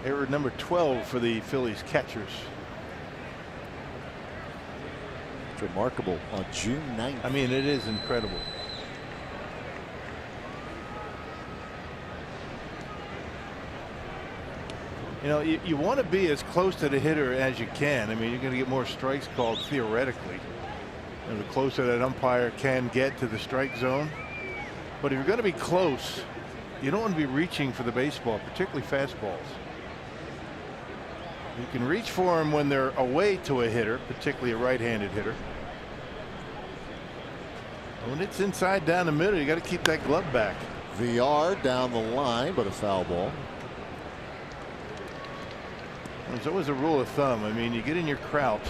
Error number 12 for the Phillies catchers. It's remarkable on June 9th. I mean, it is incredible. know, you want to be as close to the hitter as you can. I mean, you're going to get more strikes called theoretically. And the closer that umpire can get to the strike zone. But if you're going to be close, you don't want to be reaching for the baseball, particularly fastballs. You can reach for them when they're away to a hitter, particularly a right-handed hitter. When it's inside down the middle, you got to keep that glove back. VR down the line, but a foul ball. There's always a rule of thumb. I mean, you get in your crouch,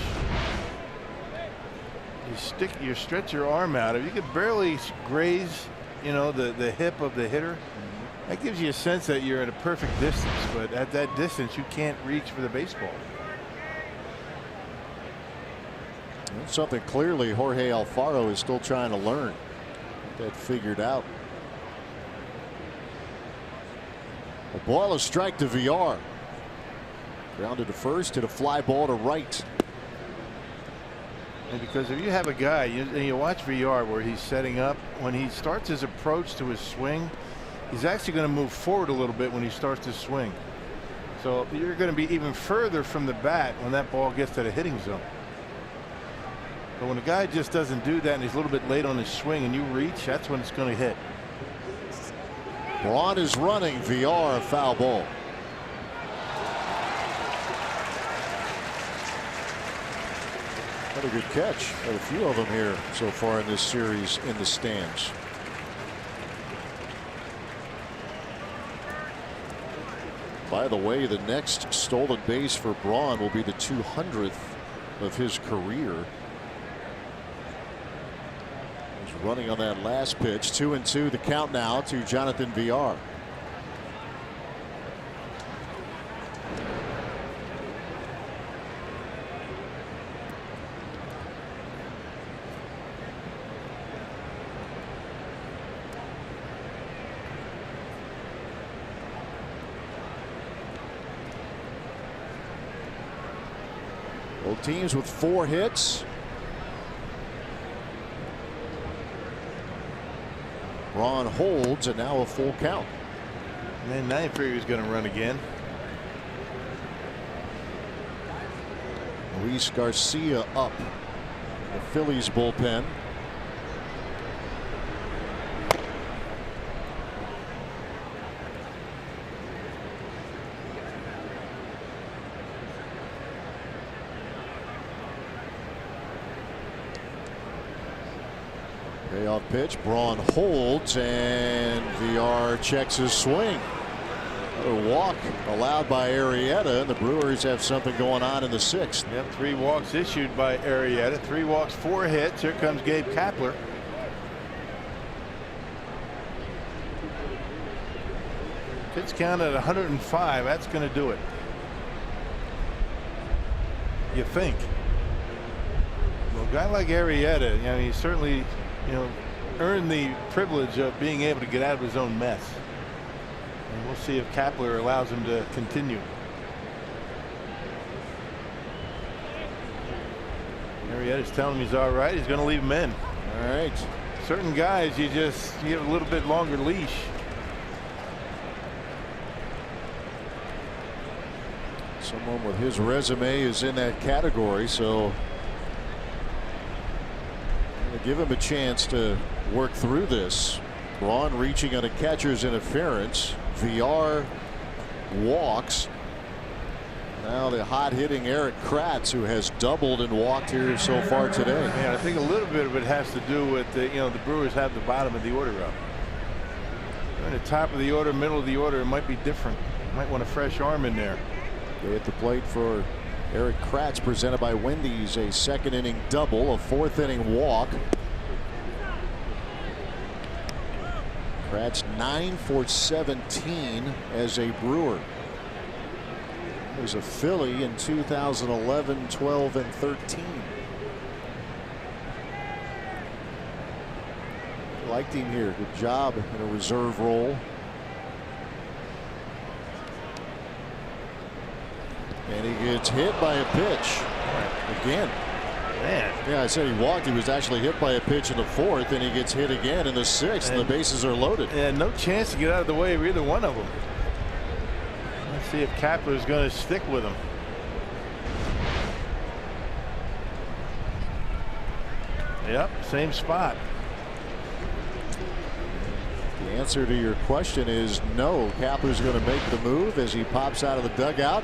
you stretch your arm out. If you could barely graze, you know, the hip of the hitter, that gives you a sense that you're at a perfect distance. But at that distance, you can't reach for the baseball. That's something clearly Jorge Alfaro is still trying to learn. Get that figured out. A ball, a strike to VR. Grounded to first, hit a fly ball to right. And because if you have a guy, you watch VR where he's setting up, when he starts his approach to his swing, he's actually going to move forward a little bit when he starts to swing. So you're going to be even further from the bat when that ball gets to the hitting zone. But when a guy just doesn't do that and he's a little bit late on his swing and you reach, that's when it's going to hit. Braun is running. VR, a foul ball. What a good catch. Got a few of them here so far in this series in the stands. By the way, the next stolen base for Braun will be the 200th of his career. He's running on that last pitch. 2-2 the count now to Jonathan VR. Both teams with 4 hits. Braun holds, and now a full count. And then now you figure he's going to run again. Luis Garcia up. The Phillies bullpen. Payoff pitch. Braun holds, and VR checks his swing. A walk allowed by Arrieta, and the Brewers have something going on in the 6th. Yep, 3 walks issued by Arrieta. 3 walks, 4 hits. Here comes Gabe Kapler. Pitch count at 105. That's going to do it. You think? Well, a guy like Arrieta, you know, he certainly, you know, earned the privilege of being able to get out of his own mess. And we'll see if Kapler allows him to continue. Arrieta's telling him he's all right. He's going to leave him in. All right. Certain guys, you give a little bit longer leash. Someone with his resume is in that category, so give him a chance to work through this. Braun reaching on a catcher's interference. VR walks. Now the hot hitting Eric Kratz, who has doubled and walked here so far today. Yeah, I think a little bit of it has to do with the Brewers have the bottom of the order up. In the top of the order, middle of the order, it might be different. Might want a fresh arm in there. They hit the plate for Eric Kratz, presented by Wendy's. A 2nd inning double, a 4th inning walk. Kratz 9 for 17 as a Brewer. He was a Philly in 2011, 12, and 13. Liked him here. Good job in a reserve role. And he gets hit by a pitch again. Man. Yeah, I said he walked. He was actually hit by a pitch in the 4th, and he gets hit again in the 6th, and the bases are loaded. And no chance to get out of the way of either one of them. See if Kapler's going to stick with him. Yep, same spot. The answer to your question is no. Kapler's going to make the move as he pops out of the dugout.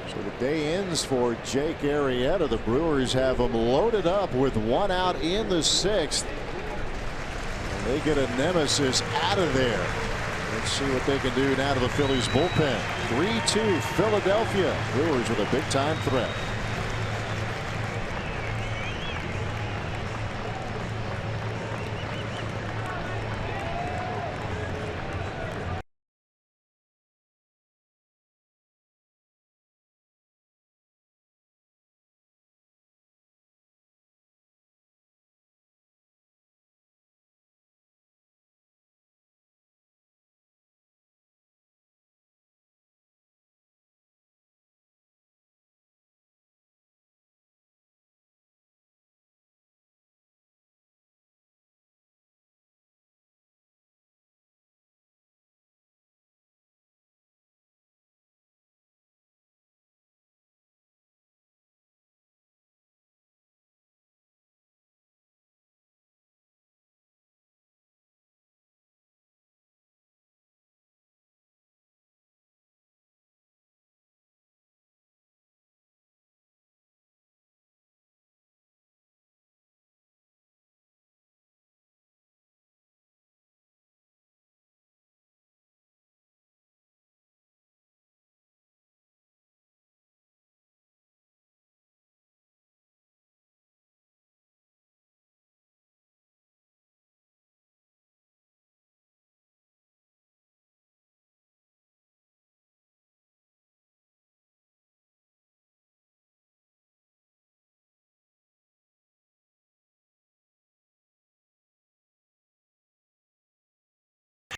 So the day ends for Jake Arrieta. The Brewers have him loaded up with 1 out in the 6th. And they get a nemesis out of there. Let's see what they can do now to the Phillies bullpen. 3-2 Philadelphia. Brewers with a big time threat.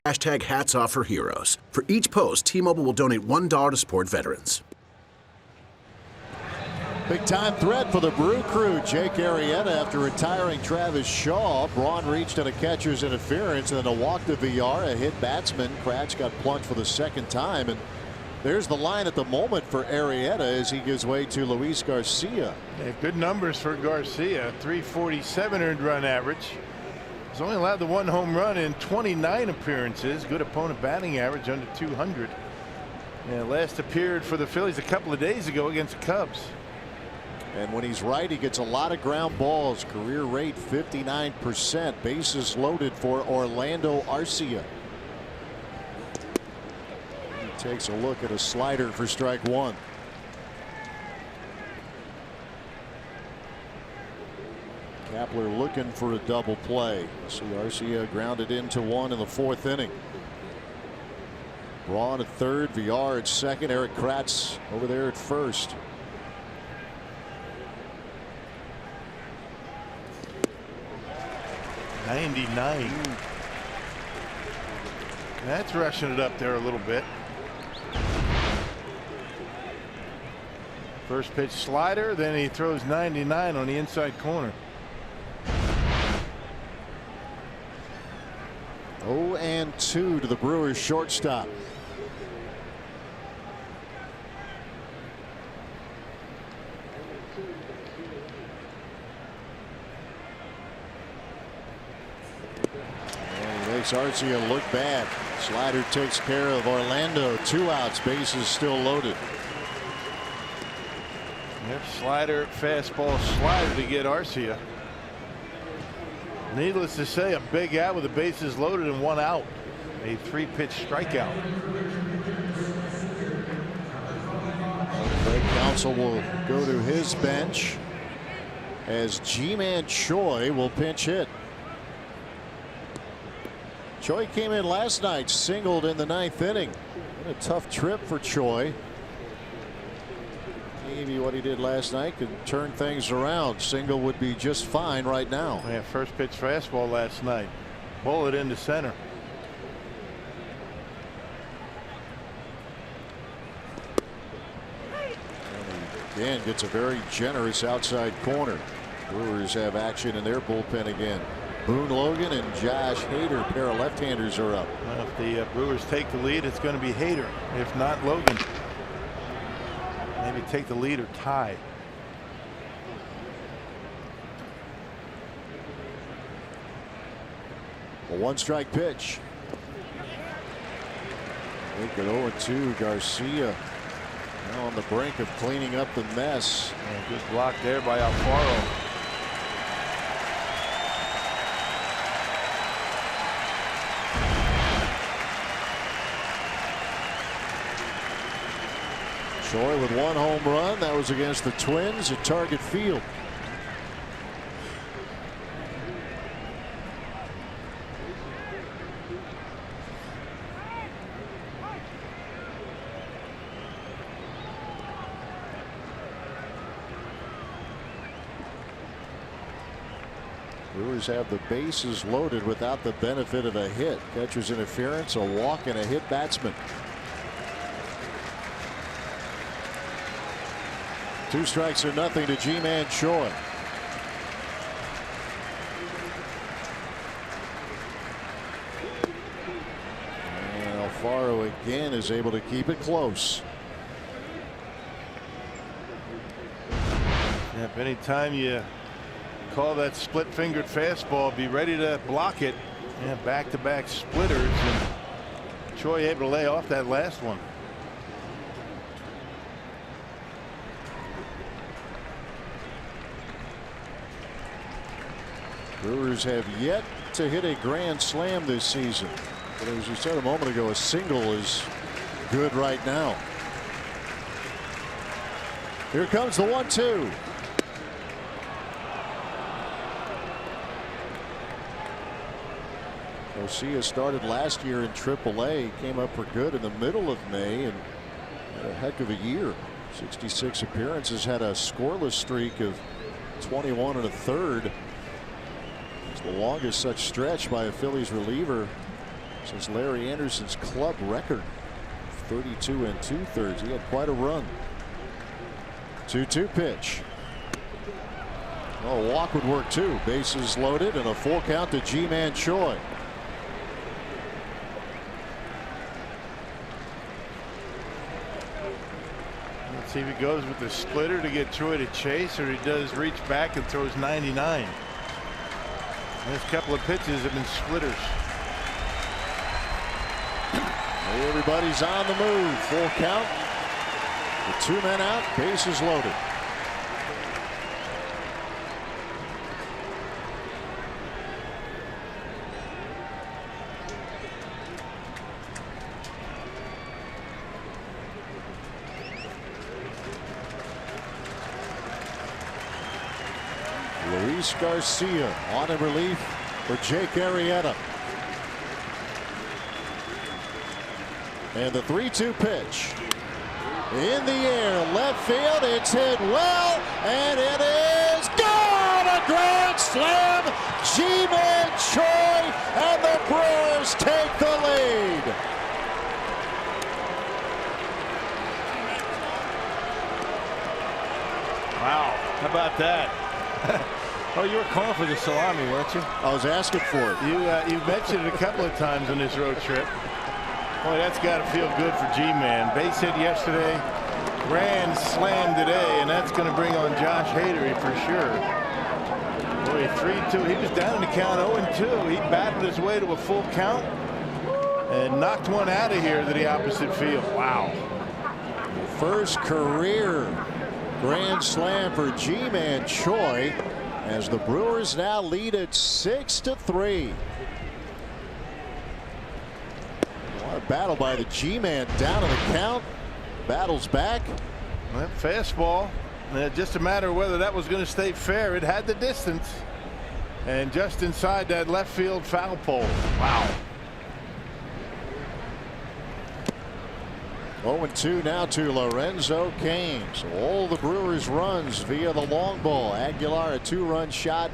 Hashtag hats off for heroes. For each post, T-Mobile will donate $1 to support veterans. Big time threat for the Brew Crew. Jake Arrieta, after retiring Travis Shaw. Braun reached at a catcher's interference and then a walk to Villar, a hit batsman. Kratz got plunked for the 2nd time. And there's the line at the moment for Arrieta as he gives way to Luis Garcia. Yeah, good numbers for Garcia. 347 earned run average. He's only allowed the 1 home run in 29 appearances. Good opponent batting average under 200. And last appeared for the Phillies a couple of days ago against the Cubs. And when he's right, he gets a lot of ground balls. Career rate 59%. Bases loaded for Orlando Arcia. He takes a look at a slider for strike 1. Kapler looking for a double play. See Arcia grounded into 1 in the 4th inning. Braun at 3rd, Villar at 2nd, Erik Kratz over there at 1st. '99. That's rushing it up there a little bit. First pitch slider, then he throws 99 on the inside corner. 0-2 to the Brewers shortstop. And he makes Arcia look bad. Slider takes care of Orlando. 2 outs, bases still loaded. Yep, slider, fastball, slider to get Arcia. Needless to say, a big out with the bases loaded and 1 out. A 3-pitch strikeout. Craig Counsell will go to his bench as Ji-Man Choi will pinch hit. Choi came in last night, singled in the 9th inning. What a tough trip for Choi. Maybe what he did last night could turn things around. Single would be just fine right now. Yeah, first pitch fastball last night. Bullet into center. Again, gets a very generous outside corner. Brewers have action in their bullpen again. Boone Logan and Josh Hader, pair of left-handers, are up. Well, if the Brewers take the lead, it's going to be Hader. If not, Logan. Maybe take the lead or tie. A 1-strike pitch. Look at 0-2. Garcia now on the brink of cleaning up the mess. And good block there by Alfaro. Choi with 1 home run. That was against the Twins at Target Field. Brewers have the bases loaded without the benefit of a hit. Catcher's interference, a walk, and a hit batsman. 2 strikes or nothing to Ji-Man Choi. And Alfaro again is able to keep it close. Yep, anytime you call that split-fingered fastball, be ready to block it. Yeah, back-to-back splitters, and Choi able to lay off that last one. Brewers have yet to hit a grand slam this season. But as you said a moment ago, a single is good right now. Here comes the 1-2. Garcia started last year in AAA, came up for good in the middle of May, and had a heck of a year. 66 appearances, had a scoreless streak of 21 1/3. It's the longest such stretch by a Phillies reliever since Larry Anderson's club record, 32 2/3. He had quite a run. 2-2 pitch. Oh, a walk would work too. Bases loaded and a full count to Ji-Man Choi. Let's see if he goes with the splitter to get Choi to chase, or he does reach back and throws 99. This couple of pitches have been splitters. Everybody's on the move. Full count. The 2 men out. Bases loaded. Luis Garcia on in relief for Jake Arrieta. And the 3-2 pitch. In the air, left field, it's hit well, and it is gone! A grand slam! Ji-Man Choi, and the Brewers take the lead. Wow, how about that? Oh, you were calling for the salami, weren't you? I was asking for it. You mentioned it a couple of times on this road trip. Boy, that's got to feel good for G-Man. Base hit yesterday, grand slam today, and that's going to bring on Josh Hader for sure. Boy, 3-2. He was down in the count 0-2. He battled his way to a full count and knocked one out of here to the opposite field. Wow. First career grand slam for Ji-Man Choi, as the Brewers now lead at 6-3. What a battle by the G-Man, down in the count, battles back. Well, fastball, just a matter of whether that was going to stay fair. It had the distance, and just inside that left field foul pole. Wow. 0-2 now to Lorenzo Cain. So all the Brewers runs via the long ball. Aguilar a 2-run shot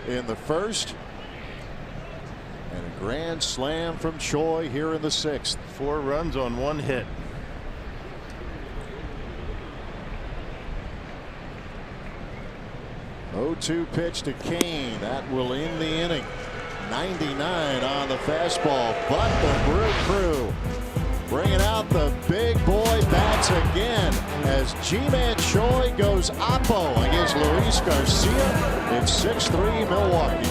in the first, and a grand slam from Choi here in the 6th. 4 runs on 1 hit. 0-2 pitch to Kane. That will end the inning. 99 on the fastball, but the Brew Crew bringing out the big boy bats again as Ji-Man Choi goes oppo against Luis Garcia. It's 6-3 Milwaukee.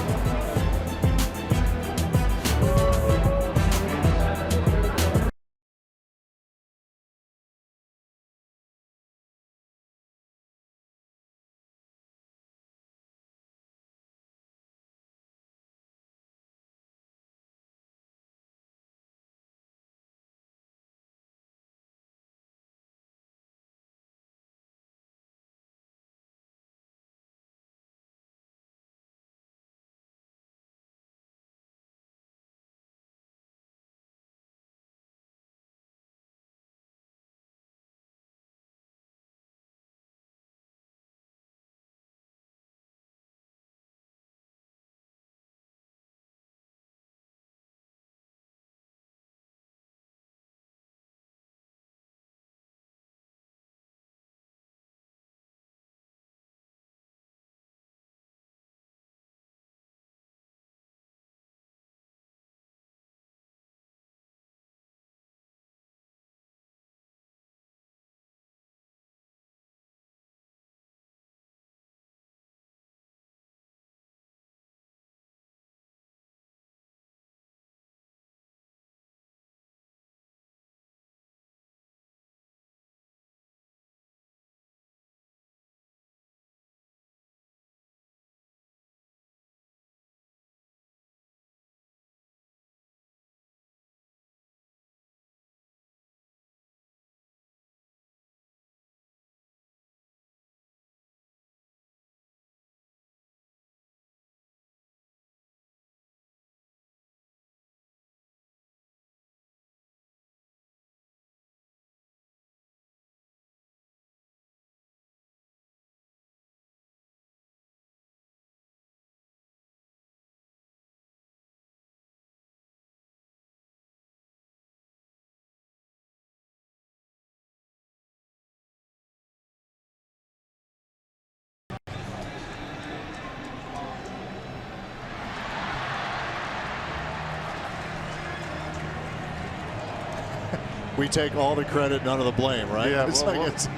We take all the credit, none of the blame, right? Yeah, It's well, like it's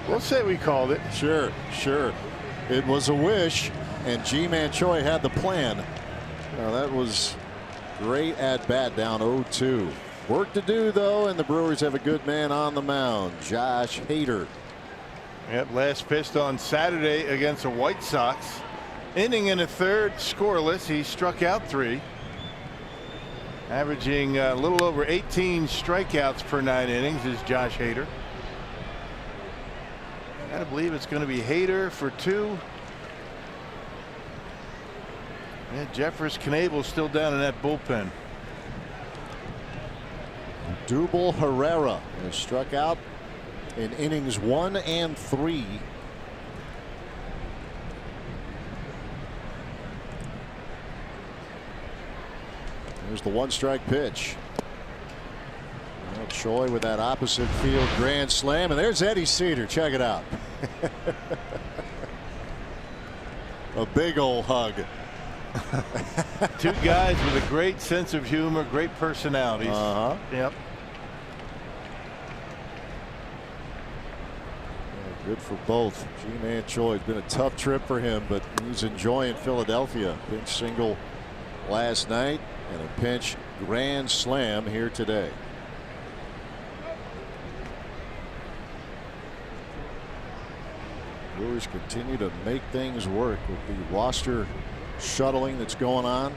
we'll say we called it. Sure. It was a wish, and Ji-Man Choi had the plan. That was great at bat down 0-2. Work to do, though, and the Brewers have a good man on the mound, Josh Hader. Yep, last pitched on Saturday against the White Sox. Inning and a third, scoreless. He struck out 3. Averaging a little over 18 strikeouts per 9 innings is Josh Hader. Gotta believe it's going to be Hader for 2. And Jeffress Knebel still down in that bullpen. Dubal Herrera has struck out in innings 1 and 3. There's the 1-strike pitch. Choi with that opposite field grand slam, and there's Eddie Cedar. Check it out. A big old hug. 2 guys with a great sense of humor, great personalities. Yep. Yeah, good for both. Ji-Man Choi, it's been a tough trip for him, but he's enjoying Philadelphia. Pinch single last night and a pinch grand slam here today. Brewers continue to make things work with the roster shuttling that's going on.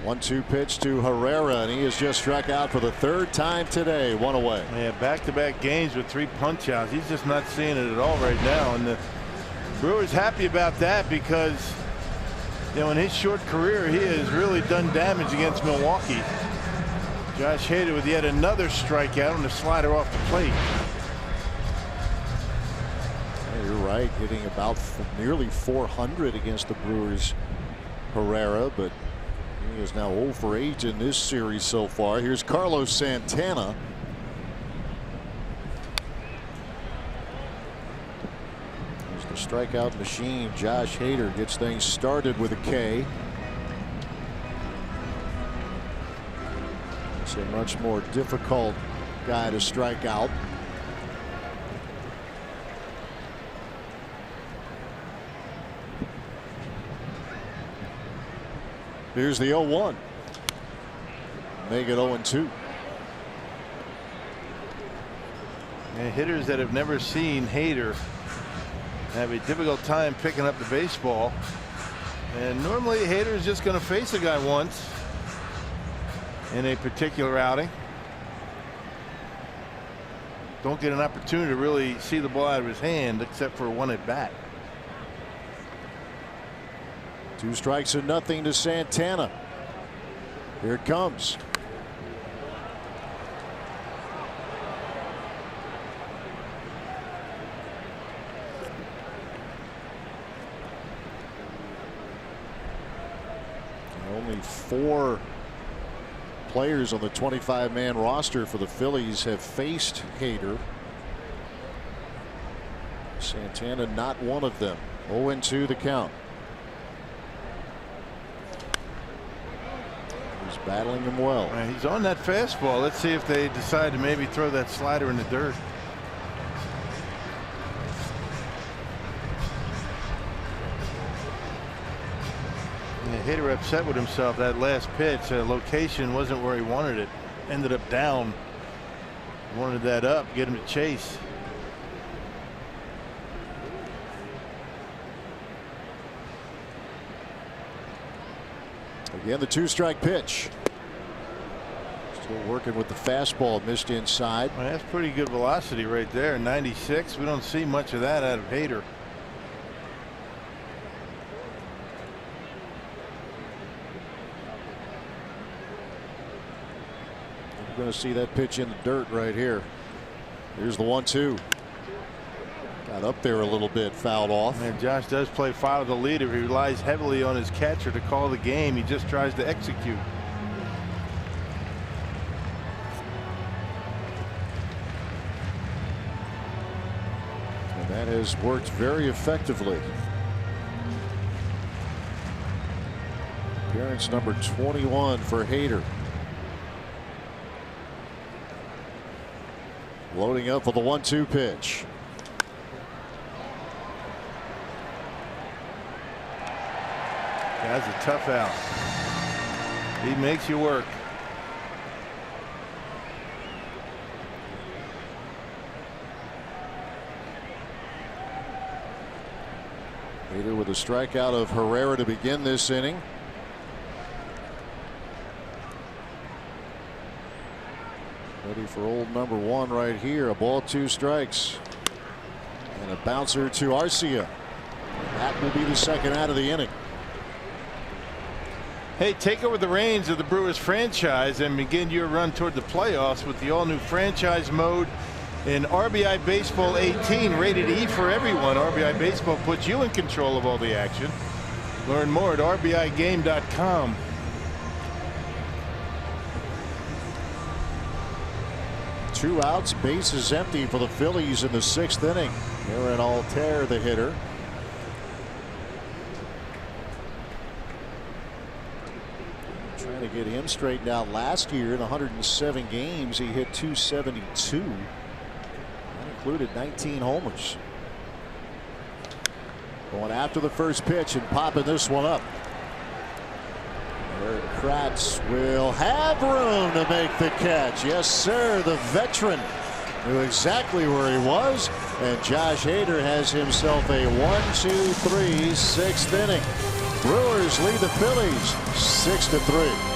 1-2 pitch to Herrera, and he has just struck out for the 3rd time today. 1 away. Yeah, back-to-back games with 3 punch outs. He's just not seeing it at all right now, and the Brewers happy about that because, you know, in his short career he has really done damage against Milwaukee. Josh Hader with yet another strikeout on the slider off the plate. Yeah, you're right, hitting about nearly 400 against the Brewers, Herrera, but he is now 0 for 8 in this series so far. Here's Carlos Santana. There's the strikeout machine. Josh Hader gets things started with a K. It's a much more difficult guy to strike out. Here's the 0-1. Make it 0-2. And hitters that have never seen Hader have a difficult time picking up the baseball. And normally Hader is just going to face a guy once in a particular outing. Don't get an opportunity to really see the ball out of his hand except for one at bat. 2 strikes and nothing to Santana. Here it comes. Only 4 players on the 25-man roster for the Phillies have faced Hader. Santana not one of them. 0-2 the count. He's battling him well. He's on that fastball. Let's see if they decide to maybe throw that slider in the dirt. Hader upset with himself. That last pitch location wasn't where he wanted it. Ended up down. Wanted that up, get him to chase. Again, the 2-strike pitch. Still working with the fastball, missed inside. Well, that's pretty good velocity right there. 96. We don't see much of that out of Hader. We're going to see that pitch in the dirt right here. Here's the 1-2. Got up there a little bit, fouled off. And Josh does play follow the leader. He relies heavily on his catcher to call the game. He just tries to execute. And that has worked very effectively. Appearance number 21 for Hader. Loading up for the 1-2 pitch. That's a tough out. He makes you work. Hader with a strikeout of Herrera to begin this inning. Ready for old number 1 right here. A ball, 2 strikes. And a bouncer to Arcia. That will be the second out of the inning. Hey, take over the reins of the Brewers franchise and begin your run toward the playoffs with the all-new franchise mode in RBI Baseball 18, rated E for everyone. RBI Baseball puts you in control of all the action. Learn more at RBIGame.com. Two outs, bases empty for the Phillies in the 6th inning. Aaron Altair, the hitter. Trying to get him straightened out. Last year in 107 games, he hit .272. That included 19 homers. Going after the first pitch and popping this one up. Erik Kratz will have room to make the catch. Yes, sir. The veteran knew exactly where he was. And Josh Hader has himself a 1-2-3 6th inning. Brewers lead the Phillies 6-3.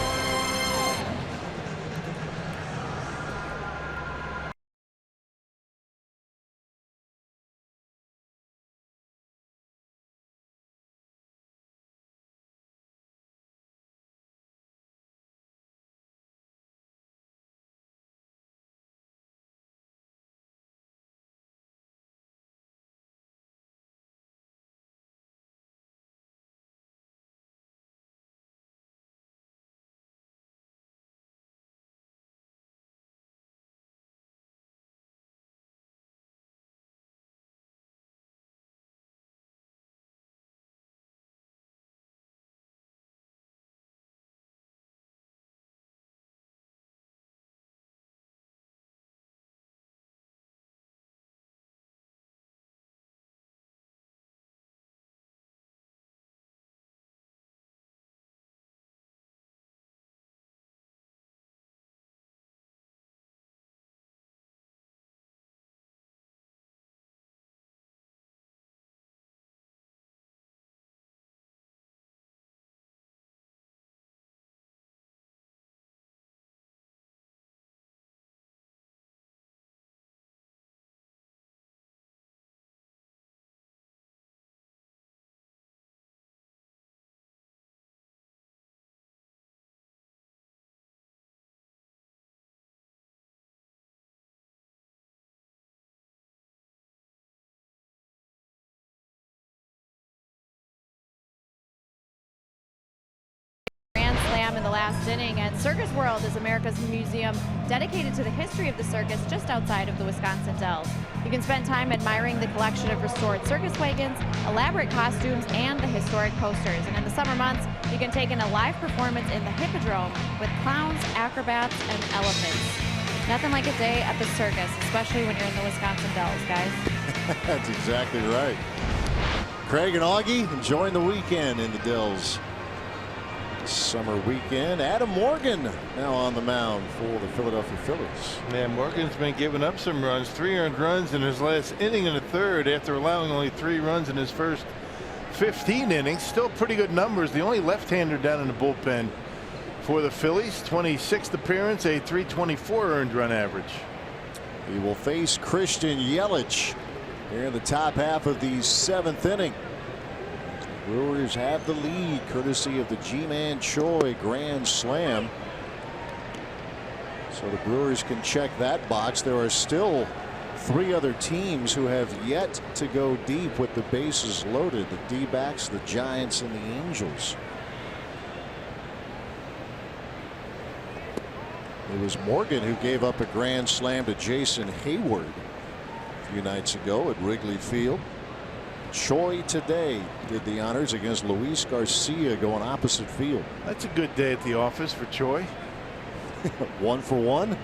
last inning, and Circus World is America's museum dedicated to the history of the circus just outside of the Wisconsin Dells. You can spend time admiring the collection of restored circus wagons, elaborate costumes, and the historic posters. And in the summer months, you can take in a live performance in the Hippodrome with clowns, acrobats, and elephants. Nothing like a day at the circus, especially when you're in the Wisconsin Dells, guys. That's exactly right. Craig and Augie enjoying the weekend in the Dells. Summer weekend. Adam Morgan now on the mound for the Philadelphia Phillies. Man, Morgan's been giving up some runs. 3 earned runs in his last inning in the third after allowing only 3 runs in his first 15 innings. Still pretty good numbers. The only left-hander down in the bullpen for the Phillies. 26th appearance, a .324 earned run average. He will face Christian Yelich here in the top half of the 7th inning. The Brewers have the lead courtesy of the Ji-Man Choi grand slam. So the Brewers can check that box. There are still 3 other teams who have yet to go deep with the bases loaded: the D-backs, the Giants, and the Angels. It was Morgan who gave up a grand slam to Jason Hayward a few nights ago at Wrigley Field. Choi today did the honors against Luis Garcia going opposite field. That's a good day at the office for Choi. 1 for 1.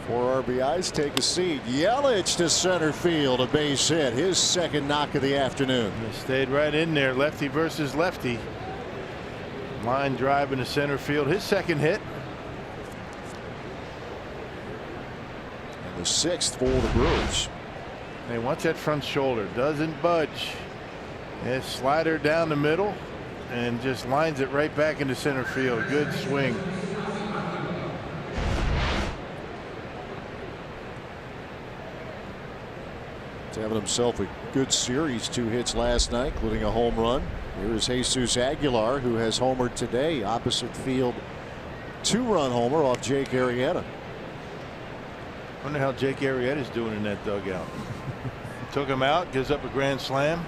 4 RBIs, take a seat. Yelich to center field, a base hit, his second knock of the afternoon. They stayed right in there, lefty versus lefty. Line drive into center field, his second hit. And the 6th for the Brewers. Hey, watch that front shoulder, doesn't budge. And slider down the middle and just lines it right back into center field. Good swing. He's having himself a good series. 2 hits last night, including a home run. Here is Jesus Aguilar, who has homered today, opposite field. 2-run homer off Jake Arrieta. Wonder how Jake Arrieta's doing in that dugout. Took him out, gives up a grand slam.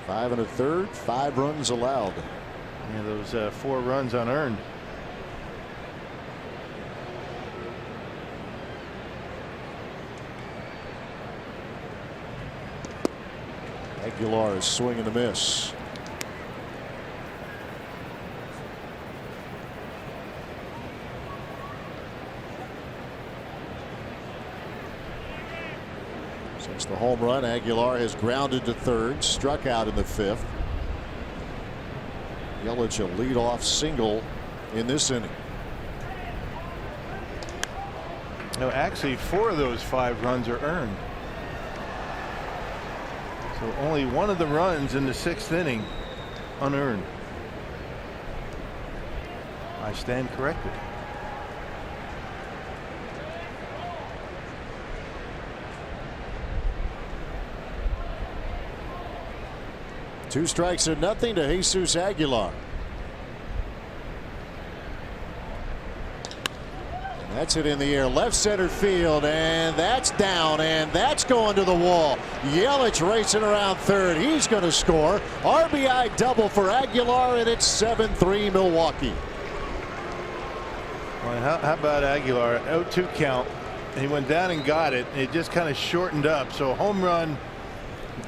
5 1/3, 5 runs allowed. Yeah, those 4 runs unearned. Aguilar is swing and a miss. Since the home run, Aguilar has grounded to third, struck out in the 5th. Yelich a leadoff single in this inning. No, actually 4 of those 5 runs are earned. So only 1 of the runs in the 6th inning unearned. I stand corrected. Two strikes and nothing to Jesus Aguilar. That's it in the air, left center field, and that's down, and that's going to the wall. Yelich racing around third. He's going to score. RBI double for Aguilar, and it's 7-3 Milwaukee. Well, how about Aguilar? 0-2 count. He went down and got it. It just kind of shortened up. So home run,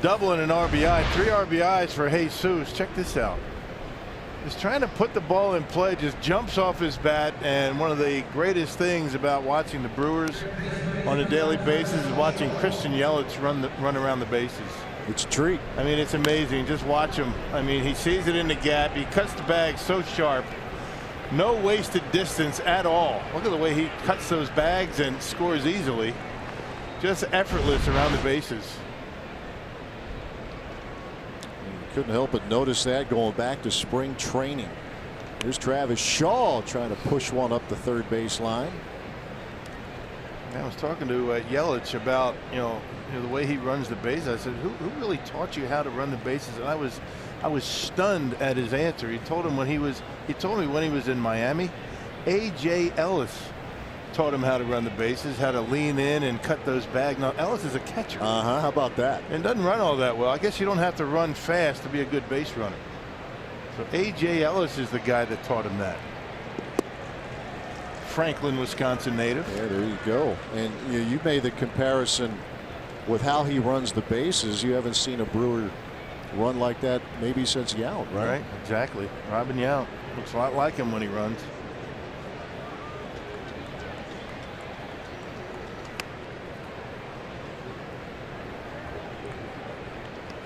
double and an RBI. 3 RBIs for Jesus. Check this out. He's trying to put the ball in play, just jumps off his bat. And one of the greatest things about watching the Brewers on a daily basis is watching Christian Yelich run around the bases. It's a treat. I mean, it's amazing. Just watch him. I mean, he sees it in the gap. He cuts the bag so sharp. No wasted distance at all. Look at the way he cuts those bags and scores easily. Just effortless around the bases. Couldn't help but notice that going back to spring training. Here's Travis Shaw trying to push one up the third base line. I was talking to Yelich about the way he runs the bases. I said, who really taught you how to run the bases? And I was stunned at his answer. He told me when he was in Miami, A.J. Ellis taught him how to run the bases, how to lean in and cut those bags. Now Ellis is a catcher. How about that? And doesn't run all that well. I guess you don't have to run fast to be a good base runner. So A.J. Ellis is the guy that taught him that. Franklin, Wisconsin native. Yeah, there you go. And you made the comparison with how he runs the bases. You haven't seen a Brewer run like that maybe since Yount, right? Right, exactly. Robin Yount looks a lot like him when he runs.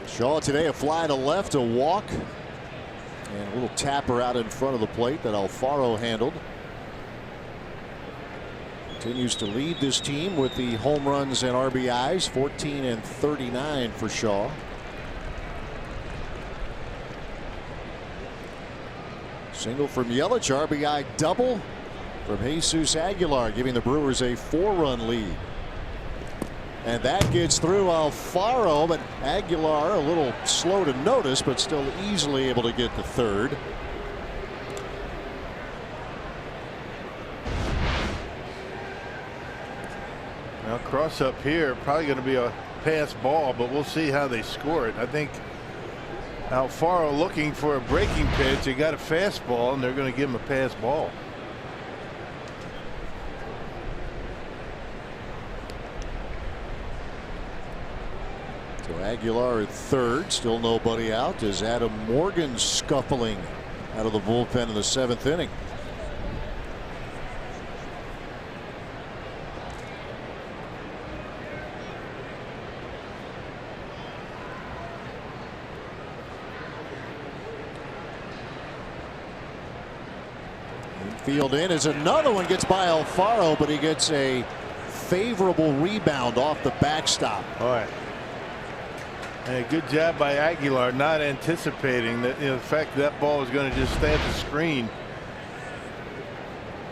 Shaw today a fly to left, a walk, and a little tapper out in front of the plate that Alfaro handled. Continues to lead this team with the home runs and RBIs, 14 and 39 for Shaw. Single from Yelich, RBI double from Jesus Aguilar, giving the Brewers a 4-run lead. And that gets through Alfaro, but Aguilar a little slow to notice, but still easily able to get to third. Now cross up here, probably going to be a pass ball, but we'll see how they score it. I think Alfaro looking for a breaking pitch. He got a fastball, and they're going to give him a pass ball. So Aguilar at third, still nobody out, as Adam Morgan scuffling out of the bullpen in the 7th inning. Infield in as another one gets by Alfaro, but he gets a favorable rebound off the backstop. All right. And a good job by Aguilar, not anticipating that, the fact that ball was going to just stay at the screen.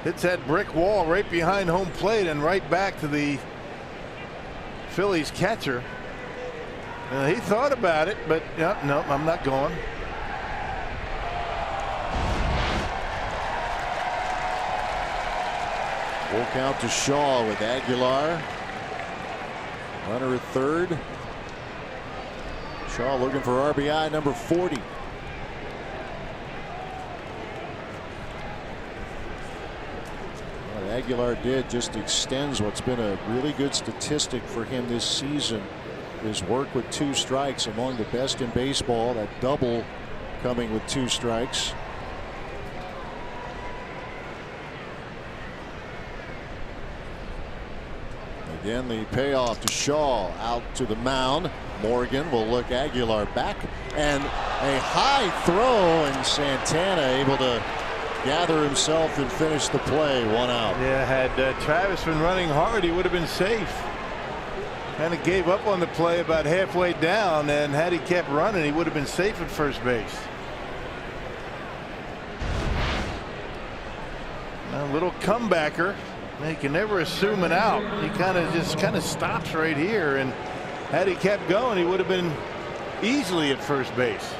Hits that brick wall right behind home plate and right back to the Phillies catcher. He thought about it, but no, I'm not going. Full count to Shaw with Aguilar. Runner at third. Shaw looking for RBI number 40. What Aguilar did just extends what's been a really good statistic for him this season. His work with 2 strikes, among the best in baseball. That double coming with 2 strikes. Again, the payoff to Shaw, out to the mound. Morgan will look Aguilar back, and a high throw, and Santana able to gather himself and finish the play. 1 out. Yeah, had Travis been running hard, he would have been safe. Kind of gave up on the play about halfway down, and had he kept running, he would have been safe at first base. A little comebacker. He can never assume an out. He kind of stops right here, and had he kept going, he would have been easily at first base.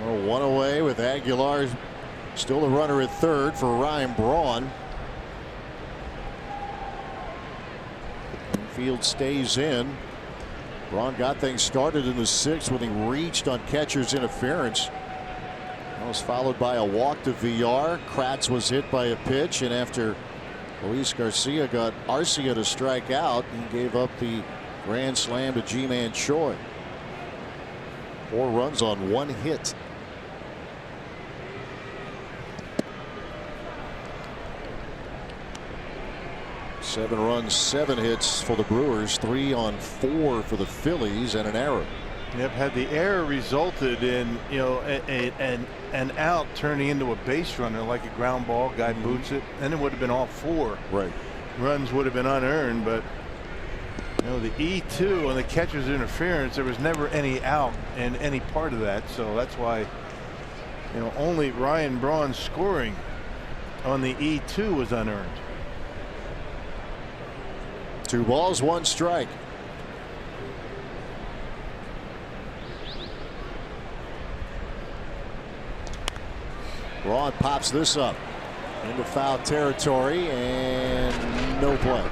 Well, 1 away with Aguilar still the runner at third for Ryan Braun. Infield stays in. Braun got things started in the 6th when he reached on catcher's interference. That was followed by a walk to Villar. Kratz was hit by a pitch, and after Luis Garcia got Arcia to strike out, he gave up the grand slam to Ji-Man Choi. 4 runs on 1 hit. Seven runs, 7 hits for the Brewers, 3 on 4 for the Phillies, and an error. Yep, had the error resulted in an out turning into a base runner, like a ground ball, guy boots it, then it would have been all 4. Right. Runs would have been unearned, but the E2 on the catcher's interference, there was never any out in any part of that, so that's why only Ryan Braun scoring on the E2 was unearned. 2 balls, 1 strike. Braun pops this up. into foul territory and no play.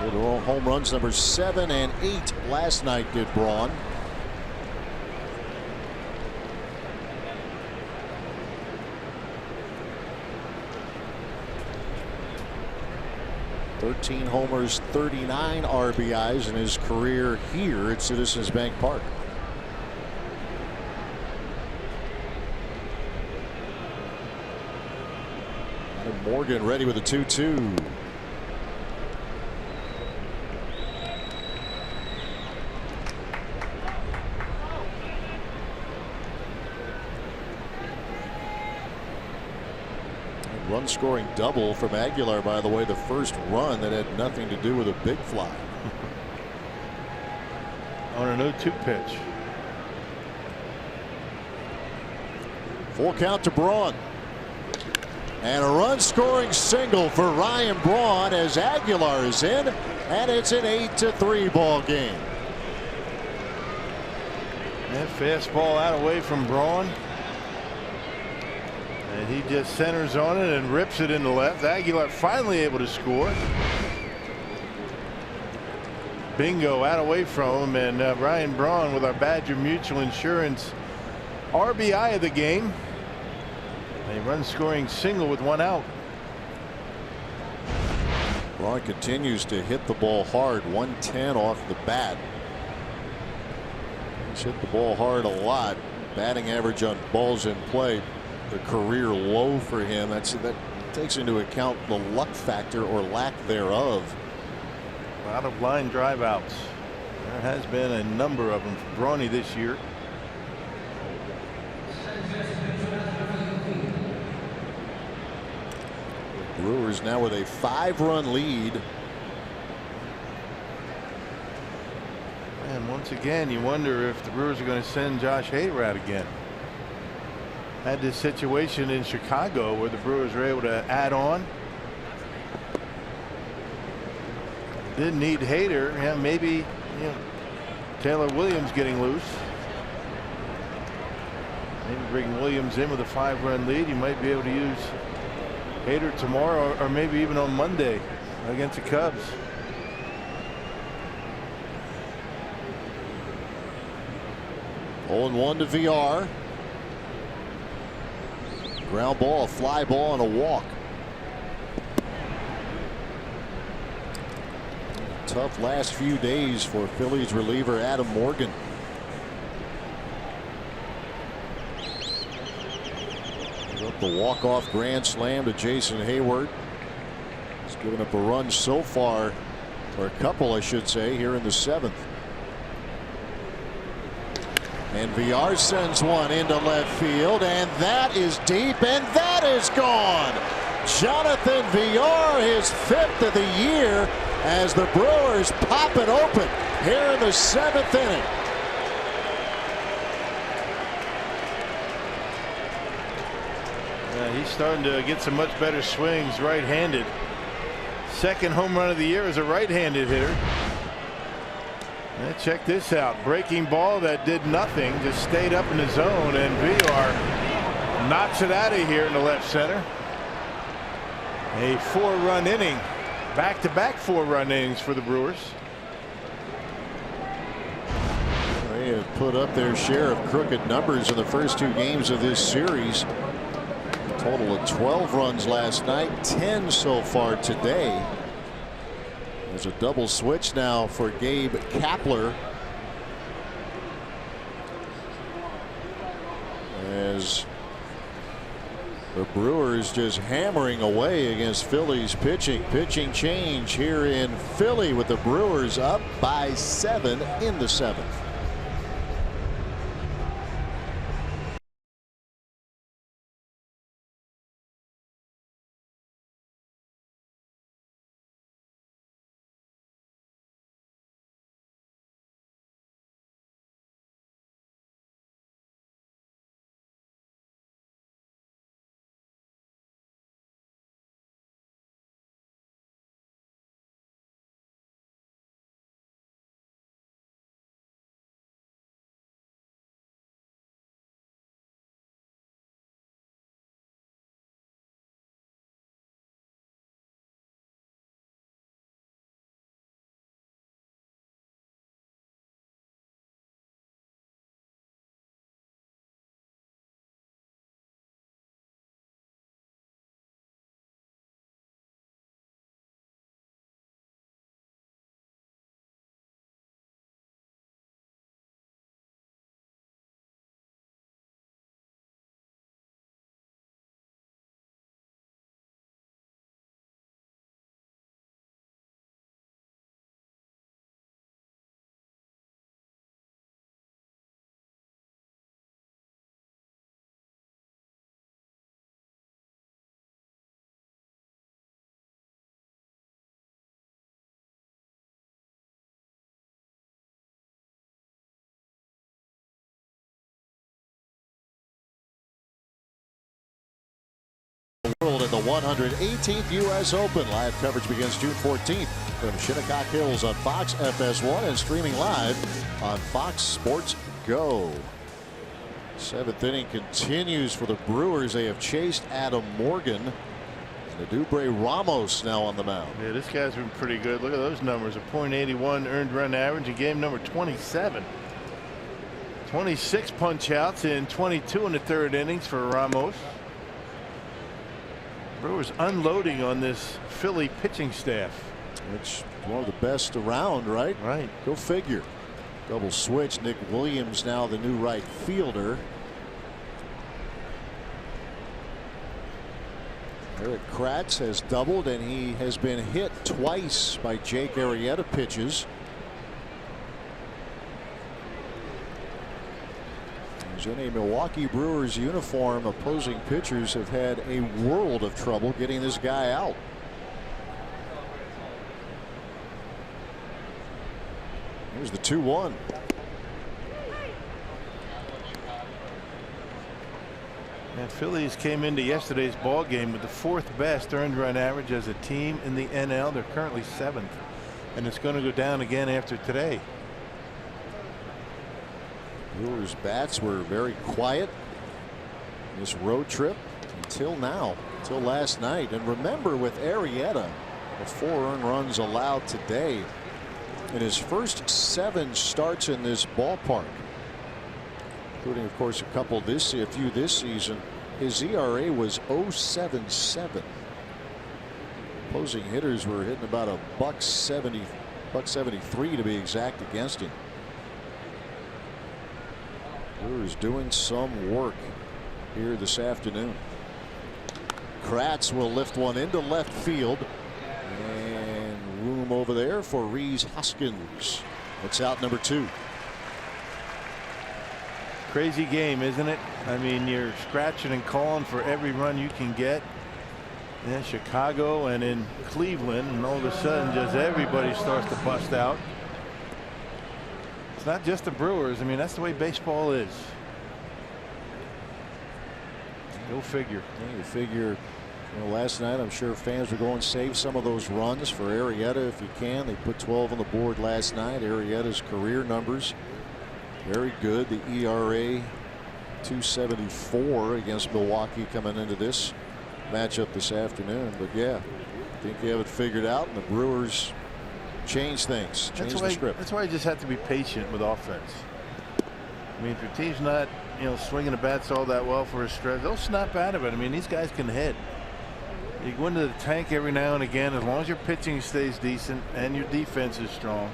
Their home runs number 7 and 8 last night did Braun. "13 homers, 39 RBIs in his career here at Citizens Bank Park." Adam Morgan ready with a 2-2. Run scoring double from Aguilar, by the way, the first run that had nothing to do with a big fly. On an 0-2 pitch. Full count to Braun. And a run scoring single for Ryan Braun as Aguilar is in, and it's an 8-3 ball game. That fastball out away from Braun. And he just centers on it and rips it into left. Aguilar finally able to score. Bingo out away from him, and Ryan Braun with our Badger Mutual Insurance RBI of the game. A run scoring single with 1 out. Braun continues to hit the ball hard, 110 off the bat. He's hit the ball hard a lot. Batting average on balls in play, the career low for him. That takes into account the luck factor or lack thereof. A lot of line drive outs. There has been a number of them for Brawny this year. Brewers now with a 5-run lead. And once again, you wonder if the Brewers are going to send Josh Hader out again. Had this situation in Chicago where the Brewers were able to add on. Didn't need Hader. Yeah, maybe Taylor Williams getting loose. Maybe bring Williams in with a 5-run lead. You might be able to use Hader tomorrow or maybe even on Monday against the Cubs. Oh, and 1 to VR. Ground ball, a fly ball, and a walk. Tough last few days for Phillies reliever Adam Morgan. The walk-off grand slam to Jason Hayward. He's given up a run so far, or a couple I should say, here in the 7th. And VR sends one into left field, and that is deep, and that is gone. Jonathan VR, his 5th of the year, as the Brewers pop it open here in the 7th inning. He's starting to get some much better swings right-handed. 2nd home run of the year as a right-handed hitter. And check this out. Breaking ball that did nothing, just stayed up in the zone, and VR knocks it out of here in the left center. A 4-run inning. Back-to-back 4-run innings for the Brewers. They have put up their share of crooked numbers in the first 2 games of this series. A total of 12 runs last night, 10 so far today. There's a double switch now for Gabe Kapler, as the Brewers just hammering away against Phillies pitching. Pitching change here in Philly with the Brewers up by 7 in the 7th. World at the 118th U.S. Open. Live coverage begins June 14th from Shinnecock Hills on Fox FS1 and streaming live on Fox Sports Go. Seventh inning continues for the Brewers. They have chased Adam Morgan. And Adubray Ramos now on the mound. Yeah, this guy's been pretty good. Look at those numbers. A .81 earned run average in game number 27. 26 punch outs in 22 in the third innings for Ramos. Brewers unloading on this Philly pitching staff. Which one of the best around, right? Right. Go figure. Double switch. Nick Williams now the new right fielder. Eric Kratz has doubled, and he has been hit twice by Jake Arrieta pitches. As in a Milwaukee Brewers uniform, opposing pitchers have had a world of trouble getting this guy out. Here's the 2-1. And Phillies came into yesterday's ball game with the 4th best earned run average as a team in the NL. They're currently 7th, and it's going to go down again after today. Brewers bats were very quiet this road trip until now, until last night. And remember, with Arrieta, the 4 earned runs allowed today in his first 7 starts in this ballpark, including of course a few this season. His ERA was 0.77. Opposing hitters were hitting about a .70, .73 to be exact against him. Brewers doing some work here this afternoon. Kratz will lift one into left field, and room over there for Rhys Hoskins. That's out number 2. Crazy game, isn't it? I mean, you're scratching and calling for every run you can get in Chicago and in Cleveland, and all of a sudden just everybody starts to bust out. It's not just the Brewers. I mean, that's the way baseball is. Go figure. Yeah, you figure, last night I'm sure fans were going to save some of those runs for Arrieta if you can. They put 12 on the board last night. Arrieta's career numbers very good. The ERA 2.74 against Milwaukee coming into this matchup this afternoon. But yeah, I think they have it figured out, and the Brewers change things, change the script. That's why you just have to be patient with offense. I mean, if your team's not, swinging the bats all that well for a stretch, they'll snap out of it. I mean, these guys can hit. You go into the tank every now and again. As long as your pitching stays decent and your defense is strong,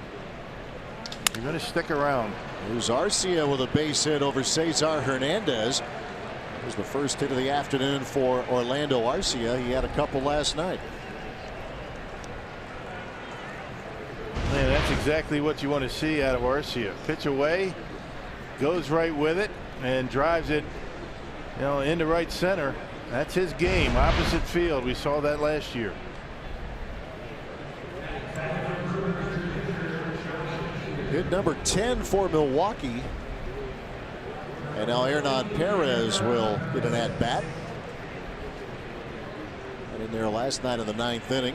you're going to stick around. Here's Arcia with a base hit over Cesar Hernandez. It was the first hit of the afternoon for Orlando Arcia. He had a couple last night. Man, that's exactly what you want to see out of Arcia. Pitch away, goes right with it, and drives it, into right center. That's his game. Opposite field. We saw that last year. Hit number 10 for Milwaukee. And now Hernan Perez will get an at-bat. And in there last night in the 9th inning.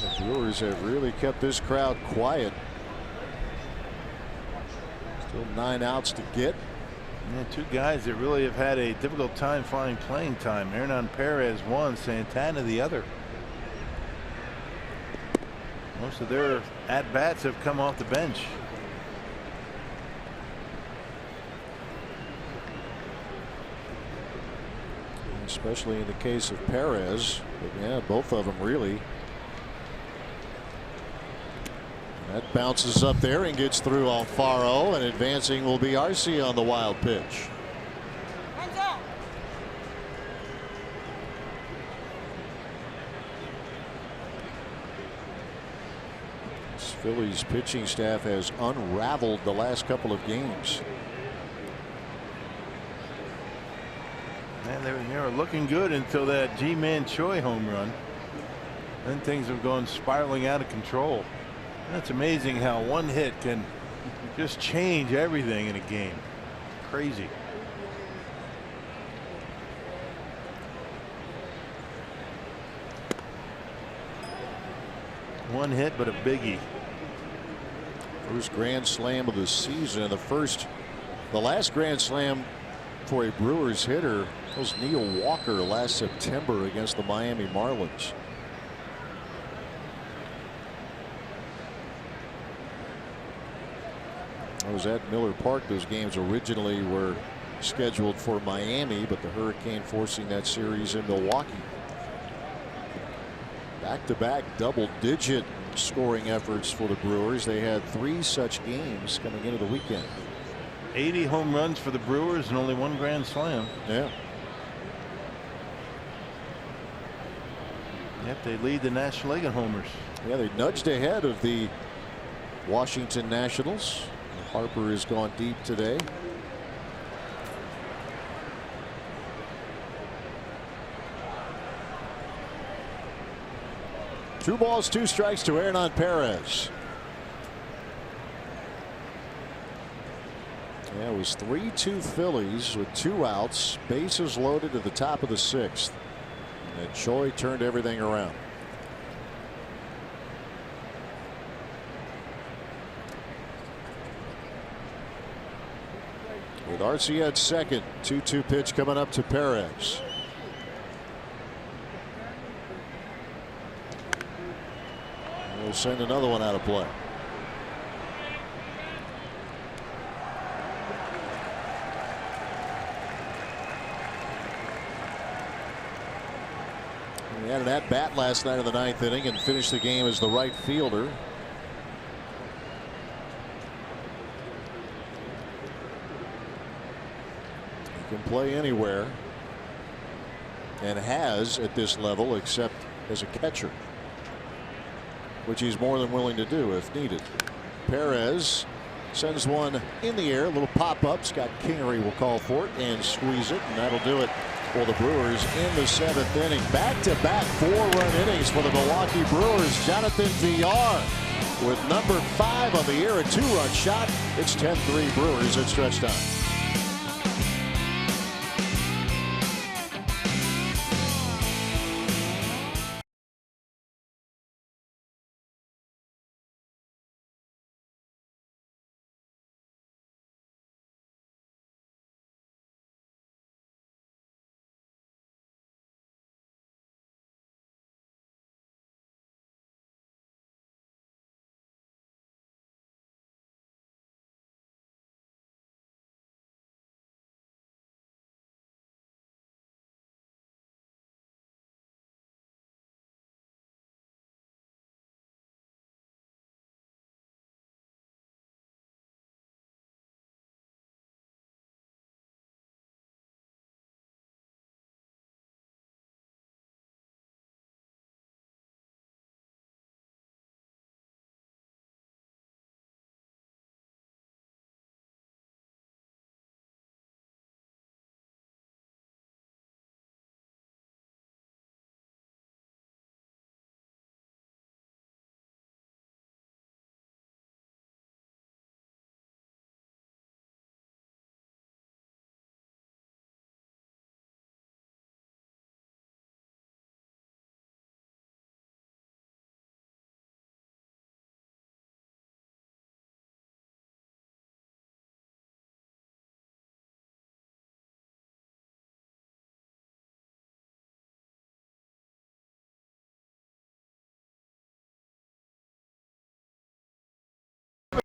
The Brewers have really kept this crowd quiet. Still 9 outs to get. Yeah, 2 guys that really have had a difficult time finding playing time. Hernan Perez one, Santana the other. Most of their at-bats have come off the bench. Especially in the case of Perez. But yeah, both of them really. That bounces up there and gets through Alfaro, and advancing will be Arcia on the wild pitch. This Phillies pitching staff has unraveled the last couple of games. Man, they were looking good until that Ji-Man Choi home run. Then things have gone spiraling out of control. That's amazing how one hit can just change everything in a game. Crazy. One hit, but a biggie. First grand slam of the season. The last grand slam for a Brewers hitter was Neil Walker last September against the Miami Marlins. I was at Miller Park. Those games originally were scheduled for Miami, but the hurricane forcing that series in Milwaukee. Back-to-back double-digit scoring efforts for the Brewers. They had 3 such games coming into the weekend. 80 home runs for the Brewers and only 1 grand slam. Yeah. Yep, they lead the National League in homers. Yeah, they nudged ahead of the Washington Nationals. Harper has gone deep today. Two balls, 2 strikes to Hernan Perez. Yeah, it was 3-2 Phillies with 2 outs, bases loaded at the top of the 6th. And Choi turned everything around. With Arcia at second, 2-2 pitch coming up to Perez. We'll send another one out of play. He had an at-bat last night in the 9th inning and finished the game as the right fielder. Can play anywhere and has at this level, except as a catcher, which he's more than willing to do if needed. Perez sends one in the air, a little pop-up. Scott Kingery will call for it and squeeze it, and that'll do it for the Brewers in the 7th inning. Back-to-back 4-run innings for the Milwaukee Brewers. Jonathan Villar with number 5 on the year, a 2-run shot. It's 10-3 Brewers at stretch time.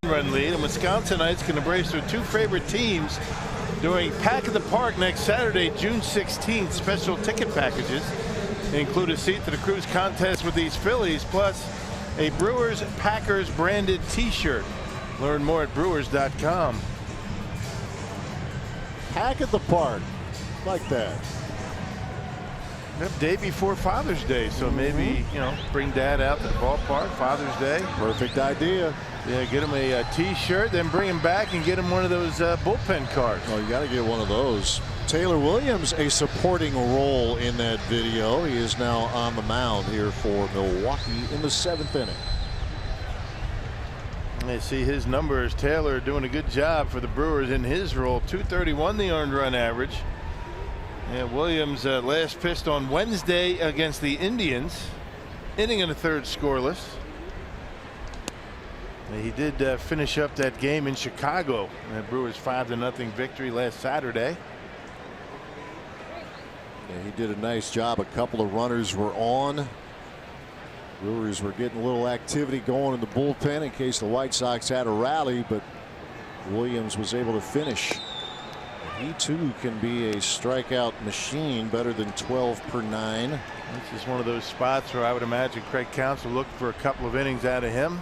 Run lead, and Wisconsinites can embrace their 2 favorite teams during Pack at the Park next Saturday, June 16th. Special ticket packages include a seat to the Cruise contest with these Phillies, plus a Brewers Packers branded t-shirt. Learn more at brewers.com. Pack at the Park, like that. Yep, day before Father's Day, so maybe, you know, bring Dad out to the ballpark, Father's Day. Perfect idea. Yeah, get him a t-shirt, then bring him back and get him one of those bullpen cards. Oh, you got to get one of those. Taylor Williams a supporting role in that video. He is now on the mound here for Milwaukee in the 7th inning. You see his numbers. Taylor doing a good job for the Brewers in his role. 231 the earned run average. And Williams last pitched on Wednesday against the Indians. Inning in the 3rd scoreless. He did finish up that game in Chicago. The Brewers 5-0 victory last Saturday. Yeah, he did a nice job. A couple of runners were on. Brewers were getting a little activity going in the bullpen in case the White Sox had a rally, but Williams was able to finish. He too can be a strikeout machine, better than 12 per 9. This is one of those spots where I would imagine Craig Counsell will look for a couple of innings out of him.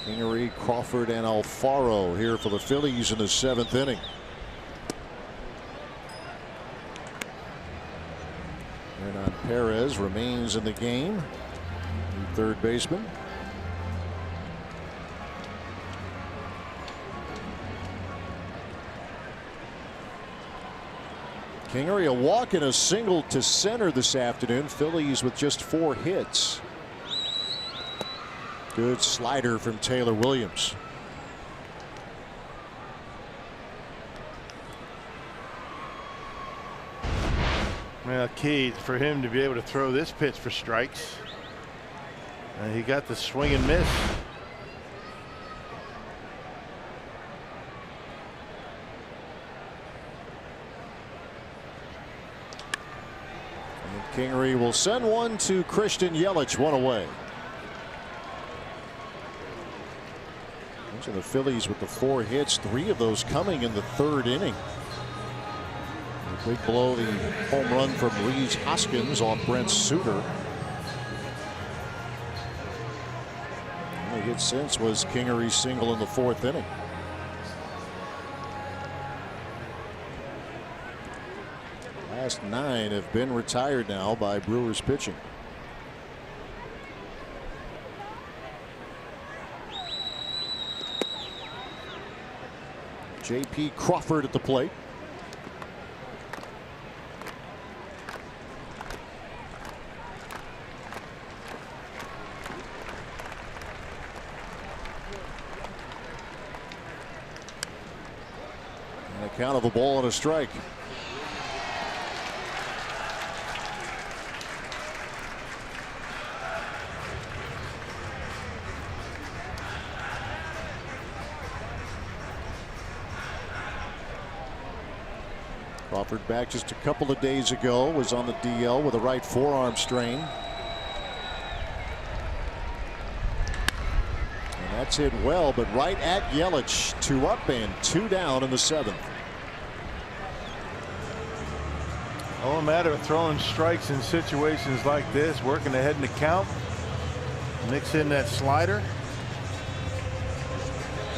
Kingery, Crawford, and Alfaro here for the Phillies in the 7th inning. Hernan Perez remains in the game. New 3rd baseman. Kingery a walk and a single to center this afternoon. Phillies with just 4 hits. Good slider from Taylor Williams. Well, key for him to be able to throw this pitch for strikes. He got the swing and miss. And Kingery will send one to Christian Yelich, 1 away. And the Phillies with the 4 hits, 3 of those coming in the 3rd inning. A big blow, the home run from Rhys Hoskins off Brent Suter. The hit since was Kingery's single in the 4th inning. Last 9 have been retired now by Brewers pitching. J.P. Crawford at the plate. And a count of a ball and a strike. Crawford back just a couple of days ago, was on the DL with a right forearm strain. And that's hit well, but right at Yelich. 2 up and 2 down in the 7th. All a matter of throwing strikes in situations like this, working ahead in the count. Mix in that slider.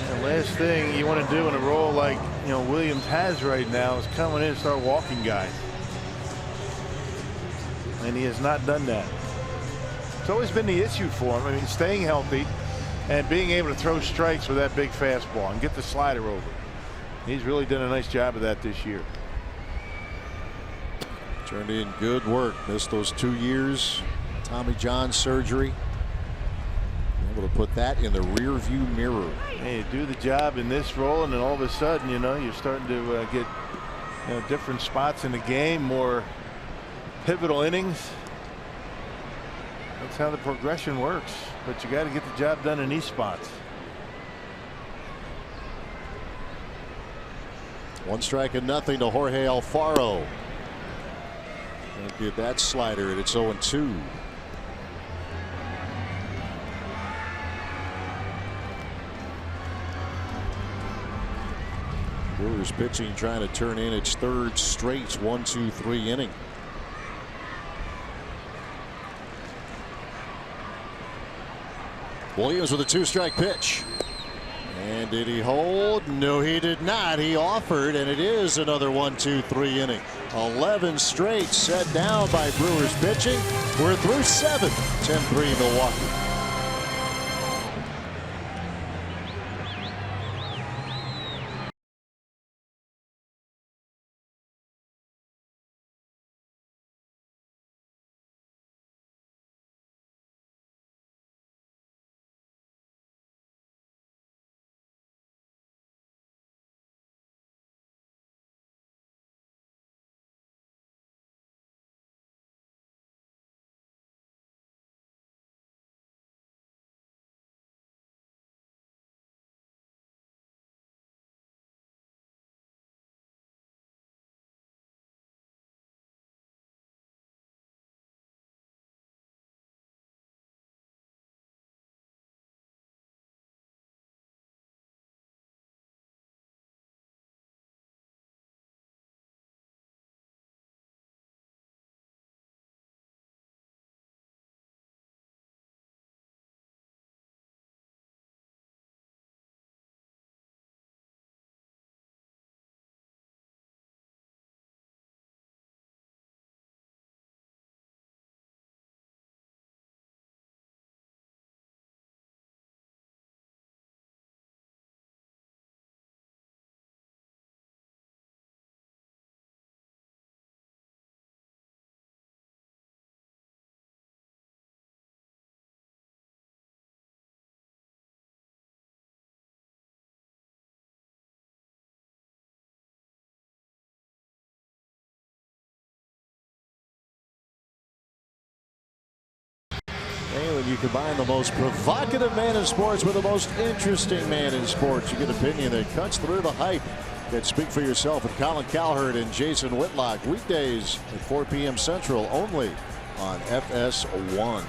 And last thing you want to do in a role like Williams has right now is come in and start walking guys. And he has not done that. It's always been the issue for him. I mean, staying healthy and being able to throw strikes with that big fastball and get the slider over. He's really done a nice job of that this year. Turned in good work. Missed those 2 years. Tommy John surgery. Able to put that in the rear view mirror. Hey, you do the job in this role, and then all of a sudden, you're starting to get different spots in the game, more pivotal innings. That's how the progression works. But you got to get the job done in these spots. 1 strike and nothing to Jorge Alfaro. And get that slider, and it's 0-2. Brewers pitching trying to turn in its 3rd straight 1-2-3 inning. Williams with a 2-strike pitch. And did he hold? No, he did not. He offered, and it is another 1-2-3 inning. 11 straight set down by Brewers pitching. We're through 7. 10-3 Milwaukee. Hey, when you combine the most provocative man in sports with the most interesting man in sports, you get an opinion that cuts through the hype. That Speak for Yourself with Colin Cowherd and Jason Whitlock, weekdays at 4 p.m. Central, only on FS1.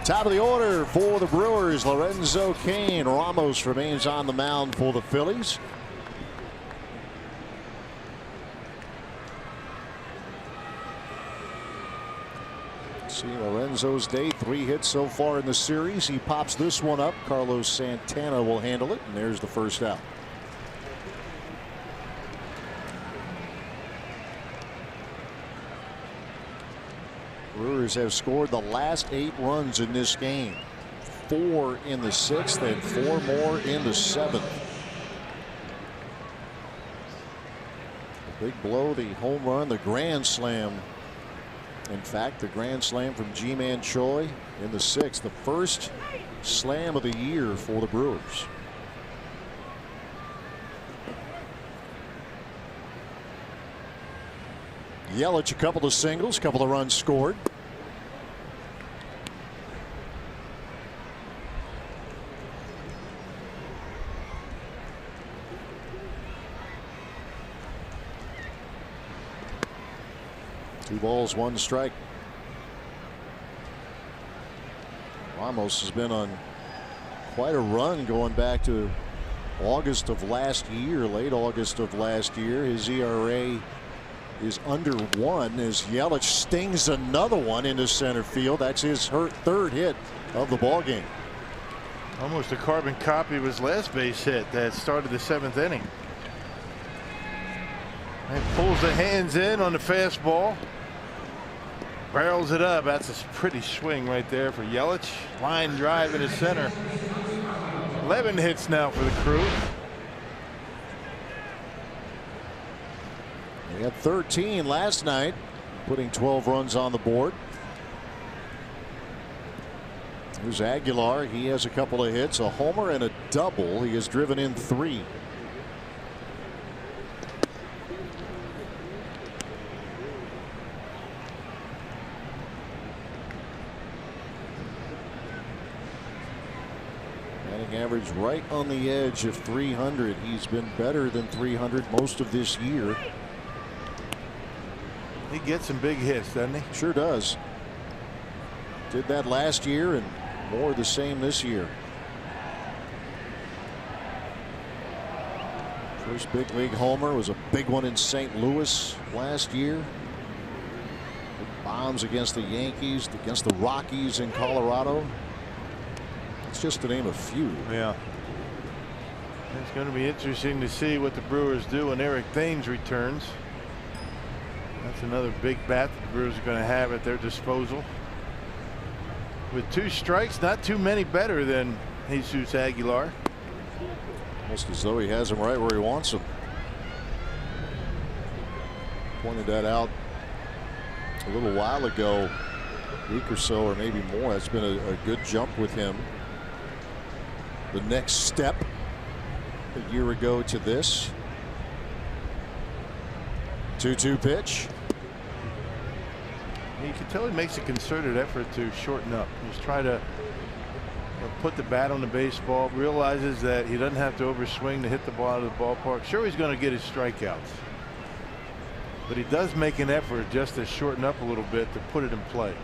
Top of the order for the Brewers, Lorenzo Cain. Ramos remains on the mound for the Phillies. See Lorenzo's day, 3 hits so far in the series. He pops this one up. Carlos Santana will handle it, and there's the first out. Brewers have scored the last 8 runs in this game. 4 in the 6th and 4 more in the 7th. The big blow, the home run, the grand slam. In fact, the grand slam from Ji-Man Choi in the 6th, the first slam of the year for the Brewers. Yelich, a couple of singles, couple of runs scored. Two balls, 1 strike. Ramos has been on quite a run going back to August of last year, late August of last year. His ERA is under 1 as Yelich stings another one into center field. That's his 3rd hit of the ball game. Almost a carbon copy of his last base hit that started the 7th inning. And pulls the hands in on the fastball. Barrels it up. That's a pretty swing right there for Yelich. Line drive into center. 11 hits now for the Crew. He had 13 last night, putting 12 runs on the board. Here's Aguilar. He has a couple of hits, a homer and a double. He has driven in 3. Batting average right on the edge of 300. He's been better than 300 most of this year. He gets some big hits, doesn't he? Sure does. Did that last year and more the same this year. First big league homer was a big one in St. Louis last year. Big bombs against the Yankees, against the Rockies in Colorado. It's just to name a few. Yeah. It's going to be interesting to see what the Brewers do when Eric Thames returns. That's another big bat that the Brewers are going to have at their disposal. With 2 strikes, not too many better than Jesus Aguilar. Almost as though he has him right where he wants him. Pointed that out a little while ago, a week or so, or maybe more. That's been a good jump with him. The next step a year ago to this. 2-2 pitch. You can tell he makes a concerted effort to shorten up. He's trying to put the bat on the baseball, realizes that he doesn't have to overswing to hit the ball out of the ballpark. Sure, he's going to get his strikeouts, but he does make an effort just to shorten up a little bit to put it in play.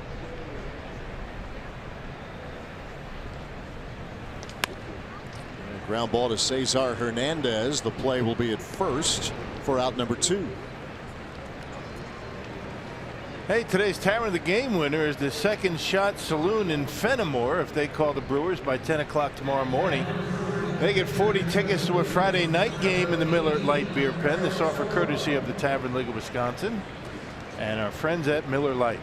Ground ball to Cesar Hernandez. The play will be at first for out number 2. Hey, today's Tavern of the Game winner is the Second Shot Saloon in Fenimore. If they call the Brewers by 10 o'clock tomorrow morning, they get 40 tickets to a Friday night game in the Miller Lite Beer Pen. This offer courtesy of the Tavern League of Wisconsin and our friends at Miller Lite.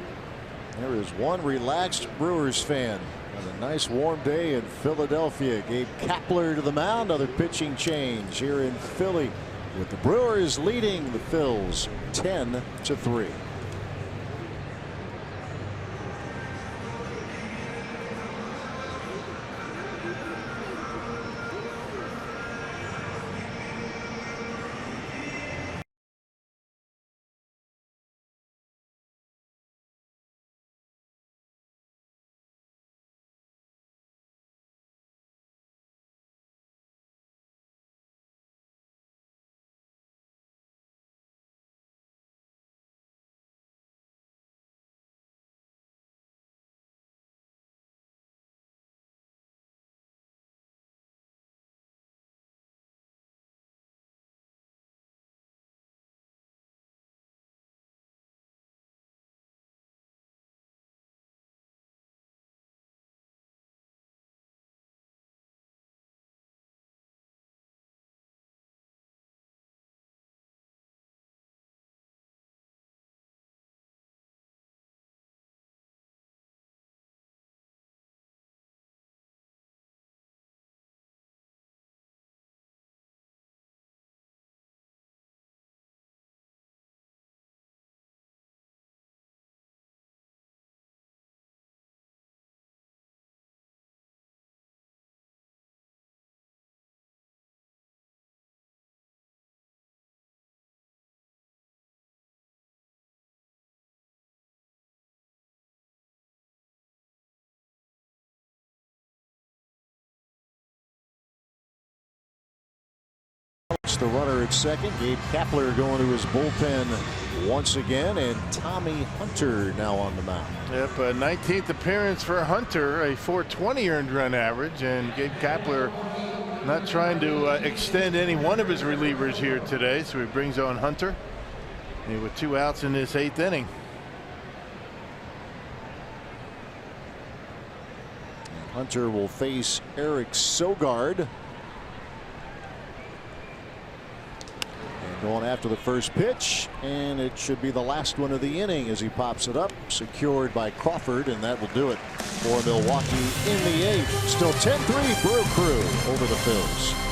There is one relaxed Brewers fan on a nice warm day in Philadelphia. Gabe Kapler to the mound. Other pitching change here in Philly with the Brewers leading the Phils 10-3. Hendricks, the runner at second. Gabe Kapler going to his bullpen once again, and Tommy Hunter now on the mound. Yep, 19th appearance for Hunter, a 420 earned run average, and Gabe Kapler not trying to extend any one of his relievers here today, so he brings on Hunter. And with 2 outs in this 8th inning. Hunter will face Eric Sogard. And going after the first pitch, and it should be the last one of the inning as he pops it up, secured by Crawford, and that will do it for Milwaukee in the 8th. Still 10-3 Brew Crew over the Phils.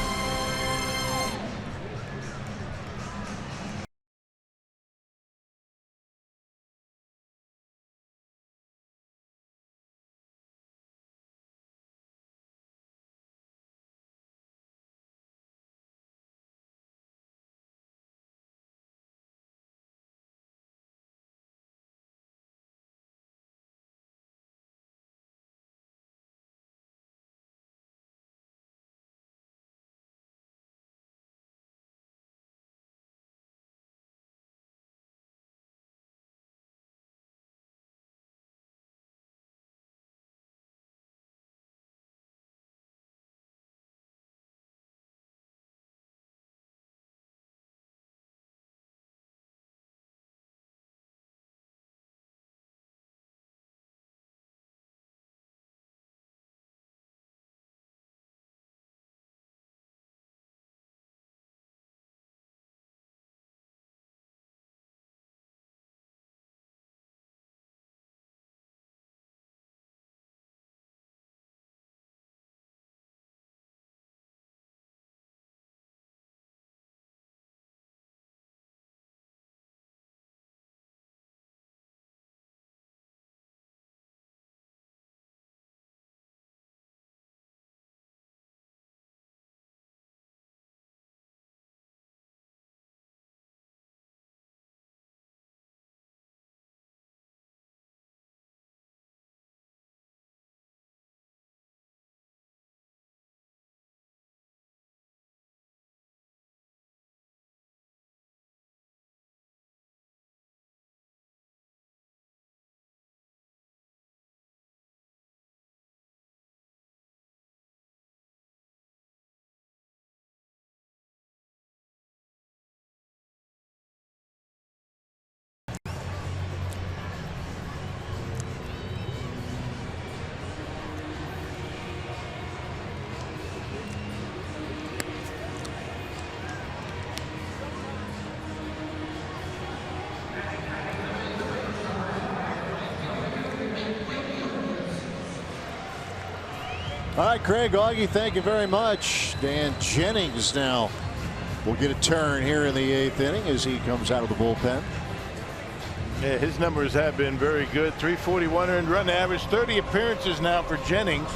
All right, Craig, Augie, thank you very much. Dan Jennings now will get a turn here in the 8th inning as he comes out of the bullpen. Yeah, his numbers have been very good. 341 earned run average, 30 appearances now for Jennings.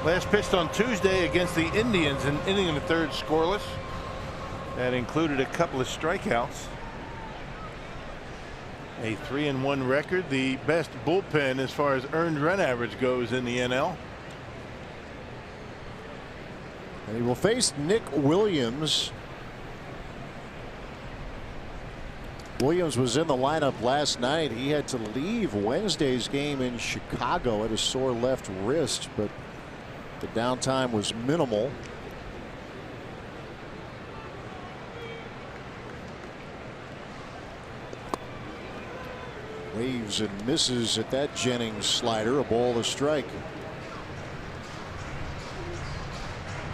Last pitched on Tuesday against the Indians, an inning and a third scoreless. That included a couple of strikeouts. A 3-1 record, the best bullpen as far as earned run average goes in the NL. And he will face Nick Williams. Williams was in the lineup last night. He had to leave Wednesday's game in Chicago at a sore left wrist, but the downtime was minimal. Waves and misses at that Jennings slider, a ball, a strike.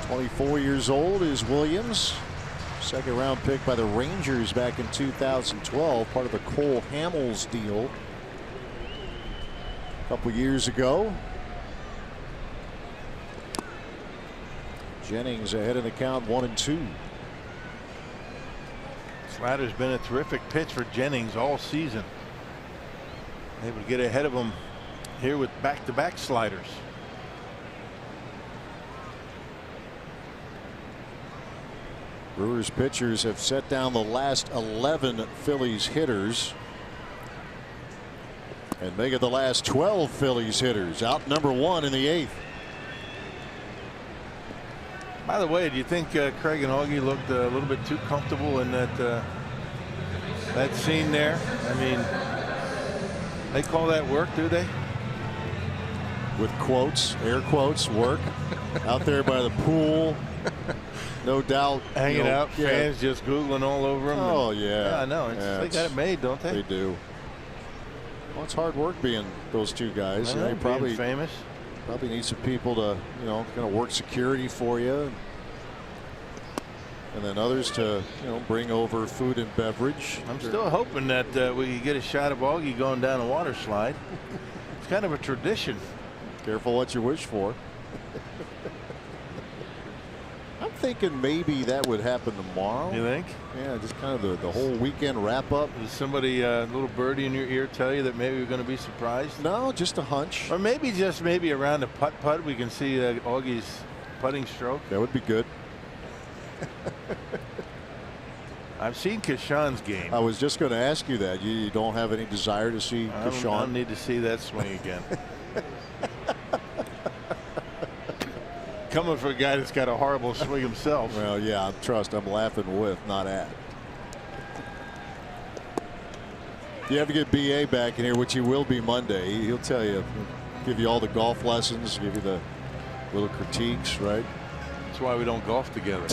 24 years old is Williams. Second round pick by the Rangers back in 2012, part of the Cole Hamels deal a couple years ago. Jennings ahead in the count, 1-2. Slider's been a terrific pitch for Jennings all season. Able to get ahead of him here with back-to-back sliders. Brewers pitchers have set down the last 11 Phillies hitters and make it the last 12 Phillies hitters. Out number 1 in the 8th. By the way, do you think Craig and Augie looked a little bit too comfortable in that that scene there? I mean, they call that work, do they? With quotes, air quotes, work out there by the pool. No doubt. Hanging out, fans just Googling all over them. Oh, yeah. I know. They got it made, don't they? They do. Well, it's hard work being those two guys. They probably famous. Probably need some people to, kind of work security for you. And then others to, bring over food and beverage. I'm still hoping that we can get a shot of Augie going down a water slide. It's kind of a tradition. Careful what you wish for. I'm thinking maybe that would happen tomorrow. You think? Yeah, just kind of the whole weekend wrap up. Does somebody, a little birdie in your ear, tell you that maybe we're going to be surprised? No, just a hunch. Or maybe around the putt we can see Augie's putting stroke. That would be good. I've seen Kashan's game. I was just going to ask you that. You don't have any desire to see Kashan? I don't need to see that swing again. Coming for a guy that's got a horrible swing himself. Well, yeah, I'm laughing with, not at. You have to get BA back in here, which he will be Monday. He'll tell you, give you all the golf lessons, give you the little critiques, right? That's why we don't golf together.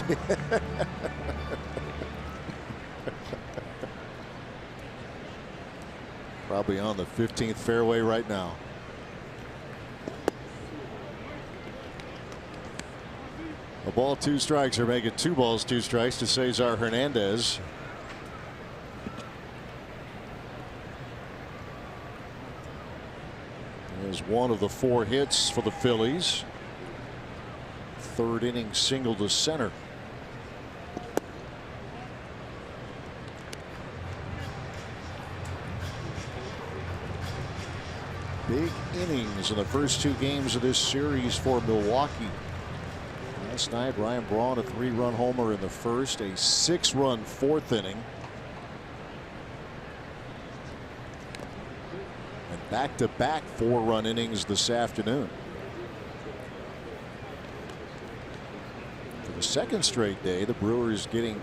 Probably on the 15th fairway right now. A ball, 2 strikes, or make it 2 balls, 2 strikes to Cesar Hernandez. There's one of the 4 hits for the Phillies. 3rd inning single to center. Big innings in the first 2 games of this series for Milwaukee. Last night, Ryan Braun, a 3-run homer in the first, a 6-run 4th inning. And back-to-back 4-run innings this afternoon. For the 2nd straight day, the Brewers getting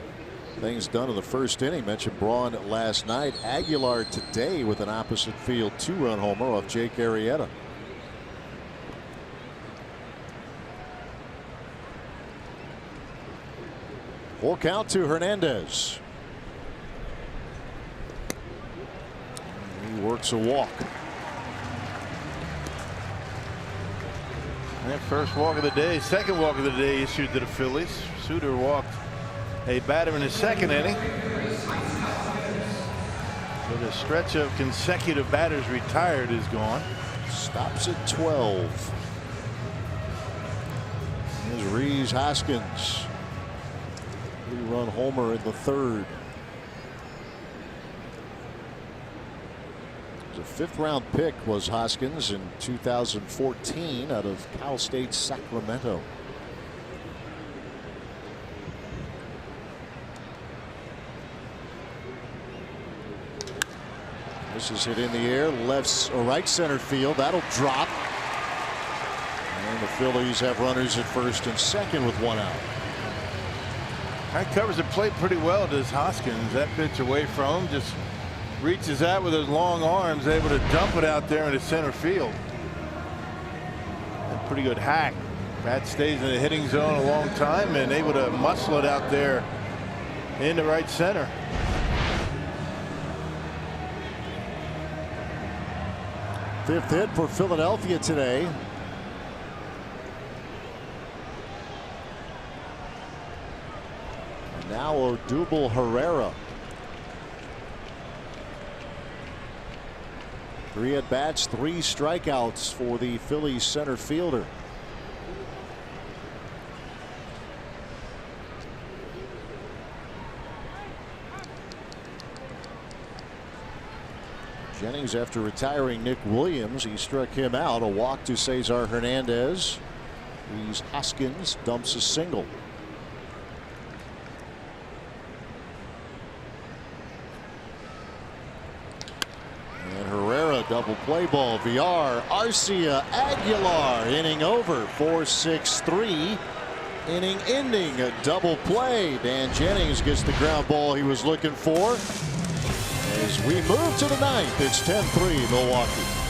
things done in the first inning. Mentioned Braun last night. Aguilar today with an opposite field 2-run homer off Jake Arrieta. Full count to Hernandez. He works a walk. That first walk of the day, second walk of the day issued to the Phillies. Suter walked a batter in his 2nd inning. So the stretch of consecutive batters retired is gone. Stops at 12. Here's Rhys Hoskins. 3-run homer in the 3rd. The 5th-round pick was Hoskins in 2014 out of Cal State Sacramento. This is hit in the air, right center field. That'll drop. And the Phillies have runners at 1st and 2nd with 1 out. That covers the plate pretty well, does Hoskins. That pitch away from him just reaches out with his long arms, able to dump it out there into center field. A pretty good hack. Bat stays in the hitting zone a long time and able to muscle it out there into right center. Fifth hit for Philadelphia today. And now Odubel Herrera. 3 at bats, 3 strikeouts for the Phillies center fielder. Jennings, after retiring Nick Williams, he struck him out. A walk to Cesar Hernandez. Rhys Hoskins dumps a single. And Herrera double play ball. VR, Arcia, Aguilar, inning over. 4-6-3. inning ending a double play. Dan Jennings gets the ground ball he was looking for. As we move to the ninth, it's 10-3 Milwaukee.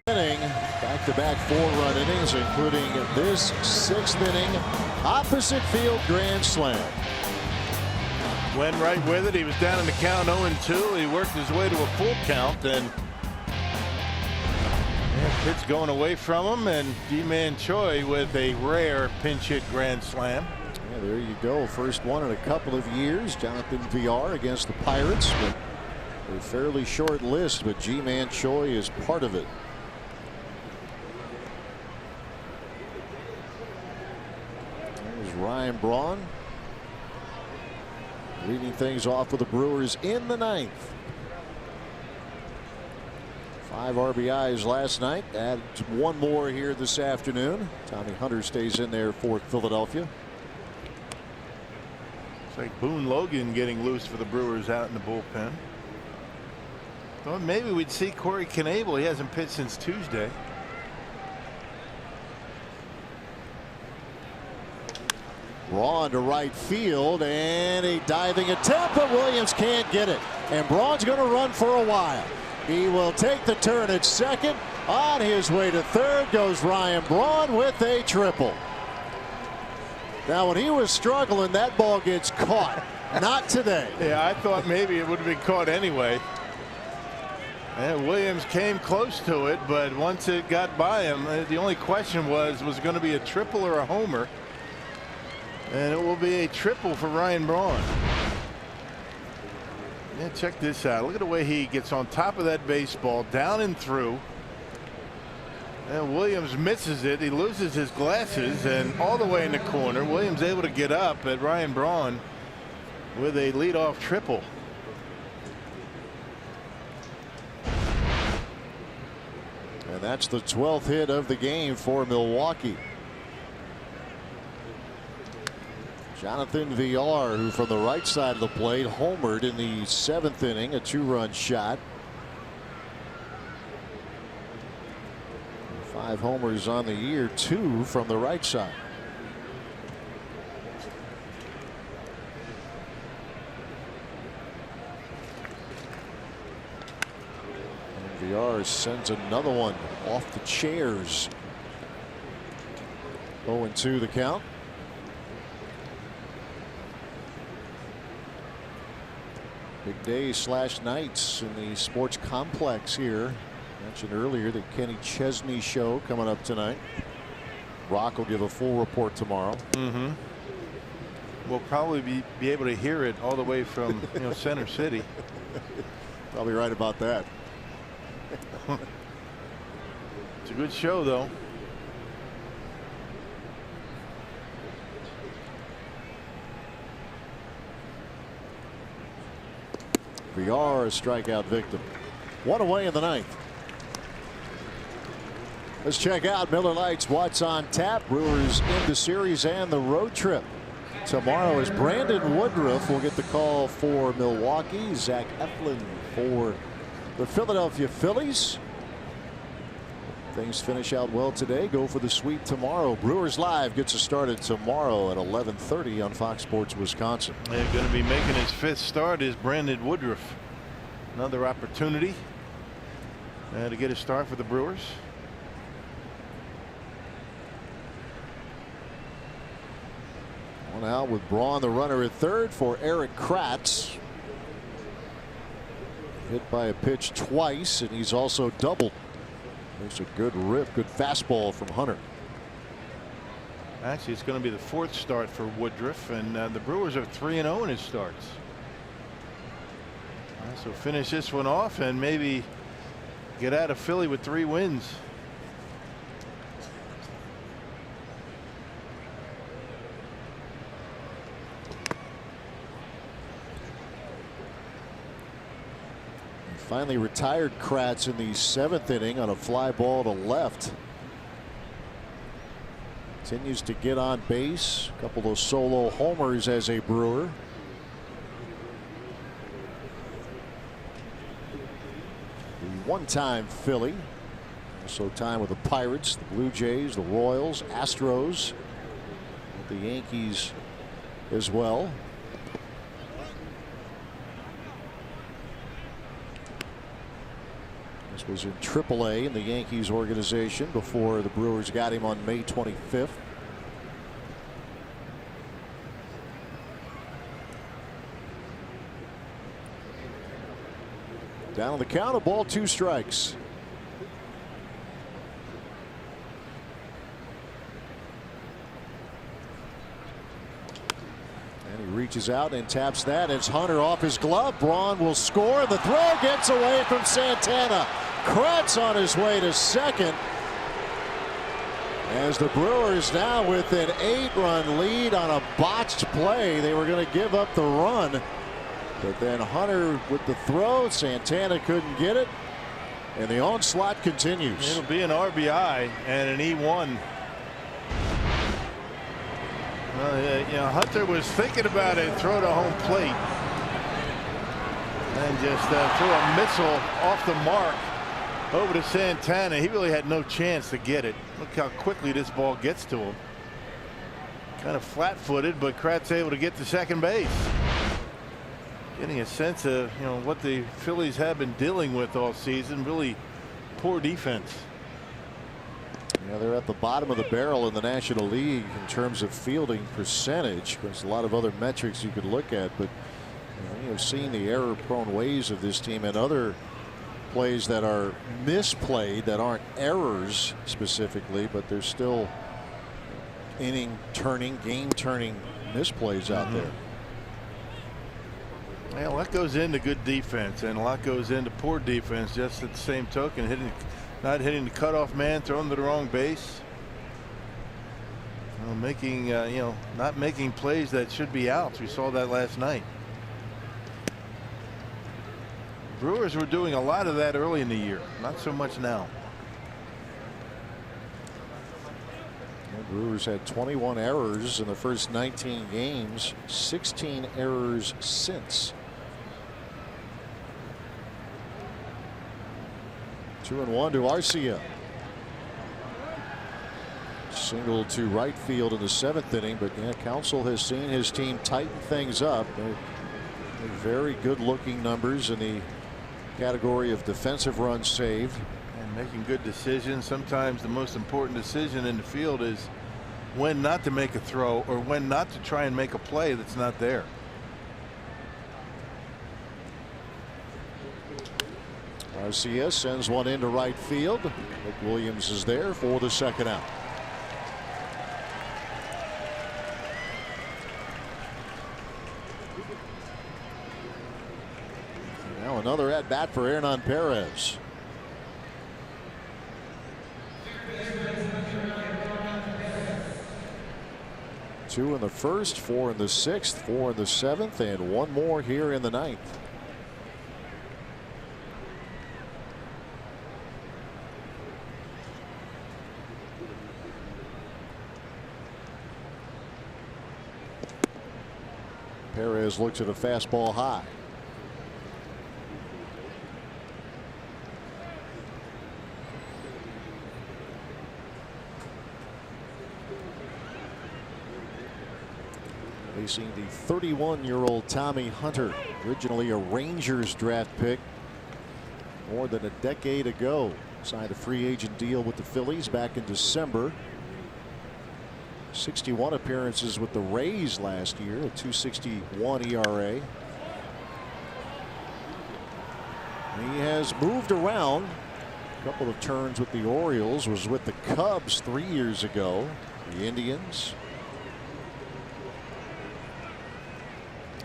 Inning, back-to-back 4-run innings, including this 6th inning opposite field grand slam. Went right with it. He was down in the count 0-2. He worked his way to a full count, and pitch going away from him, and Ji-Man Choi with a rare pinch hit grand slam. Yeah, there you go. First one in a couple of years. Jonathan VR against the Pirates. A fairly short list, but Ji-Man Choi is part of it. Ryan Braun leading things off with the Brewers in the ninth. 5 RBIs last night. Adds one more here this afternoon. Tommy Hunter stays in there for Philadelphia. It's like Boone Logan getting loose for the Brewers out in the bullpen. Well, maybe we'd see Corey Knebel. He hasn't pitched since Tuesday. Braun to right field, and a diving attempt, but Williams can't get it. And Braun's going to run for a while. He will take the turn at second. On his way to third goes Ryan Braun with a triple. Now, when he was struggling, that ball gets caught. Not today. Yeah, I thought maybe it would have been caught anyway. And Williams came close to it, but once it got by him, the only question was it going to be a triple or a homer? And it will be a triple for Ryan Braun. Yeah, check this out. Look at the way he gets on top of that baseball, down and through. And Williams misses it. He loses his glasses, and all the way in the corner. Williams able to get up at Ryan Braun with a leadoff triple. And that's the 12th hit of the game for Milwaukee. Jonathan VR, who from the right side of the plate homered in the 7th inning, a 2-run shot. 5 homers on the year, 2 from the right side. And VR sends another one off the chairs. 0-2 the count. Big day / nights in the sports complex here. Mentioned earlier the Kenny Chesney show coming up tonight. Rock will give a full report tomorrow. We'll probably be able to hear it all the way from Center City. Probably right about that. It's a good show, though. VR a strikeout victim. One away in the ninth. Let's check out Miller Lite's What's on Tap. Brewers in the series and the road trip. Tomorrow is Brandon Woodruff will get the call for Milwaukee. Zach Eflin for the Philadelphia Phillies. Things finish out well today. Go for the sweep tomorrow. Brewers Live gets us started tomorrow at 11:30 on Fox Sports Wisconsin. They're going to be making his 5th start is Brandon Woodruff. Another opportunity to get a start for the Brewers. One out with Braun, the runner at third for Eric Kratz. Hit by a pitch twice, and he's also doubled. There's a good rip, good fastball from Hunter. Actually, it's going to be the 4th start for Woodruff, and the Brewers are 3-0 in his starts. So finish this one off and maybe get out of Philly with 3 wins. Finally retired Kratz in the 7th inning on a fly ball to left. Continues to get on base. A couple of solo homers as a Brewer. The one-time Philly. Also time with the Pirates, the Blue Jays, the Royals, Astros, the Yankees as well. This was in AAA in the Yankees organization before the Brewers got him on May 25th. Down on the count, a ball, 2 strikes. And he reaches out and taps that. It's Hunter off his glove. Braun will score. The throw gets away from Santana. Kratz on his way to second. As the Brewers now with an 8-run lead on a botched play. They were going to give up the run. But then Hunter with the throw. Santana couldn't get it. And the onslaught continues. It'll be an RBI and an E1. Hunter was thinking about a throw to home plate. And just threw a missile off the mark over to Santana. He really had no chance to get it. Look how quickly this ball gets to him. Kind of flat-footed, but Kratz able to get to second base. Getting a sense of what the Phillies have been dealing with all season. Really poor defense. Yeah, they're at the bottom of the barrel in the National League in terms of fielding percentage. There's a lot of other metrics you could look at, but you've seen the error-prone ways of this team and other plays that are misplayed that aren't errors specifically, but there's still inning-turning, game-turning misplays out there. Well, a lot goes into good defense, and a lot goes into poor defense. Just at the same token, not hitting the cutoff man, throwing to the wrong base, making not making plays that should be outs. We saw that last night. Brewers were doing a lot of that early in the year, not so much now. The Brewers had 21 errors in the first 19 games, 16 errors since. 2-1 to Arcia. Single to right field in the 7th inning, but Counsell has seen his team tighten things up. They're very good looking numbers in the category of defensive runs saved. And making good decisions. Sometimes the most important decision in the field is when not to make a throw or when not to try and make a play that's not there. Arcia sends one into right field. Nick Williams is there for the second out. Now another at bat for Hernan Perez. Two in the first, 4 in the 6th, 4 in the 7th, and one more here in the 9th. Perez looks at a fastball high. Facing the 31-year-old Tommy Hunter, originally a Rangers draft pick more than a decade ago. Signed a free agent deal with the Phillies back in December. 61 appearances with the Rays last year, a 2.61 ERA. He has moved around. A couple of turns with the Orioles, was with the Cubs 3 years ago, the Indians.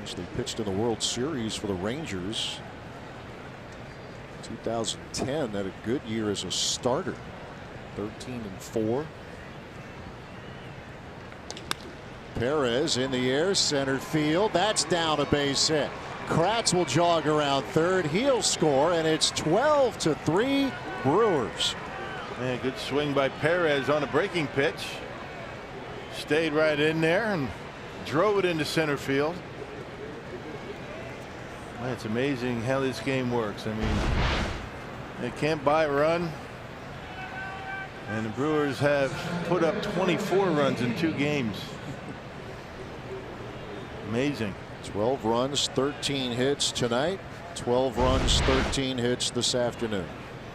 Actually pitched in the World Series for the Rangers. 2010, had a good year as a starter. 13-4. Perez in the air, center field. That's down a base hit. Kratz will jog around third. He'll score, and it's 12-3 Brewers. Man, good swing by Perez on a breaking pitch. Stayed right in there and drove it into center field. Man, it's amazing how this game works. I mean, they can't buy a run, and the Brewers have put up 24 runs in 2 games. Amazing. 12 runs, 13 hits tonight. 12 runs, 13 hits this afternoon.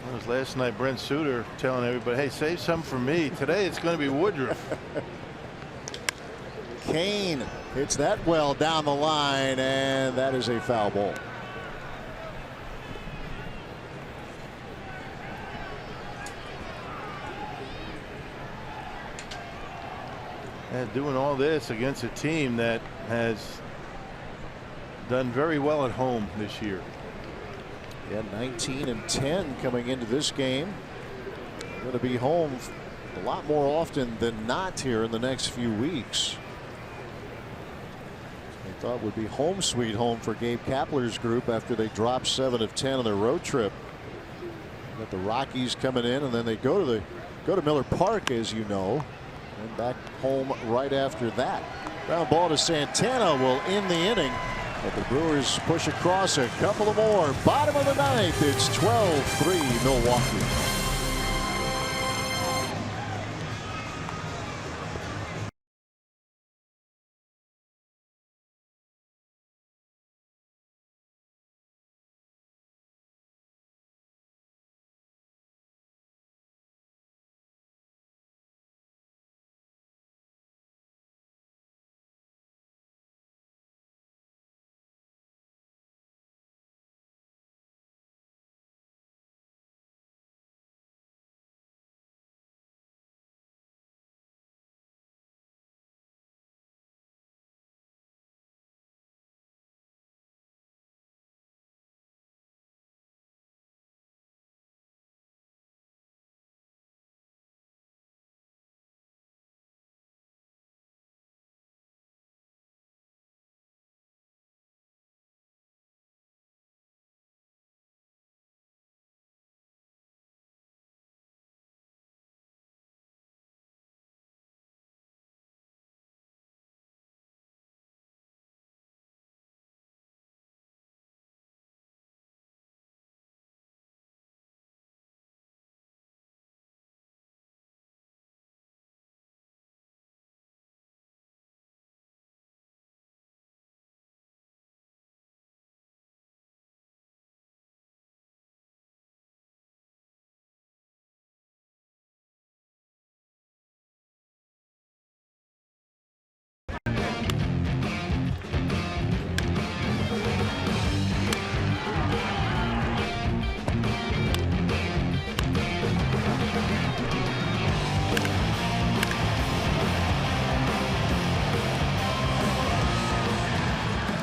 It was last night Brent Suter telling everybody, hey, save some for me. Today it's going to be Woodruff. Kane hits that well down the line, and that is a foul ball. And doing all this against a team that has done very well at home this year. Yeah, 19-10 coming into this game. Going to be home a lot more often than not here in the next few weeks. I thought would be home sweet home for Gabe Kapler's group after they dropped 7 of 10 on their road trip. Got the Rockies coming in, and then they go to Miller Park, as you know, and back home right after that. Ground ball to Santana will end the inning, but the Brewers push across a couple of more. Bottom of the ninth, it's 12-3 Milwaukee.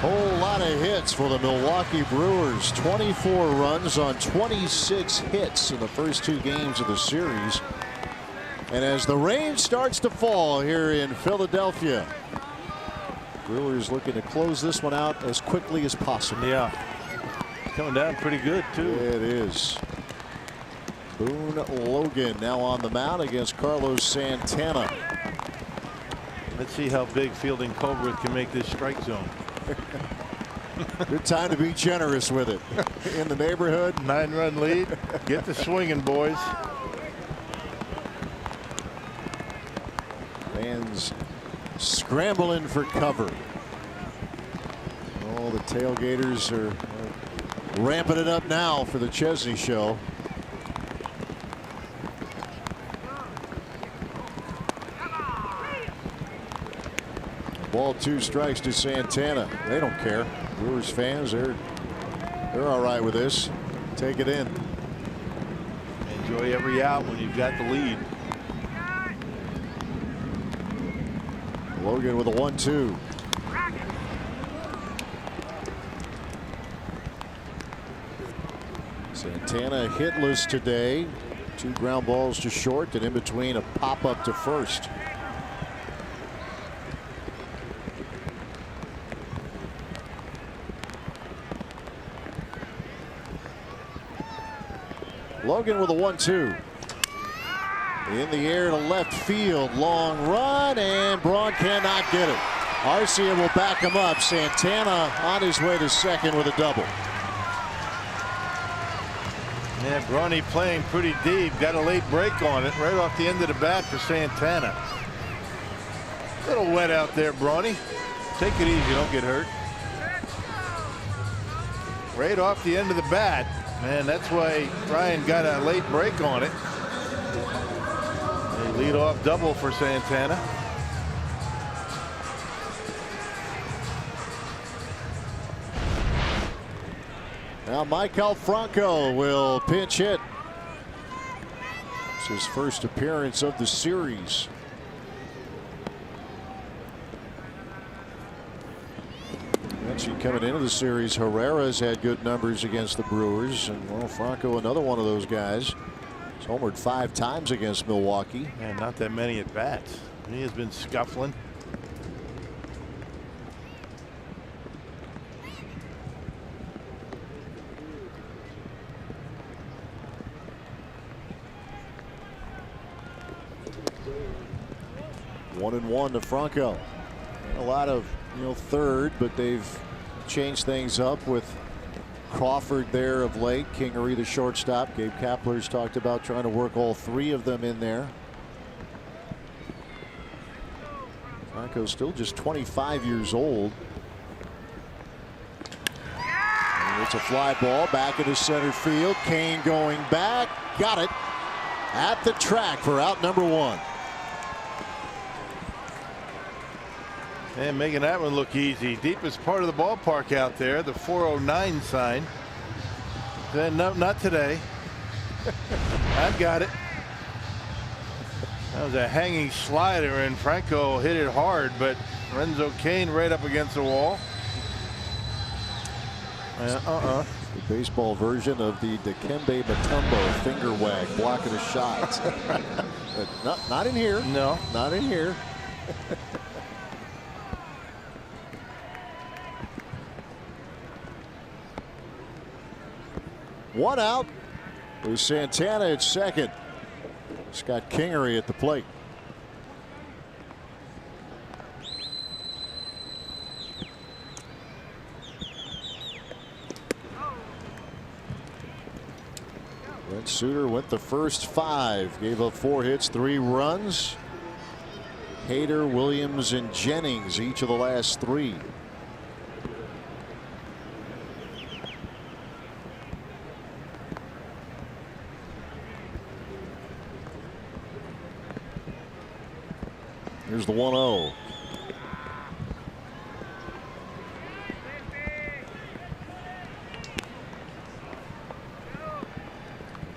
Whole lot of hits for the Milwaukee Brewers. 24 runs on 26 hits in the first 2 games of the series. And as the rain starts to fall here in Philadelphia, Brewers looking to close this one out as quickly as possible. Yeah. Coming down pretty good, too. It is. Boone Logan now on the mound against Carlos Santana. Let's see how big Fielding Colbert can make this strike zone. Good time to be generous with it. In the neighborhood. 9-run lead. Get the swinging, boys. Fans scrambling for cover. All the tailgaters are ramping it up now for the Chesney Show. Ball 2 strikes to Santana. They don't care. Brewers fans, they're all right with this. Take it in. Enjoy every out when you've got the lead. Logan with a 1-2. Santana hitless today. 2 ground balls to short, and in between a pop up to first. Logan with a 1-2. In the air to left field. Long run, and Braun cannot get it. Arcia will back him up. Santana on his way to second with a double. Yeah, Brawny playing pretty deep. Got a late break on it right off the end of the bat for Santana. A little wet out there, Brawny. Take it easy, don't get hurt. Right off the end of the bat. Man, that's why Ryan got a late break on it. A leadoff double for Santana. Now Maikel Franco will pinch hit. It's his first appearance of the series. Actually, coming into the series, Herrera's had good numbers against the Brewers, and well, Franco, another one of those guys. He's homered 5 times against Milwaukee. And not that many at bats. He has been scuffling. One and one to Franco. A lot of third, but they've changed things up with Crawford there of late. Kingery, the shortstop. Gabe Kapler's talked about trying to work all 3 of them in there. Franco's still just 25 years old. And it's a fly ball back into center field. Kane going back. Got it at the track for out number 1. And making that one look easy. Deepest part of the ballpark out there, the 409 sign. Then no, not today. I've got it. That was a hanging slider, and Franco hit it hard, but Renzo Kane right up against the wall. The baseball version of the Dikembe Mutombo finger wag, blocking a shot. But not in here. No, not in here. One out. With Santana at second. Scott Kingery at the plate. Brent Suter went the first 5. Gave up 4 hits, 3 runs. Hader, Williams, and Jennings each of the last 3. Here's the 1-0.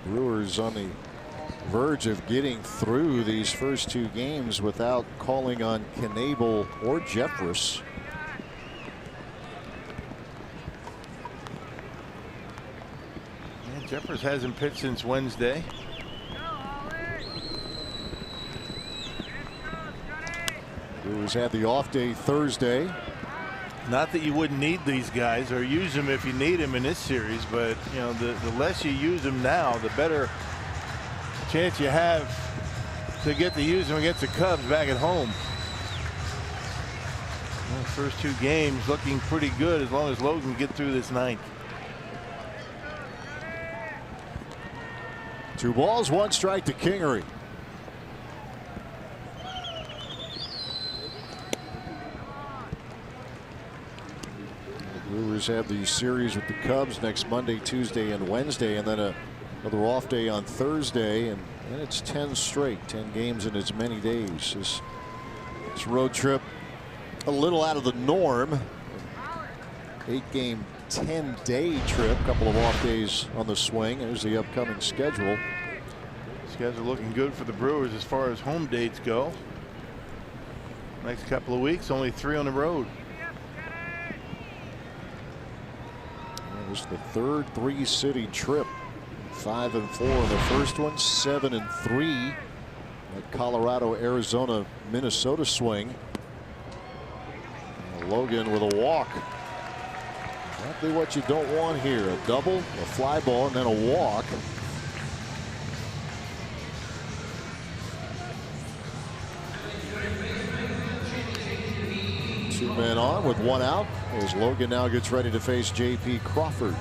Brewers on the verge of getting through these first 2 games without calling on Knebel or Jeffress. Yeah, Jeffress hasn't pitched since Wednesday. Brewers had the off day Thursday. Not that you wouldn't need these guys or use them if you need them in this series, but the less you use them now, the better chance you have to get to use them against the Cubs back at home. The first 2 games looking pretty good as long as Logan can get through this 9th. 2 balls, 1 strike to Kingery. The Brewers have the series with the Cubs next Monday, Tuesday, and Wednesday, and then another off day on Thursday, and then it's 10 straight, 10 games in as many days. This road trip a little out of the norm. 8-game, 10-day trip. Couple of off days on the swing. There's the upcoming schedule. These guys are looking good for the Brewers as far as home dates go. Next couple of weeks, only 3 on the road. This is the third 3-city trip. 5 and 4 in the first one, 7 and 3 at Colorado, Arizona, Minnesota swing. Logan with a walk. Exactly what you don't want here. A double, a fly ball, and then a walk. Two men on with 1 out as Logan now gets ready to face J.P. Crawford.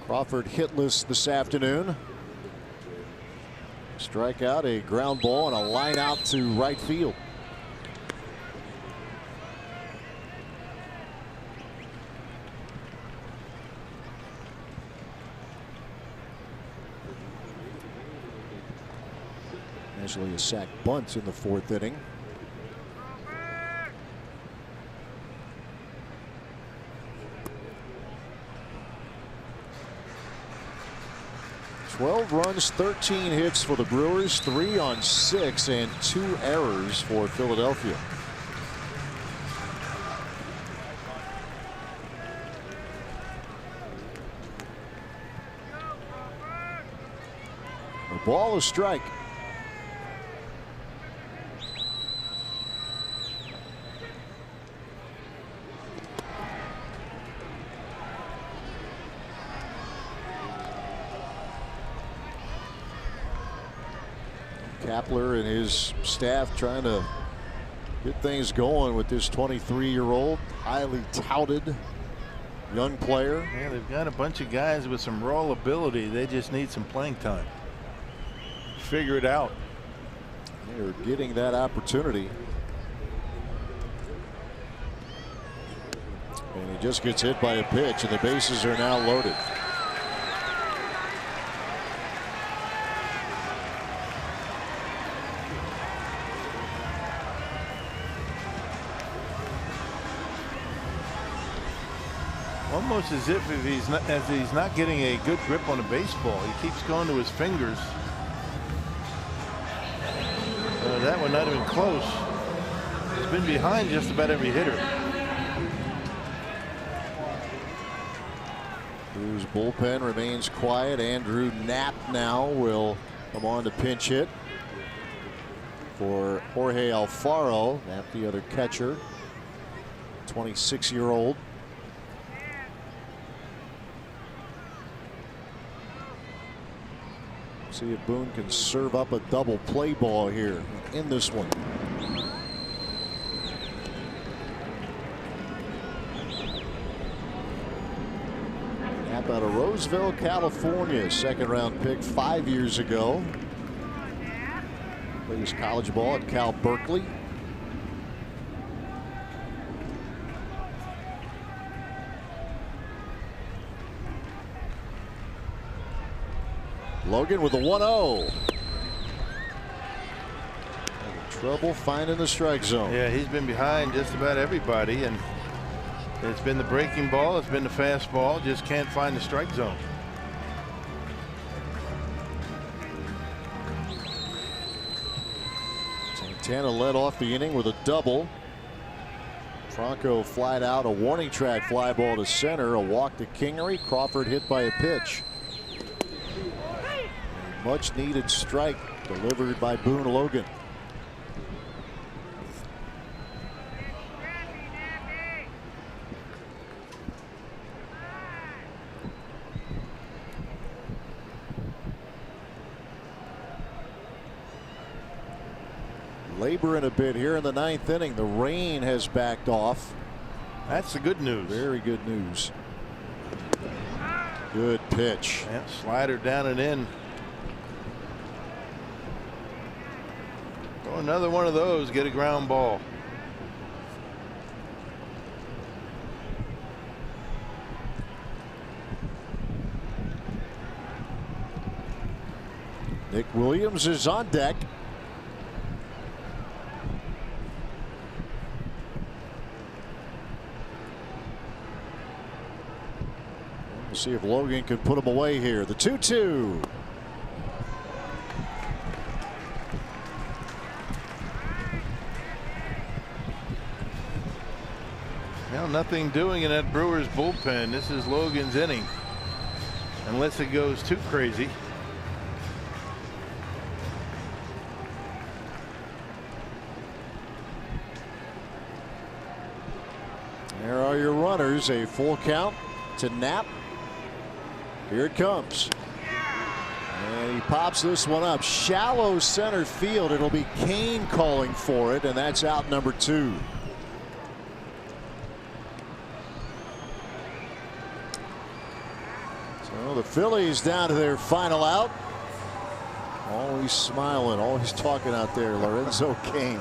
Crawford hitless this afternoon. Strikeout, a ground ball, and a line out to right field. Actually a sac bunt in the 4th inning. Twelve runs, 13 hits for the Brewers, 3 on 6, and 2 errors for Philadelphia. A ball, a strike. Kapler and his staff trying to get things going with this 23-year-old, highly touted young player. Yeah, they've got a bunch of guys with some raw ability. They just need some playing time. Figure it out. They're getting that opportunity. And he just gets hit by a pitch, and the bases are now loaded. Almost as if he's not getting a good grip on the baseball. He keeps going to his fingers. That one not even close. He's been behind just about every hitter. Brewers bullpen remains quiet. Andrew Knapp now will come on to pinch hit for Jorge Alfaro. Knapp, the other catcher, 26-year-old. See if Boone can serve up a double play ball here in this one. Knapp out of Roseville, California, 2nd-round pick 5 years ago. Played his college ball at Cal Berkeley. Logan with a 1-0. Trouble finding the strike zone. Yeah, he's been behind just about everybody, and it's been the breaking ball, it's been the fastball, just can't find the strike zone. Santana led off the inning with a double. Franco flied out a warning track fly ball to center, a walk to Kingery. Crawford hit by a pitch. A much needed strike delivered by Boone Logan. laboring a bit here in the 9th inning. The rain has backed off. That's the good news. Very good news. Good pitch. Yeah, slider down and in. Oh, another one of those. Get a ground ball. Nick Williams is on deck. We'll see if Logan can put him away here. The 2-2. Now nothing doing in that Brewers bullpen. This is Logan's inning. Unless it goes too crazy. There are your runners. A full count to Knapp. Here it comes. And he pops this one up. Shallow center field. It'll be Kane calling for it, and that's out number 2. So the Phillies down to their final out. Always smiling, always talking out there, Lorenzo Kane.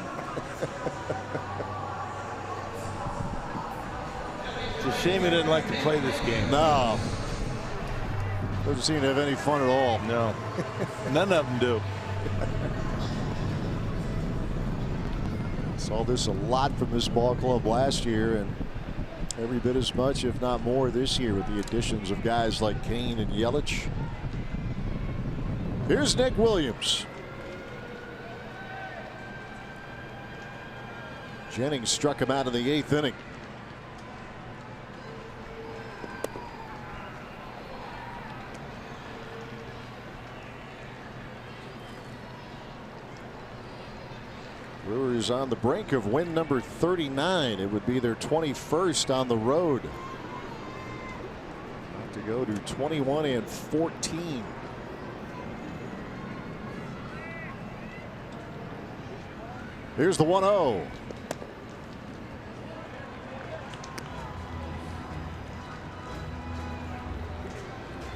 It's a shame he didn't like to play this game. No. Doesn't seem to have any fun at all. No. None of them do. Saw this a lot from this ball club last year, and every bit as much, if not more, this year with the additions of guys like Kane and Yelich. Here's Nick Williams. Jennings struck him out in the 8th inning. Brewers on the brink of win number 39. It would be their 21st on the road. About to go to 21-14. Here's the 1-0.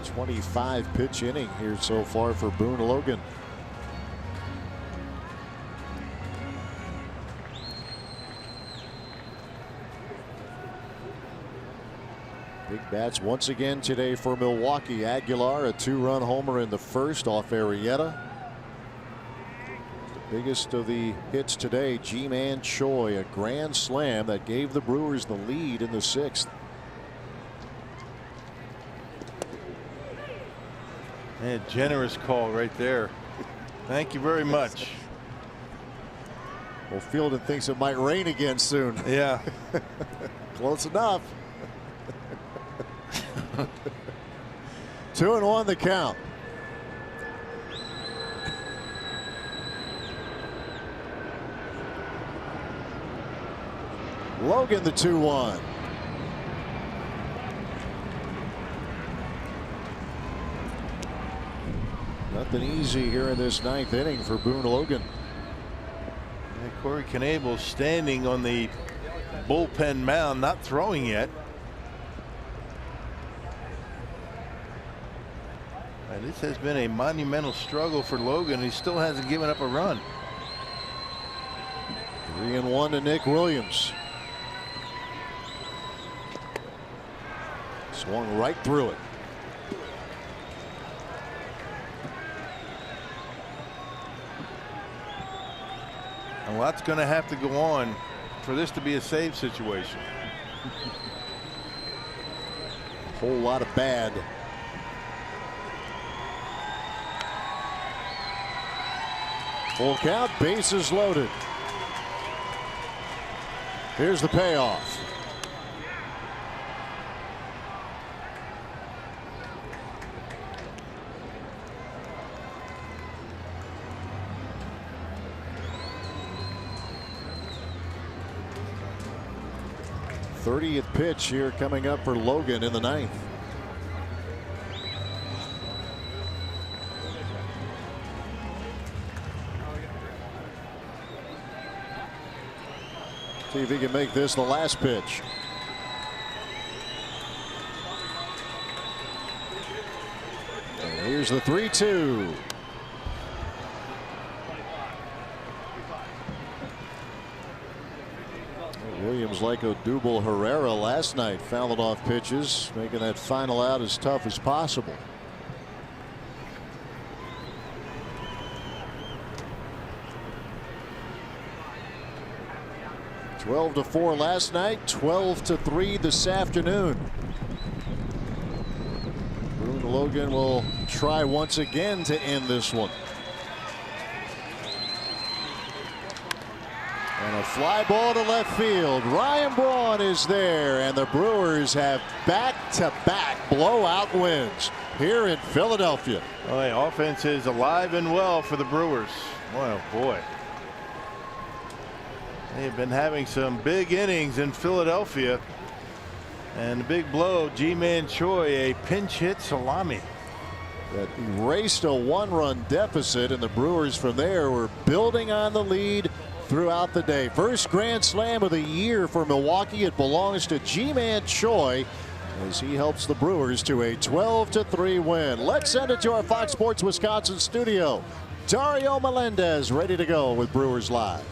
.25 pitch inning here so far for Boone Logan. Big bats once again today for Milwaukee. Aguilar, a 2-run homer in the first off Arrieta. The biggest of the hits today, Ji-Man Choi, a grand slam that gave the Brewers the lead in the 6th. A generous call right there. Thank you very much. Well, Fielding thinks it might rain again soon. Yeah. Close enough. 2-1 the count. Logan the 2-1. Nothing easy here in this 9th inning for Boone Logan. And Corey Knebel standing on the bullpen mound, not throwing yet. And this has been a monumental struggle for Logan. He still hasn't given up a run. 3-1 to Nick Williams. Swung right through it. A lot's going to have to go on for this to be a save situation. Whole lot of bad. Full count, bases loaded. Here's the payoff. '30th pitch here coming up for Logan in the 9th. See if he can make this the last pitch. And here's the 3-2. Williams, like Odubel Herrera last night, fouling off pitches, making that final out as tough as possible. (12-4) last night, 12-3 this afternoon. Boone Logan will try once again to end this one. And a fly ball to left field. Ryan Braun is there, and the Brewers have back-to-back blowout wins here in Philadelphia. Well, the offense is alive and well for the Brewers. Well, boy. They've been having some big innings in Philadelphia. And the big blow, Ji-Man Choi, a pinch hit salami. That erased a one-run deficit, and the Brewers from there were building on the lead throughout the day. First grand slam of the year for Milwaukee. It belongs to Ji-Man Choi as he helps the Brewers to a 12-3 win. Let's send it to our Fox Sports Wisconsin studio. Dario Melendez ready to go with Brewers Live.